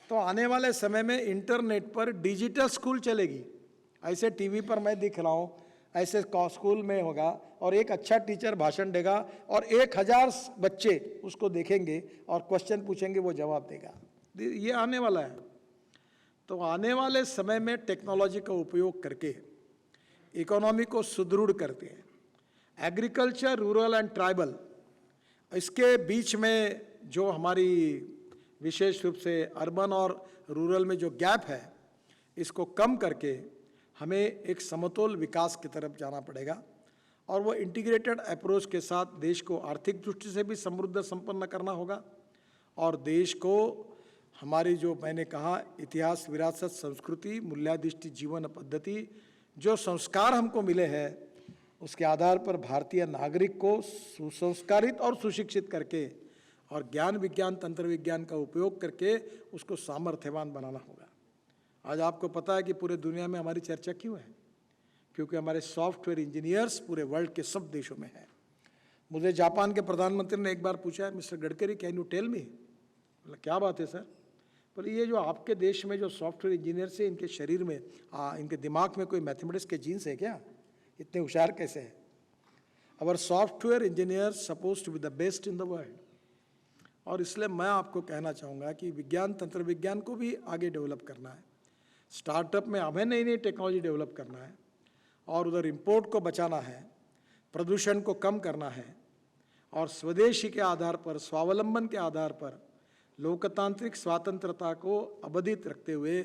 तो आने वाले समय में इंटरनेट पर डिजिटल स्कूल चलेगी। ऐसे टीवी पर मैं दिख रहा हूँ, ऐसे स्कूल में होगा, और एक अच्छा टीचर भाषण देगा और 1000 बच्चे उसको देखेंगे और क्वेश्चन पूछेंगे, वो जवाब देगा। ये आने वाला है। तो आने वाले समय में टेक्नोलॉजी का उपयोग करके इकोनॉमी को सुदृढ़ करते हैं। एग्रीकल्चर, रूरल एंड ट्राइबल, इसके बीच में जो हमारी विशेष रूप से अर्बन और रूरल में जो गैप है, इसको कम करके हमें एक समतोल विकास की तरफ जाना पड़ेगा। और वो इंटीग्रेटेड अप्रोच के साथ देश को आर्थिक दृष्टि से भी समृद्ध संपन्न करना होगा, और देश को हमारी जो मैंने कहा इतिहास, विरासत, संस्कृति, मूल्याधिष्ठित जीवन पद्धति, जो संस्कार हमको मिले हैं, उसके आधार पर भारतीय नागरिक को सुसंस्कारित और सुशिक्षित करके, और ज्ञान विज्ञान, तंत्र विज्ञान का उपयोग करके उसको सामर्थ्यवान बनाना होगा। आज आपको पता है कि पूरे दुनिया में हमारी चर्चा क्यों है? क्योंकि हमारे सॉफ्टवेयर इंजीनियर्स पूरे वर्ल्ड के सब देशों में हैं। मुझे जापान के प्रधानमंत्री ने एक बार पूछा, mister Gadkari can you tell me? बोला क्या बात है सर? बोले ये जो आपके देश में जो सॉफ्टवेयर इंजीनियर्स हैं, इनके शरीर में, इनके दिमाग में कोई मैथमेटिक्स के जीन्स है क्या? इतने होशियार कैसे हैं? Our software engineers suppose to be the best in the world. और इसलिए मैं आपको कहना चाहूँगा कि विज्ञान, तंत्र विज्ञान को भी आगे डेवलप करना है। स्टार्टअप में हमें नई नई टेक्नोलॉजी डेवलप करना है, और उधर इंपोर्ट को बचाना है, प्रदूषण को कम करना है, और स्वदेशी के आधार पर, स्वावलंबन के आधार पर लोकतांत्रिक स्वतंत्रता को अबाधित रखते हुए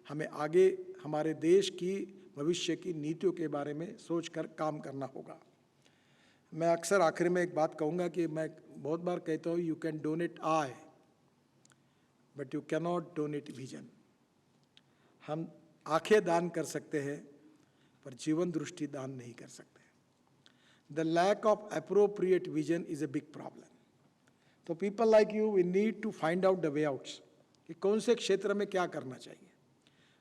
हमें आगे हमारे देश की भविष्य की नीतियों के बारे में सोचकर काम करना होगा। मैं अक्सर आखिर में एक बात कहूँगा कि मैं बहुत बार कहता हूँ, you can donate I but you can not donate vision. हम आंखें दान कर सकते हैं पर जीवन दृष्टि दान नहीं कर सकते। The lack of appropriate vision is a big problem. तो people like you, we need to find out the way outs कि कौन से क्षेत्र में क्या करना चाहिए,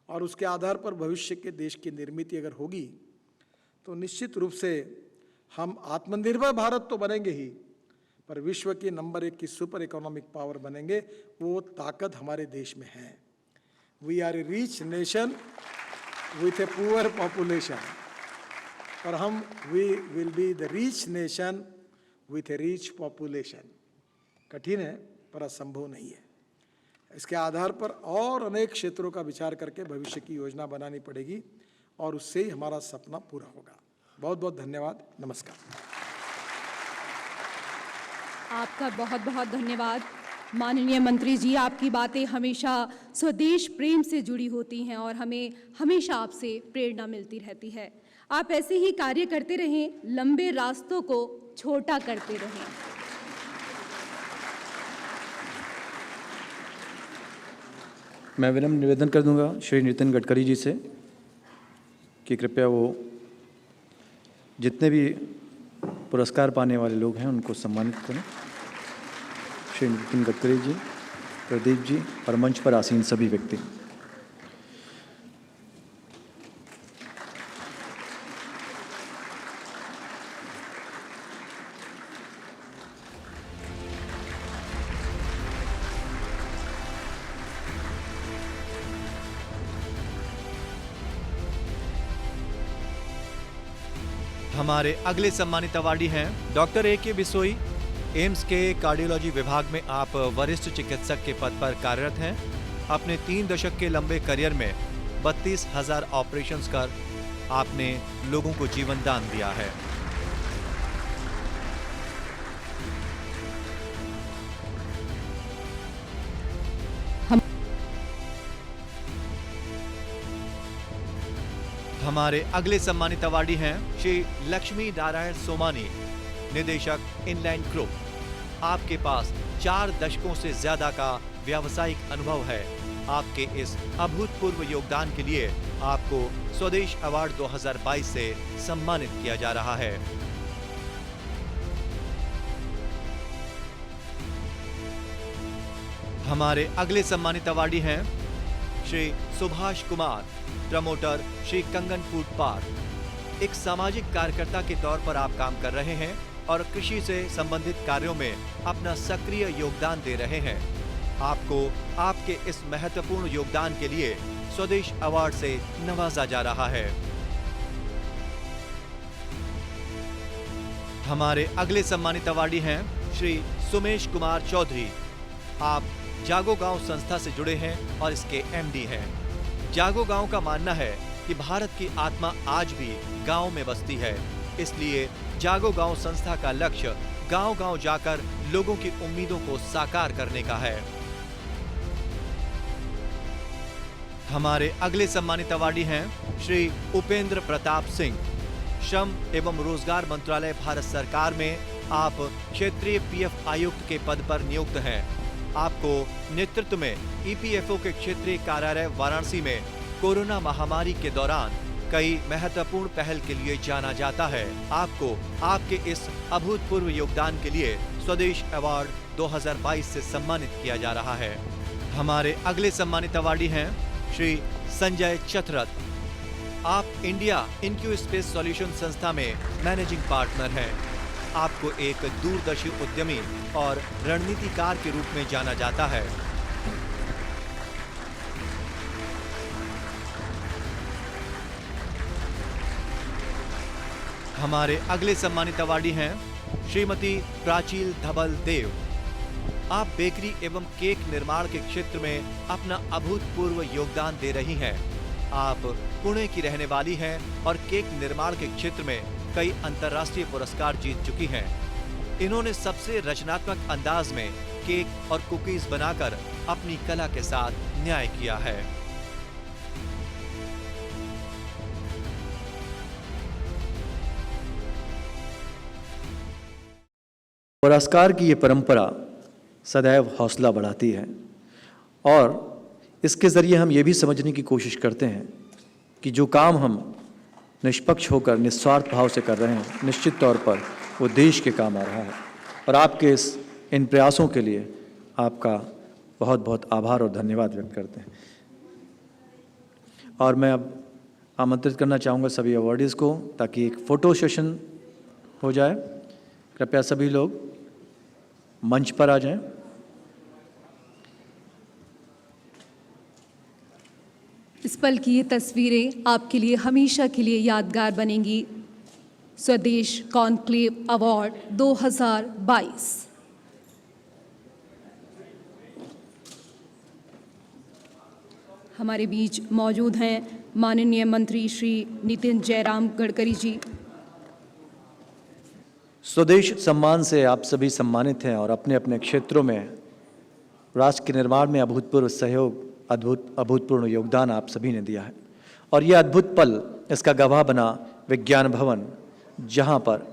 और उसके आधार पर भविष्य के देश की निर्मित अगर होगी तो निश्चित रूप से हम आत्मनिर्भर भारत तो बनेंगे ही, पर विश्व की नंबर 1 की सुपर इकोनॉमिक पावर बनेंगे। वो ताकत हमारे देश में है। We are a rich nation with a poor population. और हम we will be the rich nation with a rich population. कठिन है पर असंभव नहीं है। इसके आधार पर और अनेक क्षेत्रों का विचार करके भविष्य की योजना बनानी पड़ेगी और उससे ही हमारा सपना पूरा होगा। बहुत बहुत धन्यवाद। नमस्कार। आपका बहुत बहुत धन्यवाद माननीय मंत्री जी। आपकी बातें हमेशा स्वदेश प्रेम से जुड़ी होती हैं और हमें हमेशा आपसे प्रेरणा मिलती रहती है। आप ऐसे ही कार्य करते रहें, लंबे रास्तों को छोटा करते रहें। मैं विनम्र निवेदन कर दूंगा श्री नितिन गडकरी जी से कि कृपया वो जितने भी पुरस्कार पाने वाले लोग हैं उनको सम्मानित करें। श्री नितिन गडकरी जी, प्रदीप जी और मंच पर आसीन सभी व्यक्ति। हमारे अगले सम्मानित अवार्डी हैं डॉक्टर A.K. बिसोई। एम्स के कार्डियोलॉजी विभाग में आप वरिष्ठ चिकित्सक के पद पर कार्यरत हैं। अपने 3 दशक के लंबे करियर में 32,000 ऑपरेशंस कर आपने लोगों को जीवन दान दिया है। हमारे अगले सम्मानित अवार्डी हैं श्री लक्ष्मी नारायण सोमानी, निदेशक इनलाइन ग्रुप। आपके पास 4 दशकों से ज्यादा का व्यावसायिक अनुभव है। आपके इस अभूतपूर्व योगदान के लिए आपको स्वदेश अवार्ड 2022 से सम्मानित किया जा रहा है। हमारे अगले सम्मानित अवार्डी हैं श्री सुभाष कुमार, प्रमोटर श्री कंगन फूड पार्क। एक सामाजिक कार्यकर्ता के तौर पर आप काम कर रहे हैं और कृषि से संबंधित कार्यों में अपना सक्रिय योगदान दे रहे हैं। आपको आपके इस महत्वपूर्ण योगदान के लिए स्वदेश अवार्ड से नवाजा जा रहा है। हमारे अगले सम्मानित अवार्डी हैं श्री सुमेश कुमार चौधरी। आप जागो गांव संस्था से जुड़े हैं और इसके एमडी हैं। जागो गांव का मानना है कि भारत की आत्मा आज भी गांव में बसती है, इसलिए जागो गांव संस्था का लक्ष्य गांव-गांव जाकर लोगों की उम्मीदों को साकार करने का है। हमारे अगले सम्मानित अवार्डी हैं श्री उपेंद्र प्रताप सिंह। श्रम एवं रोजगार मंत्रालय भारत सरकार में आप क्षेत्रीय पीएफ आयुक्त के पद पर नियुक्त हैं। आपको नेतृत्व में ईपीएफओ के क्षेत्रीय कार्यालय वाराणसी में कोरोना महामारी के दौरान कई महत्वपूर्ण पहल के लिए जाना जाता है। आपको आपके इस अभूतपूर्व योगदान के लिए स्वदेश अवार्ड 2022 से सम्मानित किया जा रहा है। हमारे अगले सम्मानित अवार्डी हैं श्री संजय चतरथ। आप इंडिया इनक्यू स्पेस सॉल्यूशन संस्था में मैनेजिंग पार्टनर हैं। आपको एक दूरदर्शी उद्यमी और रणनीतिकार के रूप में जाना जाता है। हमारे अगले सम्मानित अवार्डी हैं श्रीमती प्राचील धबल देव। आप बेकरी एवं केक निर्माण के क्षेत्र में अपना अभूतपूर्व योगदान दे रही हैं। आप पुणे की रहने वाली हैं और केक निर्माण के क्षेत्र में कई अंतर्राष्ट्रीय पुरस्कार जीत चुकी हैं। इन्होंने सबसे रचनात्मक अंदाज में केक और कुकीज बनाकर अपनी कला के साथ न्याय किया है। पुरस्कार की ये परंपरा सदैव हौसला बढ़ाती है और इसके ज़रिए हम ये भी समझने की कोशिश करते हैं कि जो काम हम निष्पक्ष होकर निस्वार्थ भाव से कर रहे हैं, निश्चित तौर पर वो देश के काम आ रहा है। और आपके इन प्रयासों के लिए आपका बहुत बहुत आभार और धन्यवाद व्यक्त करते हैं। और मैं अब आमंत्रित करना चाहूँगा सभी अवार्डीज़ को ताकि एक फ़ोटो सेशन हो जाए। कृपया सभी लोग मंच पर आ जाएं। इस पल की ये तस्वीरें आपके लिए हमेशा के लिए यादगार बनेंगी। स्वदेश कॉन्क्लेव अवार्ड 2022। हमारे बीच मौजूद हैं माननीय मंत्री श्री नितिन जयराम गडकरी जी। स्वदेश सम्मान से आप सभी सम्मानित हैं और अपने अपने क्षेत्रों में राष्ट्र के निर्माण में अभूतपूर्व सहयोग, अभूतपूर्व योगदान आप सभी ने दिया है। और ये अद्भुत पल, इसका गवाह बना विज्ञान भवन, जहाँ पर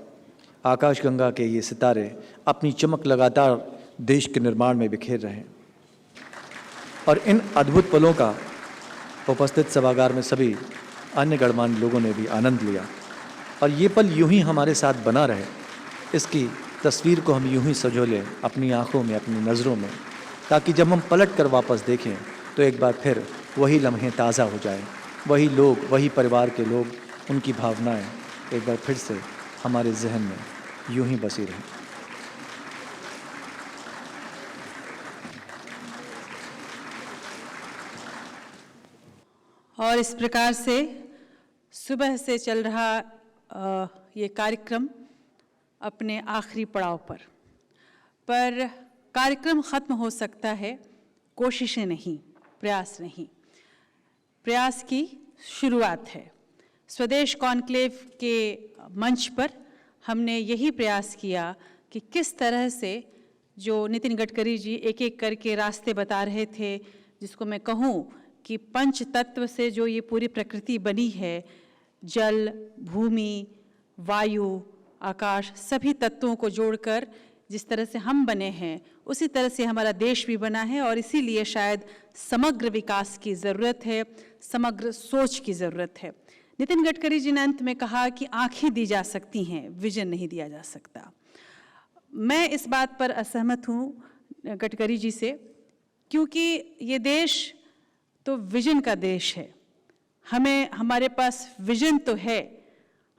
आकाशगंगा के ये सितारे अपनी चमक लगातार देश के निर्माण में बिखेर रहे हैं। और इन अद्भुत पलों का उपस्थित सभागार में सभी अन्य गणमान्य लोगों ने भी आनंद लिया। और ये पल यूं ही हमारे साथ बना रहे, इसकी तस्वीर को हम यूं ही सजो लें अपनी आँखों में, अपनी नज़रों में, ताकि जब हम पलट कर वापस देखें तो एक बार फिर वही लम्हे ताज़ा हो जाए, वही लोग, वही परिवार के लोग, उनकी भावनाएं एक बार फिर से हमारे जहन में यूं ही बसी रहें। और इस प्रकार से सुबह से चल रहा ये कार्यक्रम अपने आखिरी पड़ाव पर कार्यक्रम ख़त्म हो सकता है, कोशिशें नहीं, प्रयास नहीं। प्रयास की शुरुआत है। स्वदेश कॉन्क्लेव के मंच पर हमने यही प्रयास किया कि किस तरह से जो नितिन गडकरी जी एक एक करके रास्ते बता रहे थे, जिसको मैं कहूँ कि पंच तत्व से जो ये पूरी प्रकृति बनी है, जल, भूमि, वायु, आकाश, सभी तत्वों को जोड़कर जिस तरह से हम बने हैं, उसी तरह से हमारा देश भी बना है। और इसीलिए शायद समग्र विकास की ज़रूरत है, समग्र सोच की ज़रूरत है। नितिन गडकरी जी ने अंत में कहा कि आँखें दी जा सकती हैं, विजन नहीं दिया जा सकता। मैं इस बात पर असहमत हूँ गडकरी जी से, क्योंकि ये देश तो विजन का देश है। हमारे पास विजन तो है,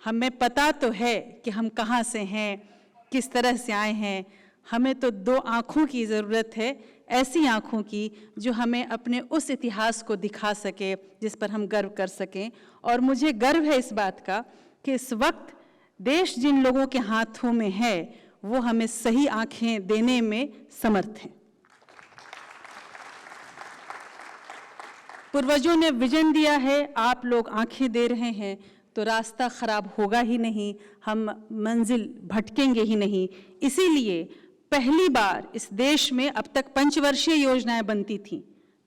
हमें पता तो है कि हम कहाँ से हैं, किस तरह से आए हैं। हमें तो दो आँखों की ज़रूरत है, ऐसी आँखों की जो हमें अपने उस इतिहास को दिखा सके जिस पर हम गर्व कर सकें। और मुझे गर्व है इस बात का कि इस वक्त देश जिन लोगों के हाथों में है, वो हमें सही आँखें देने में समर्थ हैं। पूर्वजों ने विजन दिया है, आप लोग आँखें दे रहे हैं, तो रास्ता खराब होगा ही नहीं, हम मंजिल भटकेंगे ही नहीं। इसीलिए पहली बार इस देश में, अब तक 5 वर्षीय योजनाएं बनती थीं,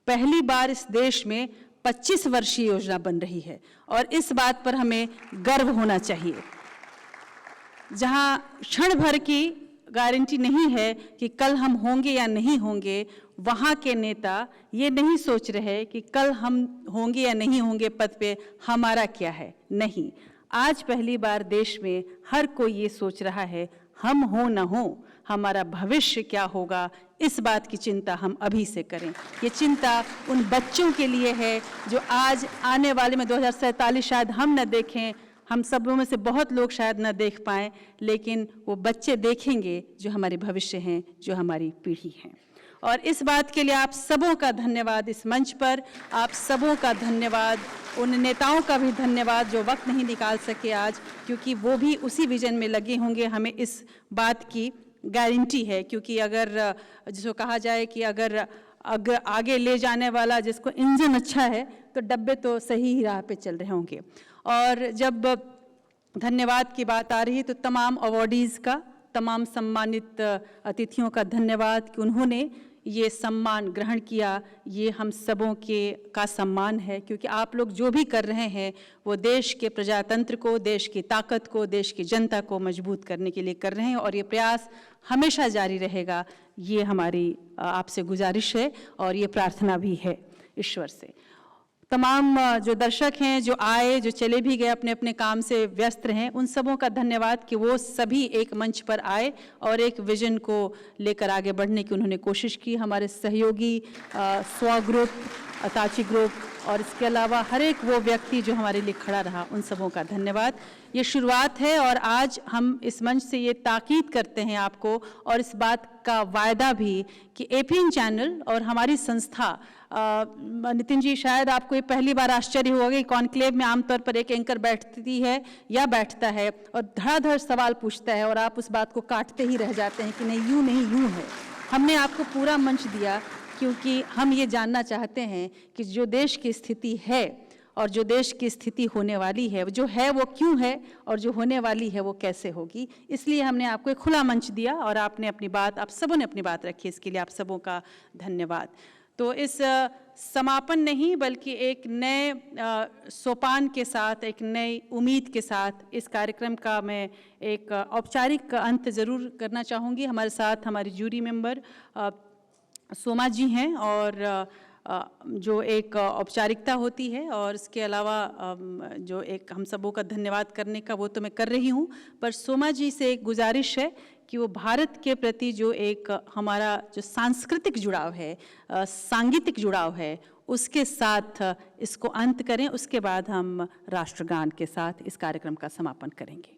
पहली बार इस देश में 25 वर्षीय योजना बन रही है। और इस बात पर हमें गर्व होना चाहिए। जहां क्षण भर की गारंटी नहीं है कि कल हम होंगे या नहीं होंगे, वहाँ के नेता ये नहीं सोच रहे कि कल हम होंगे या नहीं होंगे पद पे, हमारा क्या है। नहीं, आज पहली बार देश में हर कोई ये सोच रहा है, हम हो न हो, हमारा भविष्य क्या होगा, इस बात की चिंता हम अभी से करें। ये चिंता उन बच्चों के लिए है जो आज आने वाले में 2047 शायद हम न देखें, हम सब में से बहुत लोग शायद न देख पाएँ, लेकिन वो बच्चे देखेंगे जो हमारे भविष्य हैं, जो हमारी पीढ़ी हैं। और इस बात के लिए आप सबों का धन्यवाद इस मंच पर, आप सबों का धन्यवाद, उन नेताओं का भी धन्यवाद जो वक्त नहीं निकाल सके आज, क्योंकि वो भी उसी विजन में लगे होंगे। हमें इस बात की गारंटी है, क्योंकि अगर जिसको कहा जाए कि अगर आगे ले जाने वाला जिसको इंजन अच्छा है, तो डब्बे तो सही ही राह पे चल रहे होंगे। और जब धन्यवाद की बात आ रही है, तो तमाम अवॉर्डीज़ का, तमाम सम्मानित अतिथियों का धन्यवाद कि उन्होंने ये सम्मान ग्रहण किया। ये हम सबों का सम्मान है, क्योंकि आप लोग जो भी कर रहे हैं वो देश के प्रजातंत्र को, देश की ताकत को, देश की जनता को मजबूत करने के लिए कर रहे हैं। और ये प्रयास हमेशा जारी रहेगा, ये हमारी आपसे गुजारिश है और ये प्रार्थना भी है ईश्वर से। तमाम जो दर्शक हैं, जो आए, जो चले भी गए, अपने अपने काम से व्यस्त रहे, उन सबों का धन्यवाद कि वो सभी एक मंच पर आए और एक विजन को लेकर आगे बढ़ने की उन्होंने कोशिश की। हमारे सहयोगी स्व ग्रुप, अताची ग्रुप और इसके अलावा हर एक वो व्यक्ति जो हमारे लिए खड़ा रहा, उन सबों का धन्यवाद। ये शुरुआत है और आज हम इस मंच से ये ताकीद करते हैं आपको, और इस बात का वायदा भी कि एपीएन चैनल और हमारी संस्था नितिन जी, शायद आपको ये पहली बार आश्चर्य होगा कि कॉन्क्लेव में आमतौर पर एक एंकर बैठती है या बैठता है और धड़ाधड़ सवाल पूछता है और आप उस बात को काटते ही रह जाते हैं कि नहीं यूं है। हमने आपको पूरा मंच दिया क्योंकि हम ये जानना चाहते हैं कि जो देश की स्थिति है और जो देश की स्थिति होने वाली है, जो है वो क्यों है और जो होने वाली है वो कैसे होगी। इसलिए हमने आपको एक खुला मंच दिया और आपने अपनी बात, आप सबों ने अपनी बात रखी। इसके लिए आप सबों का धन्यवाद। तो इस समापन नहीं बल्कि एक नए सोपान के साथ, एक नई उम्मीद के साथ इस कार्यक्रम का मैं एक औपचारिक अंत ज़रूर करना चाहूँगी। हमारे साथ हमारी जूरी मेंबर सोमा जी हैं और जो एक औपचारिकता होती है और इसके अलावा जो एक हम सबों का धन्यवाद करने का वो तो मैं कर रही हूँ, पर सोमा जी से एक गुजारिश है कि वो भारत के प्रति जो एक हमारा जो सांस्कृतिक जुड़ाव है, सांगीतिक जुड़ाव है, उसके साथ इसको अंत करें। उसके बाद हम राष्ट्रगान के साथ इस कार्यक्रम का समापन करेंगे।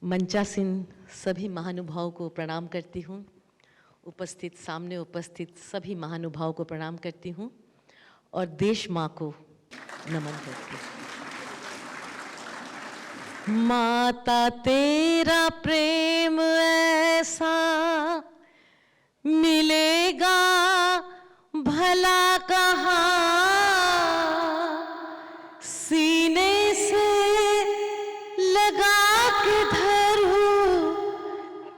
मंचासीन सभी महानुभावों को प्रणाम करती हूँ। सामने उपस्थित सभी महानुभावों को प्रणाम करती हूँ और देश माँ को नमन करती हूँ। माता तेरा प्रेम ऐसा मिलेगा भला कहाँ, सीने से लगा के धरूं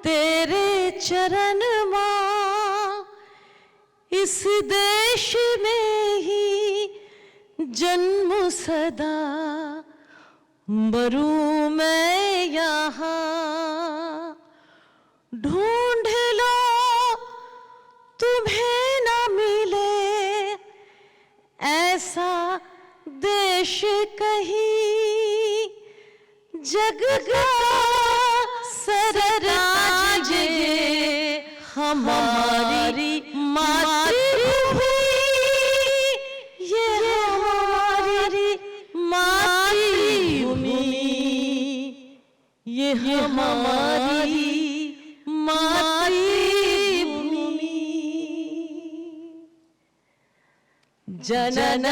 तेरे चरण माँ, इस देश में ही जन्म सदा मरूं मैं यहाँ। ढूंढ लो तुम्हें ना मिले ऐसा देश कहीं, जग का सरताज ये हमारी मातृभूमि, ये हमारी मातृभूमि, ये हमारी मातृभूमि। जनन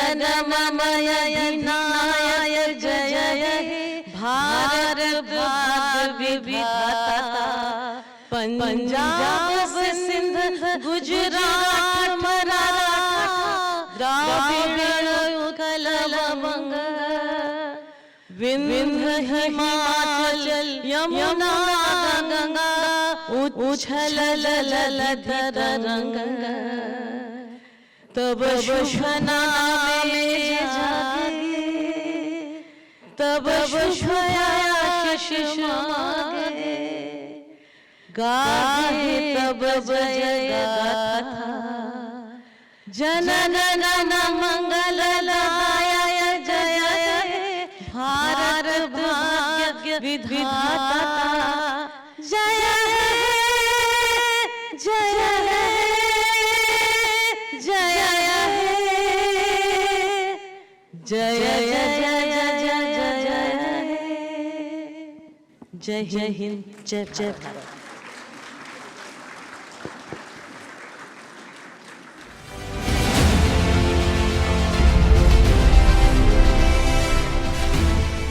ममय अधिनायक जय हे भारत भाग्य विधाता, पंजाब सिंध गुजरात मराठा द्राविड़ उत्कल बंगा, विंध्य हिमाचल यमुना गंगा, उच्छल ललधर रंगा, तब शुभ नामे जागे, तब शुभ आशीष मांगे, गाहे तब जय गाथा, जनन मंगल लाय जय हे भारत भाग्य विधाता, जय हे जय हे जय हे जय जय जय हिंद, जय जय भारत।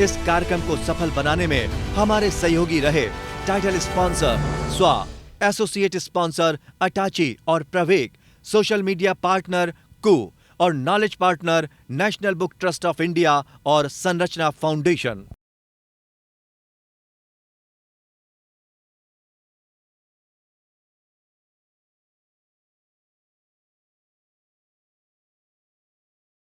इस कार्यक्रम को सफल बनाने में हमारे सहयोगी रहे टाइटल स्पॉन्सर स्वा, एसोसिएट स्पॉन्सर अटाची और प्रवेक, सोशल मीडिया पार्टनर कू और knowledge partner national book trust of India और संरचना फाउंडेशन।